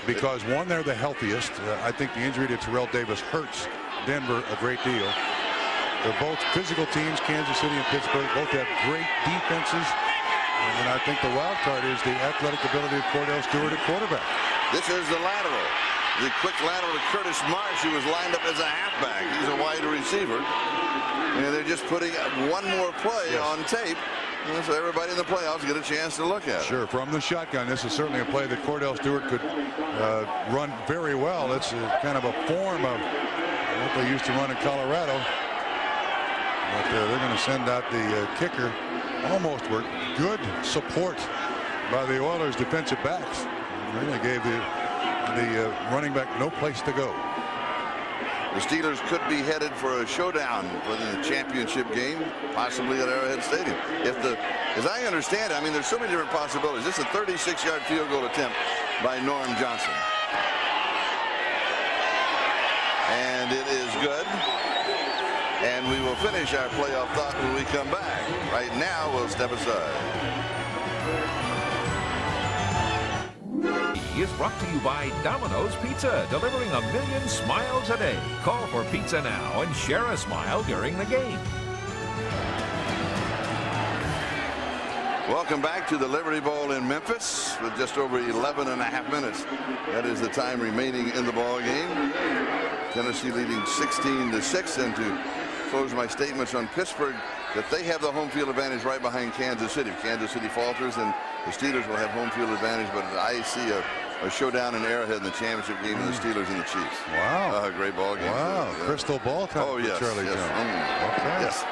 Because, one, they're the healthiest. I think the injury to Terrell Davis hurts Denver a great deal. They're both physical teams, Kansas City and Pittsburgh. Both have great defenses. And I think the wild card is the athletic ability of Cordell Stewart at quarterback. This is the lateral. The quick lateral to Curtis Marsh, who was lined up as a halfback. He's a wide receiver. And they're just putting one more play on tape. So everybody in the playoffs get a chance to look at it. Sure, from the shotgun, this is certainly a play that Cordell Stewart could run very well. It's kind of a form of what they used to run in Colorado. But they're going to send out the kicker. Almost worked. Good support by the Oilers defensive backs. Really gave the running back no place to go. The Steelers could be headed for a showdown for the championship game, possibly at Arrowhead Stadium. As I understand it, I mean, there's so many different possibilities. This is a 36-yard field goal attempt by Norm Johnson. And it is good. And we will finish our playoff thought when we come back. Right now, we'll step aside. Is brought to you by Domino's Pizza, delivering 1 million smiles a day. Call for pizza now and share a smile during the game. Welcome back to the Liberty Bowl in Memphis with just over 11.5 minutes. That is the time remaining in the ball game. Tennessee leading 16-6. And to close my statements on Pittsburgh, that they have the home field advantage right behind Kansas City. If Kansas City falters, then the Steelers will have home field advantage. But I see a showdown in Arrowhead in the championship game of the Steelers and the Chiefs. Wow. Great ball game. Wow. Yeah. Crystal ball time for yes, Charlie yes. Jones. Okay. Yes.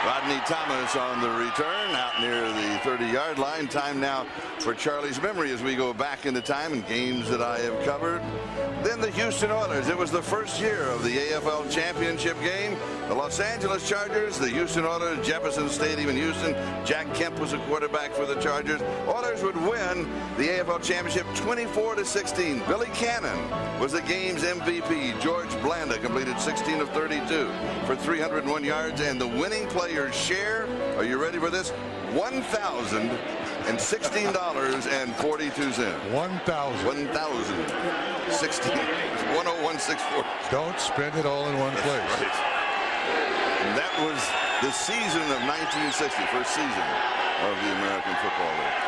Rodney Thomas on the return out near the 30-yard line. Time now for Charlie's memory as we go back into time and games that I have covered. Then the Houston Oilers. It was the first year of the AFL championship game. The Los Angeles Chargers, the Houston Oilers, Jefferson Stadium in Houston. Jack Kemp was a quarterback for the Chargers. Oilers would win the AFL championship 24-16. Billy Cannon was the game's MVP. George Blanda completed 16 of 32 for 301 yards, and the winning player's share, are you ready for this? $1,016.42. 1,016. 10164. Don't spend it all in one place. Right. And that was the season of 1960, first season of the American Football League.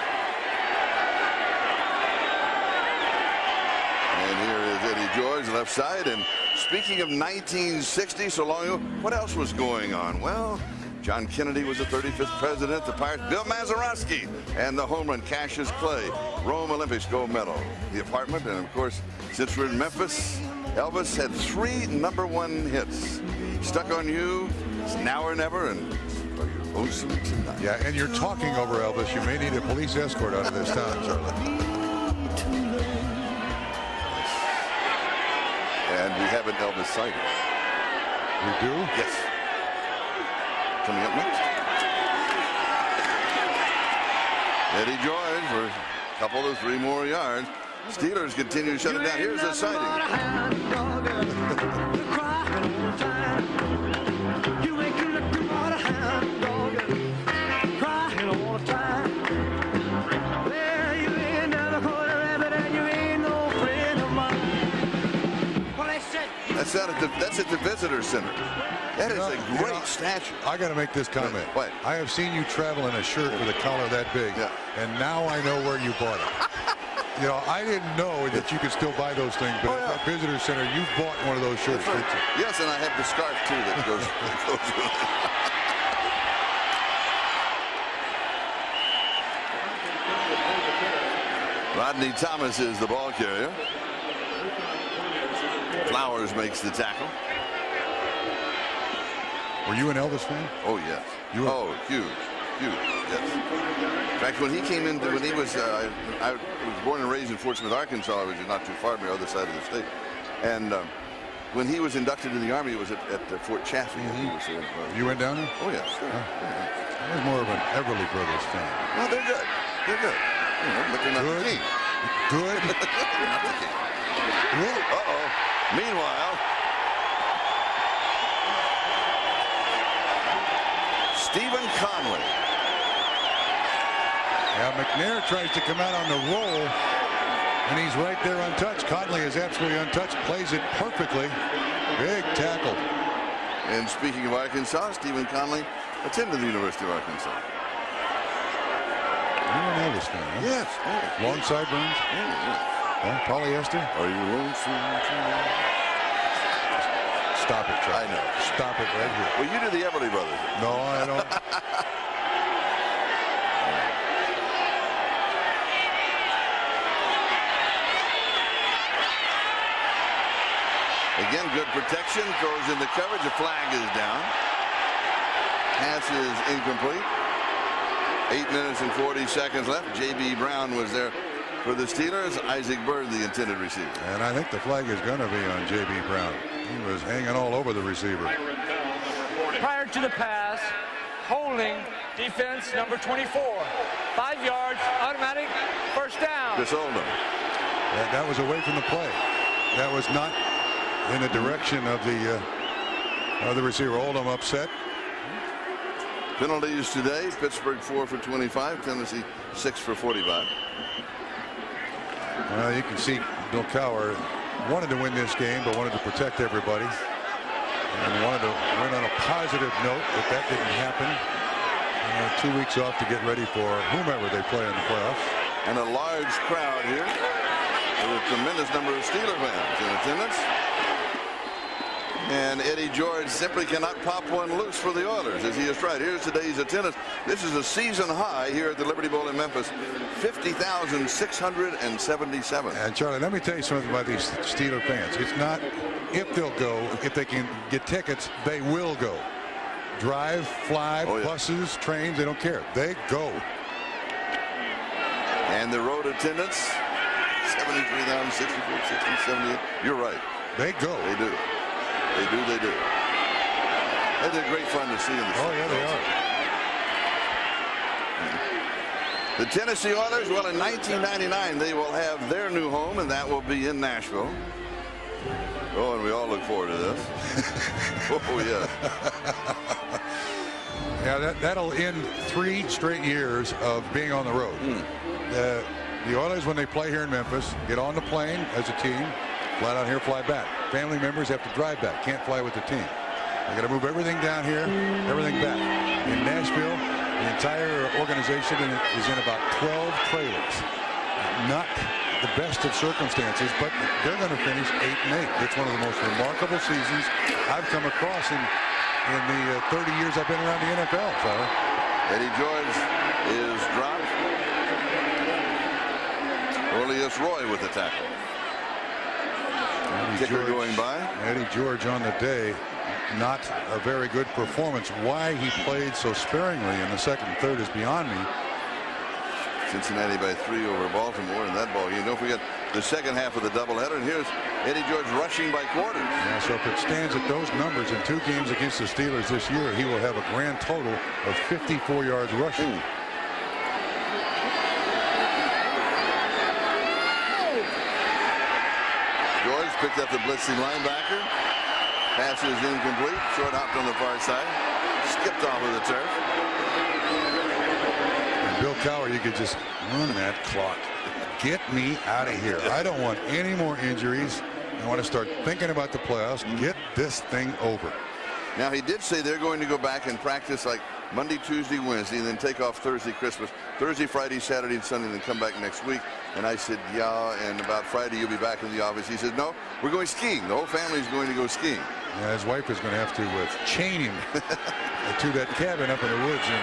And here is Eddie George, left side. And speaking of 1960, so long ago, what else was going on? Well, John Kennedy was the 35th president. The Pirates, Bill Mazeroski, and the home run, Cassius Clay, Rome Olympics gold medal. The apartment, and of course, since we're in Memphis, Elvis had 3 #1 hits. Stuck on You, Now or Never, and Lonesome Tonight. Yeah, and you're talking over Elvis. You may need a police escort out of this town, Charlie. And we have an Elvis sighting. We do? Yes. Coming up next. Eddie George for a couple of 3 more yards. Steelers continue to shut it down. Here's a sighting. That's at the Visitor Center. That is a great statue. I got to make this comment. What? I have seen you travel in a shirt with a collar that big, and now I know where you bought it. You know, I didn't know that you could still buy those things, but at the Visitor Center, you bought one of those shirts. Right. Yes, and I have the scarf, too, that goes with it. Rodney Thomas is the ball carrier. Flowers makes the tackle. Were you an Elvis fan? Oh, yes. Oh, huge, yes. In fact, when he came in, when he was, I was born and raised in Fort Smith, Arkansas, which is not too far from the other side of the state. And when he was inducted in the Army, it was at Fort Chaffee. You went down there? Oh, yes. Sure. Yeah. was more of an Everly Brothers fan. Well, they're good. They're good. You know, but they're not the team. Good. Not the team. Uh-oh. Meanwhile, Stephen Conley. Yeah, McNair tries to come out on the roll, and he's right there untouched. Conley is absolutely untouched, plays it perfectly. Big tackle. And speaking of Arkansas, Stephen Conley attended the University of Arkansas. You don't know this thing, huh? Yes. Long sideburns? Yeah. Polyester? Are you lonesome tonight? Stop it, Charlie. I know. Stop it right here. Well, you do the Everly Brothers. No, I don't. Again, good protection. Throws in the coverage. The flag is down. Pass is incomplete. 8 minutes and 40 seconds left. J.B. Brown was there for the Steelers. Isaac Byrd, the intended receiver. And I think the flag is going to be on J.B. Brown. He was hanging all over the receiver. Prior to the pass, holding defense number 24. 5 yards, automatic, first down. Chris Oldham. That was away from the play. That was not in the direction of the receiver. Oldham upset. Penalties today. Pittsburgh 4 for 25. Tennessee 6 for 45. Well, you can see Bill Cowher wanted to win this game, but wanted to protect everybody. And wanted to win on a positive note, but that didn't happen. 2 weeks off to get ready for whomever they play in the playoffs. And a large crowd here with a tremendous number of Steeler fans in attendance. And Eddie George simply cannot pop one loose for the Oilers as he has tried. Here's today's attendance. This is a season high here at the Liberty Bowl in Memphis. 50,677. And Charlie, let me tell you something about these Steeler fans. It's not if they'll go. If they can get tickets, they will go. Drive, fly, buses, trains, they don't care. They go. And the road attendance, 73,000, 64, 60, 78. You're right. They go. They do. They do, they do. And they're great fun to see in the Oh, yeah, they are. The Tennessee Oilers, well, in 1999, they will have their new home, and that will be in Nashville. Oh, and we all look forward to this. Oh, yeah. Yeah, that'll end 3 straight years of being on the road. The Oilers, when they play here in Memphis, get on the plane as a team, fly down here, fly back. Family members have to drive back, can't fly with the team. They got to move everything down here, everything back. In Nashville, the entire organization is in about 12 trailers. Not the best of circumstances, but they're going to finish 8-8. It's one of the most remarkable seasons I've come across in the 30 years I've been around the NFL. So Eddie George is dropped. Orleus Roy with the tackle. Kicker going by. Eddie George on the day. Not a very good performance. Why he played so sparingly in the second and third is beyond me. Cincinnati by 3 over Baltimore in that ball. You know, if we get the second half of the doubleheader, and here's Eddie George rushing by quarters. Yeah, so if it stands at those numbers in 2 games against the Steelers this year, he will have a grand total of 54 yards rushing. George picked up the blitzing linebacker. Pass is incomplete. Short hopped on the far side. Skipped off of the turf. And Bill Cowher, you could just run that clock. Get me out of here. I don't want any more injuries. I want to start thinking about the playoffs. Get this thing over. Now, he did say they're going to go back and practice like Monday, Tuesday, Wednesday, and then take off Thursday, Christmas. Thursday, Friday, Saturday, and Sunday, and then come back next week. And I said, yeah, and about Friday you'll be back in the office. He said, no, we're going skiing. The whole family is going to go skiing. Yeah, his wife is going to have to chain him to that cabin up in the woods in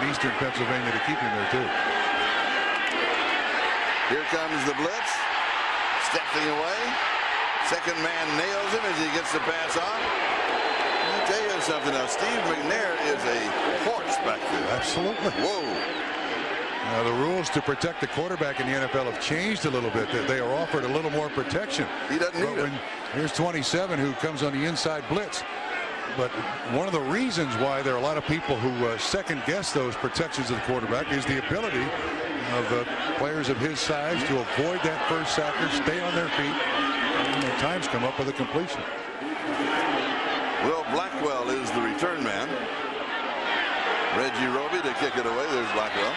eastern Pennsylvania to keep him there, too. Here comes the blitz. Stepping away. Second man nails him as he gets the pass off. I'll tell you something now. Steve McNair is a horse back there. Absolutely. Whoa. Now, the rules to protect the quarterback in the NFL have changed a little bit. They are offered a little more protection. He doesn't need it. Here's 27 who comes on the inside blitz. But one of the reasons why there are a lot of people who second guess those protections of the quarterback is the ability of players of his size to avoid that first sacker, stay on their feet, and at times come up with a completion. Will Blackwell is the return man. Reggie Roby to kick it away. There's Blackwell.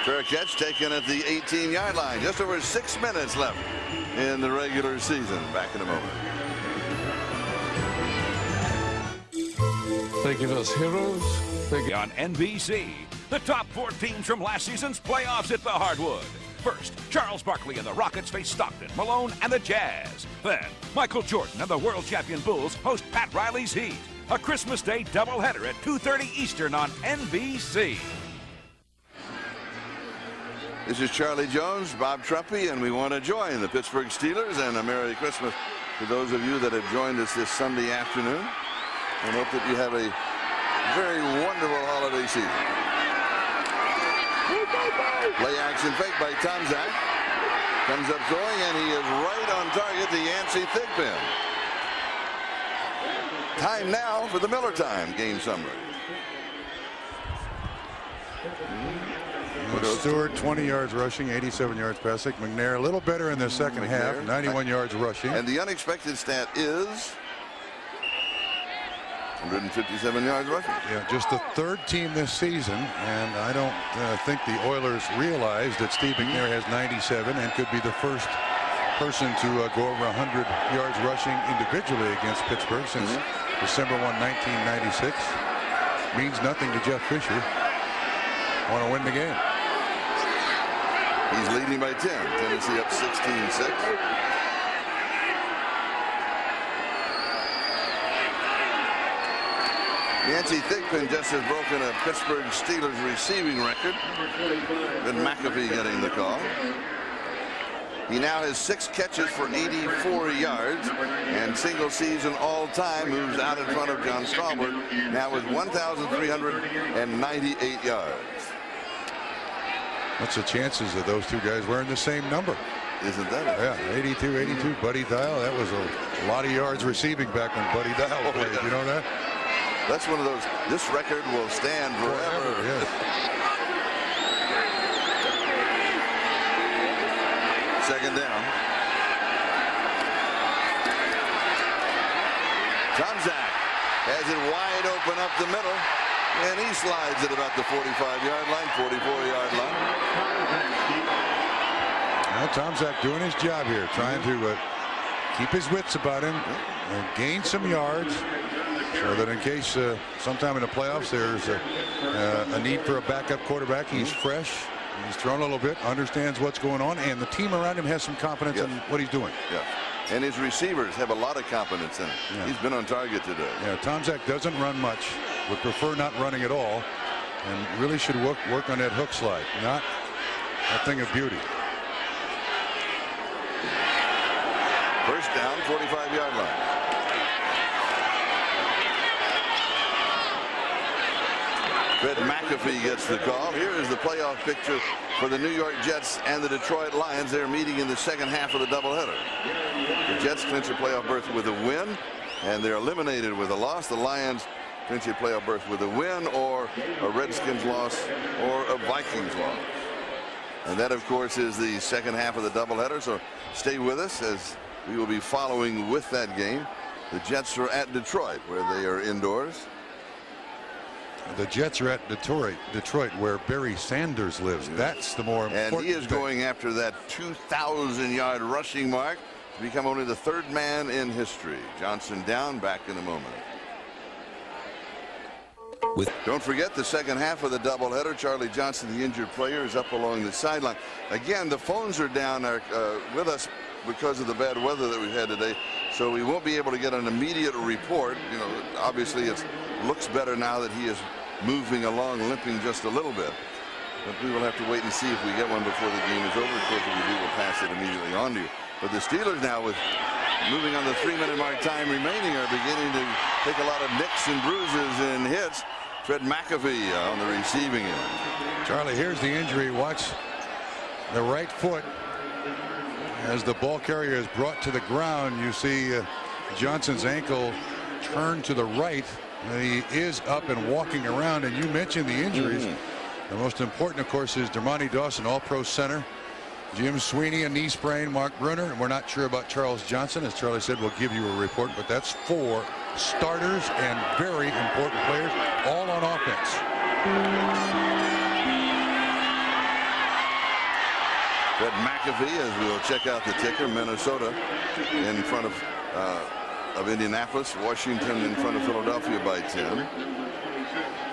Fair catch taken at the 18-yard line. Just over 6 minutes left in the regular season. Back in a moment. They give us heroes. On NBC, the top 4 teams from last season's playoffs at the Hardwood. First, Charles Barkley and the Rockets face Stockton, Malone, and the Jazz. Then, Michael Jordan and the world champion Bulls host Pat Riley's Heat. A Christmas Day doubleheader at 2:30 Eastern on NBC. This is Charlie Jones, Bob Trumpy, and we want to join the Pittsburgh Steelers and a Merry Christmas to those of you that have joined us this Sunday afternoon. And hope that you have a very wonderful holiday season. Play action fake by Tomczak. Comes up throwing, and he is right on target to Yancey Thigpen. Time now for the Miller Time game summary. Stewart 20 yards rushing, 87 yards passing. McNair a little better in the second half, 91 yards rushing. And the unexpected stat is 157 yards rushing. Yeah, just the 3rd team this season, and I don't think the Oilers realize that Steve McNair has 97 and could be the first person to go over 100 yards rushing individually against Pittsburgh since December 1, 1996. Means nothing to Jeff Fisher. Want to win the game. He's leading by 10. Tennessee up 16-6. Yancey Thigpen just has broken a Pittsburgh Steelers receiving record. Then McAfee getting the call. He now has 6 catches for 84 yards and single season all-time moves out in front of John Stallworth now with 1,398 yards. What's the chances of those two guys wearing the same number? Isn't that? Yeah, 82. Buddy Dial. That was a lot of yards receiving back when Buddy Dial played. You know that? That's one of those. This record will stand forever. Yes. Second down. Tomczak has it wide open up the middle, and he slides it about the 45-yard line, 44-yard line. Now Tomczak doing his job here, trying to keep his wits about him and gain some yards so that in case sometime in the playoffs there's a need for a backup quarterback, he's fresh. He's thrown a little bit, understands what's going on, and the team around him has some confidence in what he's doing. Yeah. And his receivers have a lot of confidence in him. Yeah. He's been on target today. Yeah, Tomczak doesn't run much, would prefer not running at all, and really should work on that hook slide, not a thing of beauty. First down, 45-yard line. Fred McAfee gets the call. Here is the playoff picture for the New York Jets and the Detroit Lions. They're meeting in the second half of the doubleheader. The Jets clinch a playoff berth with a win, and they're eliminated with a loss. The Lions clinch a playoff berth with a win or a Redskins loss or a Vikings loss. And that, of course, is the second half of the doubleheader, so stay with us as we will be following with that game. The Jets are at Detroit, where they are indoors. The Jets are at Detroit, where Barry Sanders lives. That's the more important And he is going after that 2,000-yard rushing mark to become only the 3rd man in history. Johnson down, back in a moment. Don't forget the second half of the doubleheader. Charlie Johnson, the injured player, is up along the sideline. Again, the phones are down with us because of the bad weather that we've had today, so we won't be able to get an immediate report. You know, obviously it looks better now that he is moving along, limping just a little bit. But we will have to wait and see if we get one before the game is over. Of course, if we do, we'll pass it immediately on to you. But the Steelers now, with moving on the 3-minute mark time remaining, are beginning to take a lot of nicks and bruises and hits. Fred McAfee on the receiving end. Charlie, here's the injury. Watch the right foot. As the ball carrier is brought to the ground, you see Johnson's ankle turn to the right. He is up and walking around, and you mentioned the injuries. The most important, of course, is Dermontti Dawson, all-pro center. Jim Sweeney, a knee sprain. Mark Brunner, and we're not sure about Charles Johnson. As Charlie said, we'll give you a report, but that's 4 starters and very important players, all on offense. Fred McAfee, as we'll check out the ticker, Minnesota in front of Indianapolis, Washington in front of Philadelphia by 10.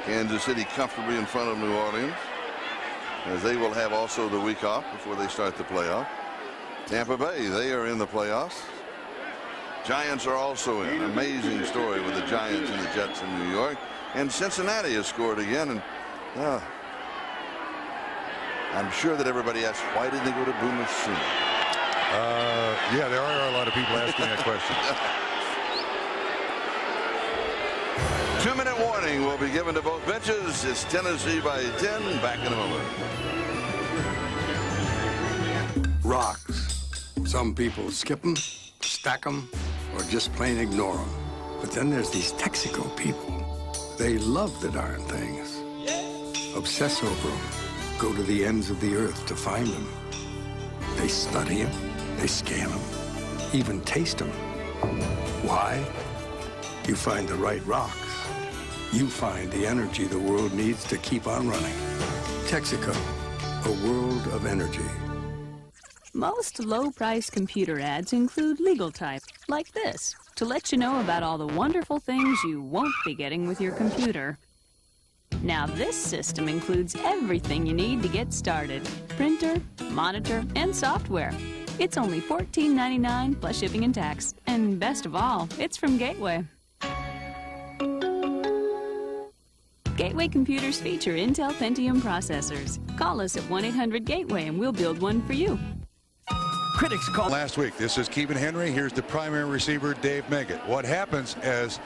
Kansas City comfortably in front of New Orleans, as they will have also the week off before they start the playoff. Tampa Bay, they are in the playoffs. Giants are also in. Amazing story with the Giants and the Jets in New York. And Cincinnati has scored again. And I'm sure that everybody asks, why didn't they go to Boomer sooner? Yeah, there are a lot of people asking that question. 2-minute warning will be given to both benches. It's Tennessee by 10. Back in a moment. Rocks. Some people skip them, stack them, or just plain ignore them. But then there's these Texaco people. They love the darn things. Obsess over them. Go to the ends of the earth to find them. They study them. They scan them. Even taste them. Why? You find the right rocks. You find the energy the world needs to keep on running. Texaco, a world of energy. Most low-price computer ads include legal type, like this, to let you know about all the wonderful things you won't be getting with your computer. Now this system includes everything you need to get started. Printer, monitor, and software. It's only $14.99 plus shipping and tax. And best of all, it's from Gateway. Gateway computers feature Intel Pentium processors. Call us at 1-800-GATEWAY and we'll build one for you. Critics call last week. This is Keevan Henry. Here's the primary receiver, Dave Meggett. What happens as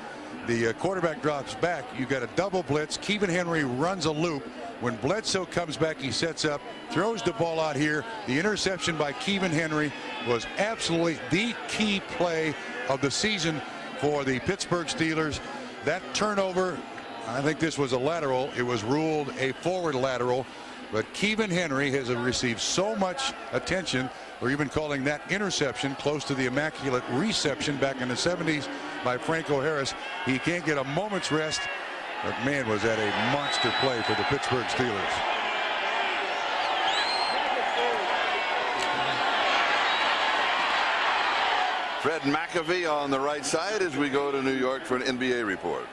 the quarterback drops back, you got a double blitz. Keevan Henry runs a loop. When Bledsoe comes back, he sets up, throws the ball out here. The interception by Keevan Henry was absolutely the key play of the season for the Pittsburgh Steelers. That turnover, I think this was a lateral. It was ruled a forward lateral. But Keevan Henry has received so much attention. We're even calling that interception close to the immaculate reception back in the 70s by Franco Harris. He can't get a moment's rest. But man, was that a monster play for the Pittsburgh Steelers. Fred McAfee on the right side as we go to New York for an NBA report.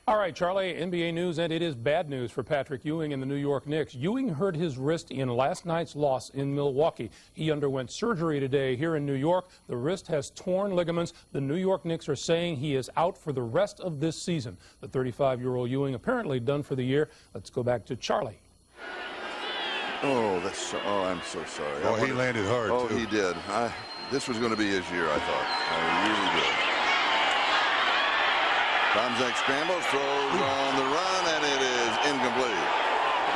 All right, Charlie, NBA news, and it is bad news for Patrick Ewing and the New York Knicks. Ewing hurt his wrist in last night's loss in Milwaukee. He underwent surgery today here in New York. The wrist has torn ligaments. The New York Knicks are saying he is out for the rest of this season. The 35-year-old Ewing apparently done for the year. Let's go back to Charlie. Oh, I'm so sorry. Oh, he landed hard, too. he did. This was going to be his year, I thought. I really did. Tomczak scrambles, throws on the run, and it is incomplete.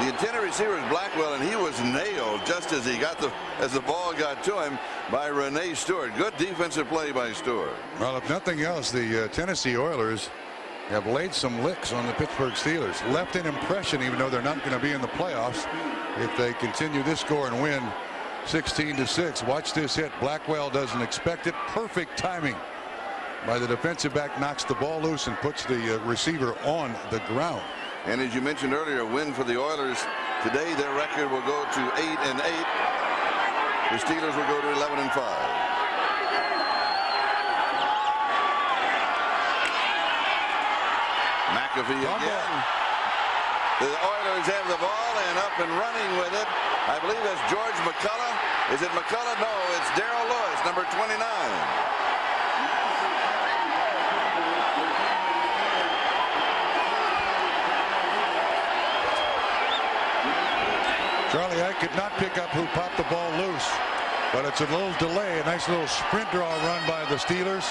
The intended receiver is Blackwell, and he was nailed just as the ball got to him by Renee Stewart. Good defensive play by Stewart. Well, if nothing else, the Tennessee Oilers have laid some licks on the Pittsburgh Steelers. Left an impression, even though they're not going to be in the playoffs, if they continue this score and win 16-6. Watch this hit. Blackwell doesn't expect it. Perfect timing by the defensive back, knocks the ball loose and puts the receiver on the ground. And as you mentioned earlier, a win for the Oilers today. Their record will go to 8-8. The Steelers will go to 11-5. McAfee again. The Oilers have the ball and up and running with it. I believe that's George McCullough. Is it McCullough? No, it's Darrell Lewis, number 29. Charlie, I could not pick up who popped the ball loose, but it's a little delay. A nice little sprint draw run by the Steelers.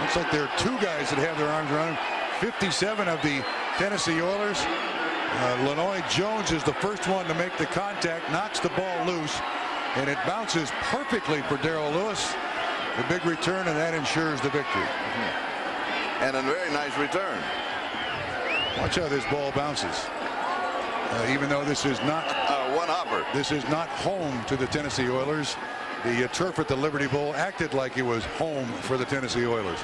Looks like there are two guys that have their arms around him. 57 of the Tennessee Oilers. Lenoy Jones is the first one to make the contact, knocks the ball loose. and it bounces perfectly for Darrell Lewis. The big return, and that ensures the victory. And a very nice return. Watch how this ball bounces. Even though this is not one-hopper. This is not home to the Tennessee Oilers. The turf at the Liberty Bowl acted like it was home for the Tennessee Oilers.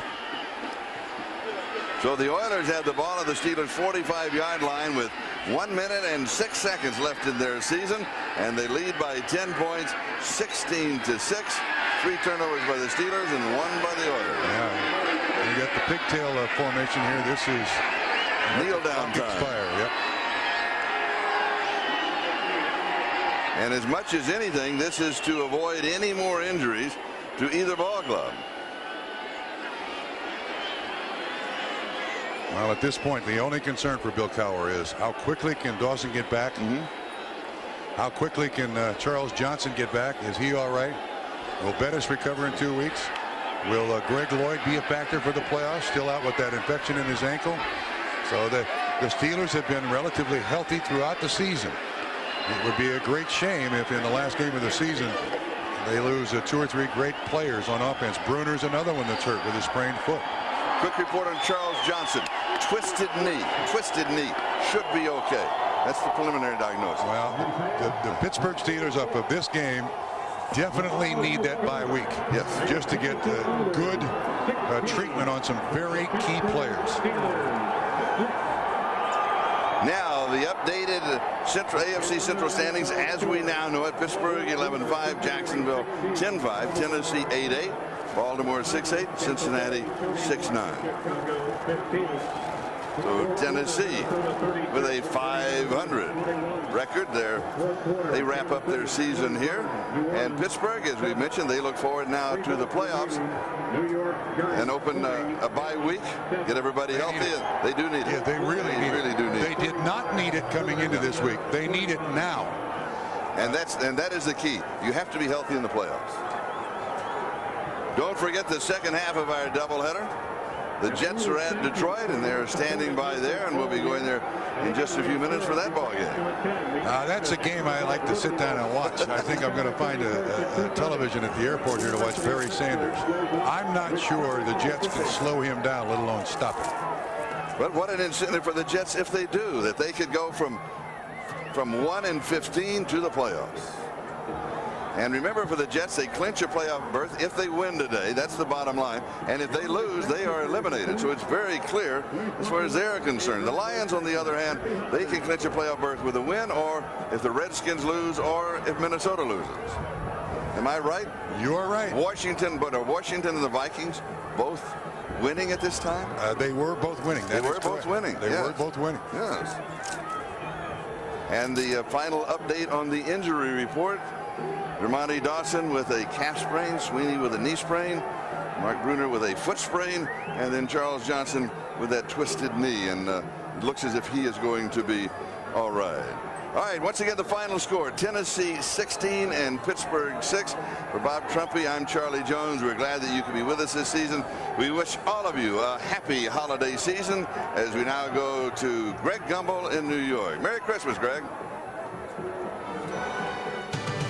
So the Oilers have the ball at the Steelers' 45-yard line with 1 minute and 6 seconds left in their season, and they lead by 10 points, 16-6. 3 turnovers by the Steelers and 1 by the Oilers. Yeah, you got the pigtail formation here. This is kneel down time. Fire. Yep. And as much as anything, this is to avoid any more injuries to either ball club. Well, at this point, the only concern for Bill Cowher is how quickly can Dawson get back? How quickly can Charles Johnson get back? Is he all right? Will Bettis recover in 2 weeks? Will Greg Lloyd be a factor for the playoffs? Still out with that infection in his ankle. So the Steelers have been relatively healthy throughout the season. It would be a great shame if in the last game of the season they lose 2 or 3 great players on offense. Bruner's another one that's hurt with a sprained foot. Quick report on Charles Johnson. Twisted knee. Twisted knee. Should be okay. That's the preliminary diagnosis. Well, the Pittsburgh Steelers up of this game definitely need that bye week. Yes. Just to get good treatment on some very key players. Now the updated AFC Central standings as we now know it. Pittsburgh 11-5, Jacksonville 10-5, Tennessee 8-8, Baltimore 6-8, Cincinnati 6-9. So Tennessee with a 500 record there. They wrap up their season here. And Pittsburgh, as we mentioned, they look forward now to the playoffs and open a bye week, get everybody healthy. They do need it. Yeah, they really do need it. They did not need it coming into this week. They need it now. And that is the key. You have to be healthy in the playoffs. Don't forget the second half of our doubleheader. The Jets are at Detroit, and they're standing by there, and we'll be going there in just a few minutes for that ball game. That's a game I like to sit down and watch. I think I'm going to find a television at the airport here to watch Barry Sanders. I'm not sure the Jets can slow him down, let alone stop him. But what an incentive for the Jets if they do, that they could go from 1-15 to the playoffs. And remember, for the Jets, they clinch a playoff berth if they win today. That's the bottom line. And if they lose, they are eliminated. So it's very clear as far as they're concerned. The Lions, on the other hand, they can clinch a playoff berth with a win, or if the Redskins lose, or if Minnesota loses. Am I right? You are right. Washington, but are Washington and the Vikings both winning at this time? They were both winning. They were both winning. They were both winning. Yes. And the final update on the injury report. Dermontti Dawson with a calf sprain, Sweeney with a knee sprain, Mark Bruner with a foot sprain, and then Charles Johnson with that twisted knee. And it looks as if he is going to be all right. All right, once again, the final score, Tennessee 16 and Pittsburgh 6. For Bob Trumpy, I'm Charlie Jones. We're glad that you could be with us this season. We wish all of you a happy holiday season as we now go to Greg Gumbel in New York. Merry Christmas, Greg.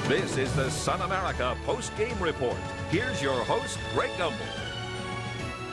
This is the Sun America post-game report. Here's your host, Greg Gumbel.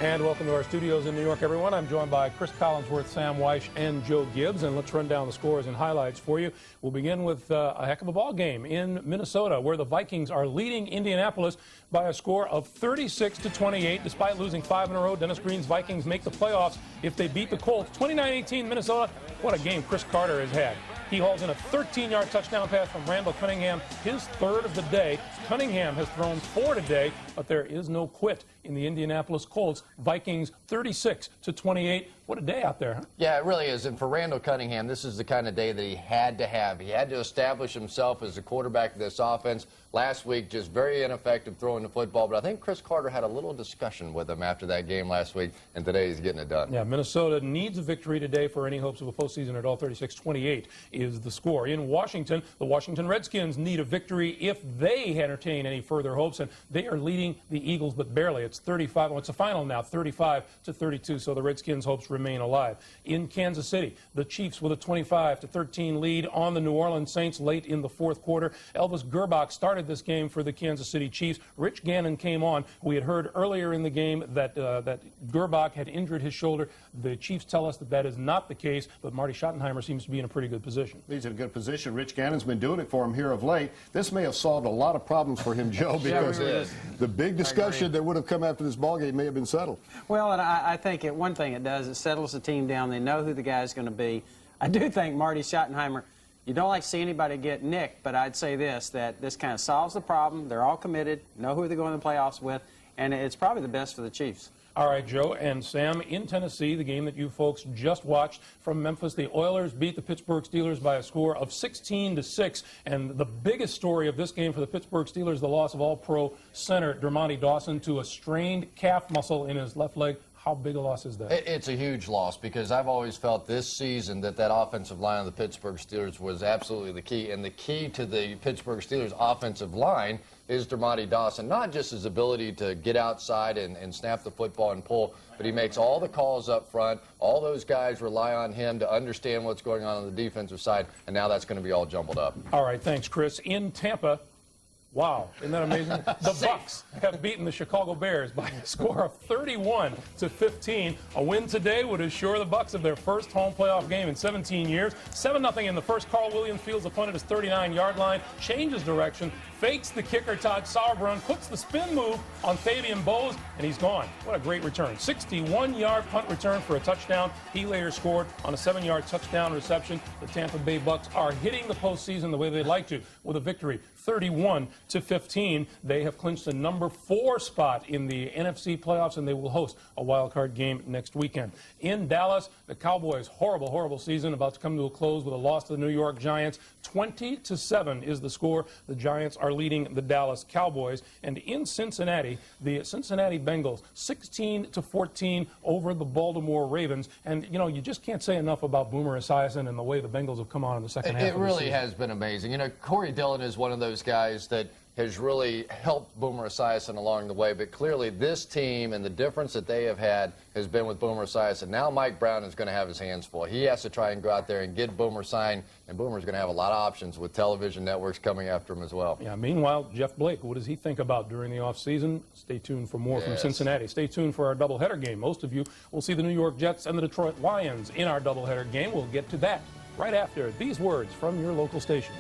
And welcome to our studios in New York, everyone. I'm joined by Chris Collinsworth, Sam Weish, and Joe Gibbs. And let's run down the scores and highlights for you. We'll begin with a heck of a ball game in Minnesota, where the Vikings are leading Indianapolis by a score of 36-28. Despite losing 5 in a row, Dennis Green's Vikings make the playoffs if they beat the Colts. 29-18 Minnesota. What a game Chris Carter has had. He hauls in a 13-yard touchdown pass from Randall Cunningham, his third of the day. Cunningham has thrown 4 today, but there is no quit in the Indianapolis Colts. Vikings 36-28. What a day out there, huh? Yeah, it really is. And for Randall Cunningham, this is the kind of day that he had to have. He had to establish himself as the quarterback of this offense. Last week, just very ineffective throwing the football. But I think Chris Carter had a little discussion with him after that game last week, and today he's getting it done. Yeah, Minnesota needs a victory today for any hopes of a postseason at all. 36-28 is the score. In Washington, the Washington Redskins need a victory if they entertain any further hopes, and they are leading the Eagles, but barely. It's 35. Well, it's a final now, 35-32. So the Redskins' hopes remain alive. In Kansas City, the Chiefs with a 25-13 lead on the New Orleans Saints late in the fourth quarter. Elvis Gerbach started this game for the Kansas City Chiefs. Rich Gannon came on. We had heard earlier in the game that Gerbach had injured his shoulder. The Chiefs tell us that that is not the case, but Marty Schottenheimer seems to be in a pretty good position. He's in a good position. Rich Gannon's been doing it for him here of late. This may have solved a lot of problems for him, Joe, because the big discussion that would have come after this ballgame may have been settled. Well, and I think one thing it does, it settles the team down. They know who the guy's going to be. I do think Marty Schottenheimer, you don't like to see anybody get nicked, but I'd say this, that this kind of solves the problem. They're all committed, know who they're going to the playoffs with, and it's probably the best for the Chiefs. All right, Joe and Sam, in Tennessee, the game that you folks just watched from Memphis, the Oilers beat the Pittsburgh Steelers by a score of 16-6. And the biggest story of this game for the Pittsburgh Steelers, the loss of All-Pro center Dermontti Dawson to a strained calf muscle in his left leg. How big a loss is that? It's a huge loss because I've always felt this season that offensive line of the Pittsburgh Steelers was absolutely the key. And the key to the Pittsburgh Steelers offensive line is Dermontti Dawson. Not just his ability to get outside and snap the football and pull, but he makes all the calls up front. All those guys rely on him to understand what's going on the defensive side, and now that's going to be all jumbled up. All right, thanks, Chris. In Tampa, wow, isn't that amazing? The Bucks have beaten the Chicago Bears by a score of 31-15. A win today would assure the Bucks of their first home playoff game in 17 years. 7-0 in the first. Carl Williams fields the punt at his 39-yard line, changes direction, fakes the kicker Todd Sauerbrunn, puts the spin move on Fabian Bowes, and he's gone. What a great return. 61-yard punt return for a touchdown. He later scored on a 7-yard touchdown reception. The Tampa Bay Bucks are hitting the postseason the way they'd like to with a victory, 31-15. They have clinched the number 4 spot in the NFC playoffs, and they will host a wild card game next weekend. In Dallas, the Cowboys' horrible, horrible season about to come to a close with a loss to the New York Giants. 20-7 is the score. The Giants are leading the Dallas Cowboys. And in Cincinnati, the Cincinnati Bengals, 16-14 over the Baltimore Ravens. And, you know, you just can't say enough about Boomer Esiason and the way the Bengals have come on in the second half of the season. It really has been amazing. You know, Corey Dillon is one of those guys that has really helped Boomer Esiason along the way, but clearly this team and the difference that they have had has been with Boomer Esiason. Now Mike Brown is going to have his hands full. He has to try and go out there and get Boomer signed, and Boomer's going to have a lot of options with television networks coming after him as well. Yeah, meanwhile, Jeff Blake, what does he think about during the offseason? Stay tuned for more from Cincinnati. Stay tuned for our doubleheader game. Most of you will see the New York Jets and the Detroit Lions in our doubleheader game. We'll get to that right after these words from your local station.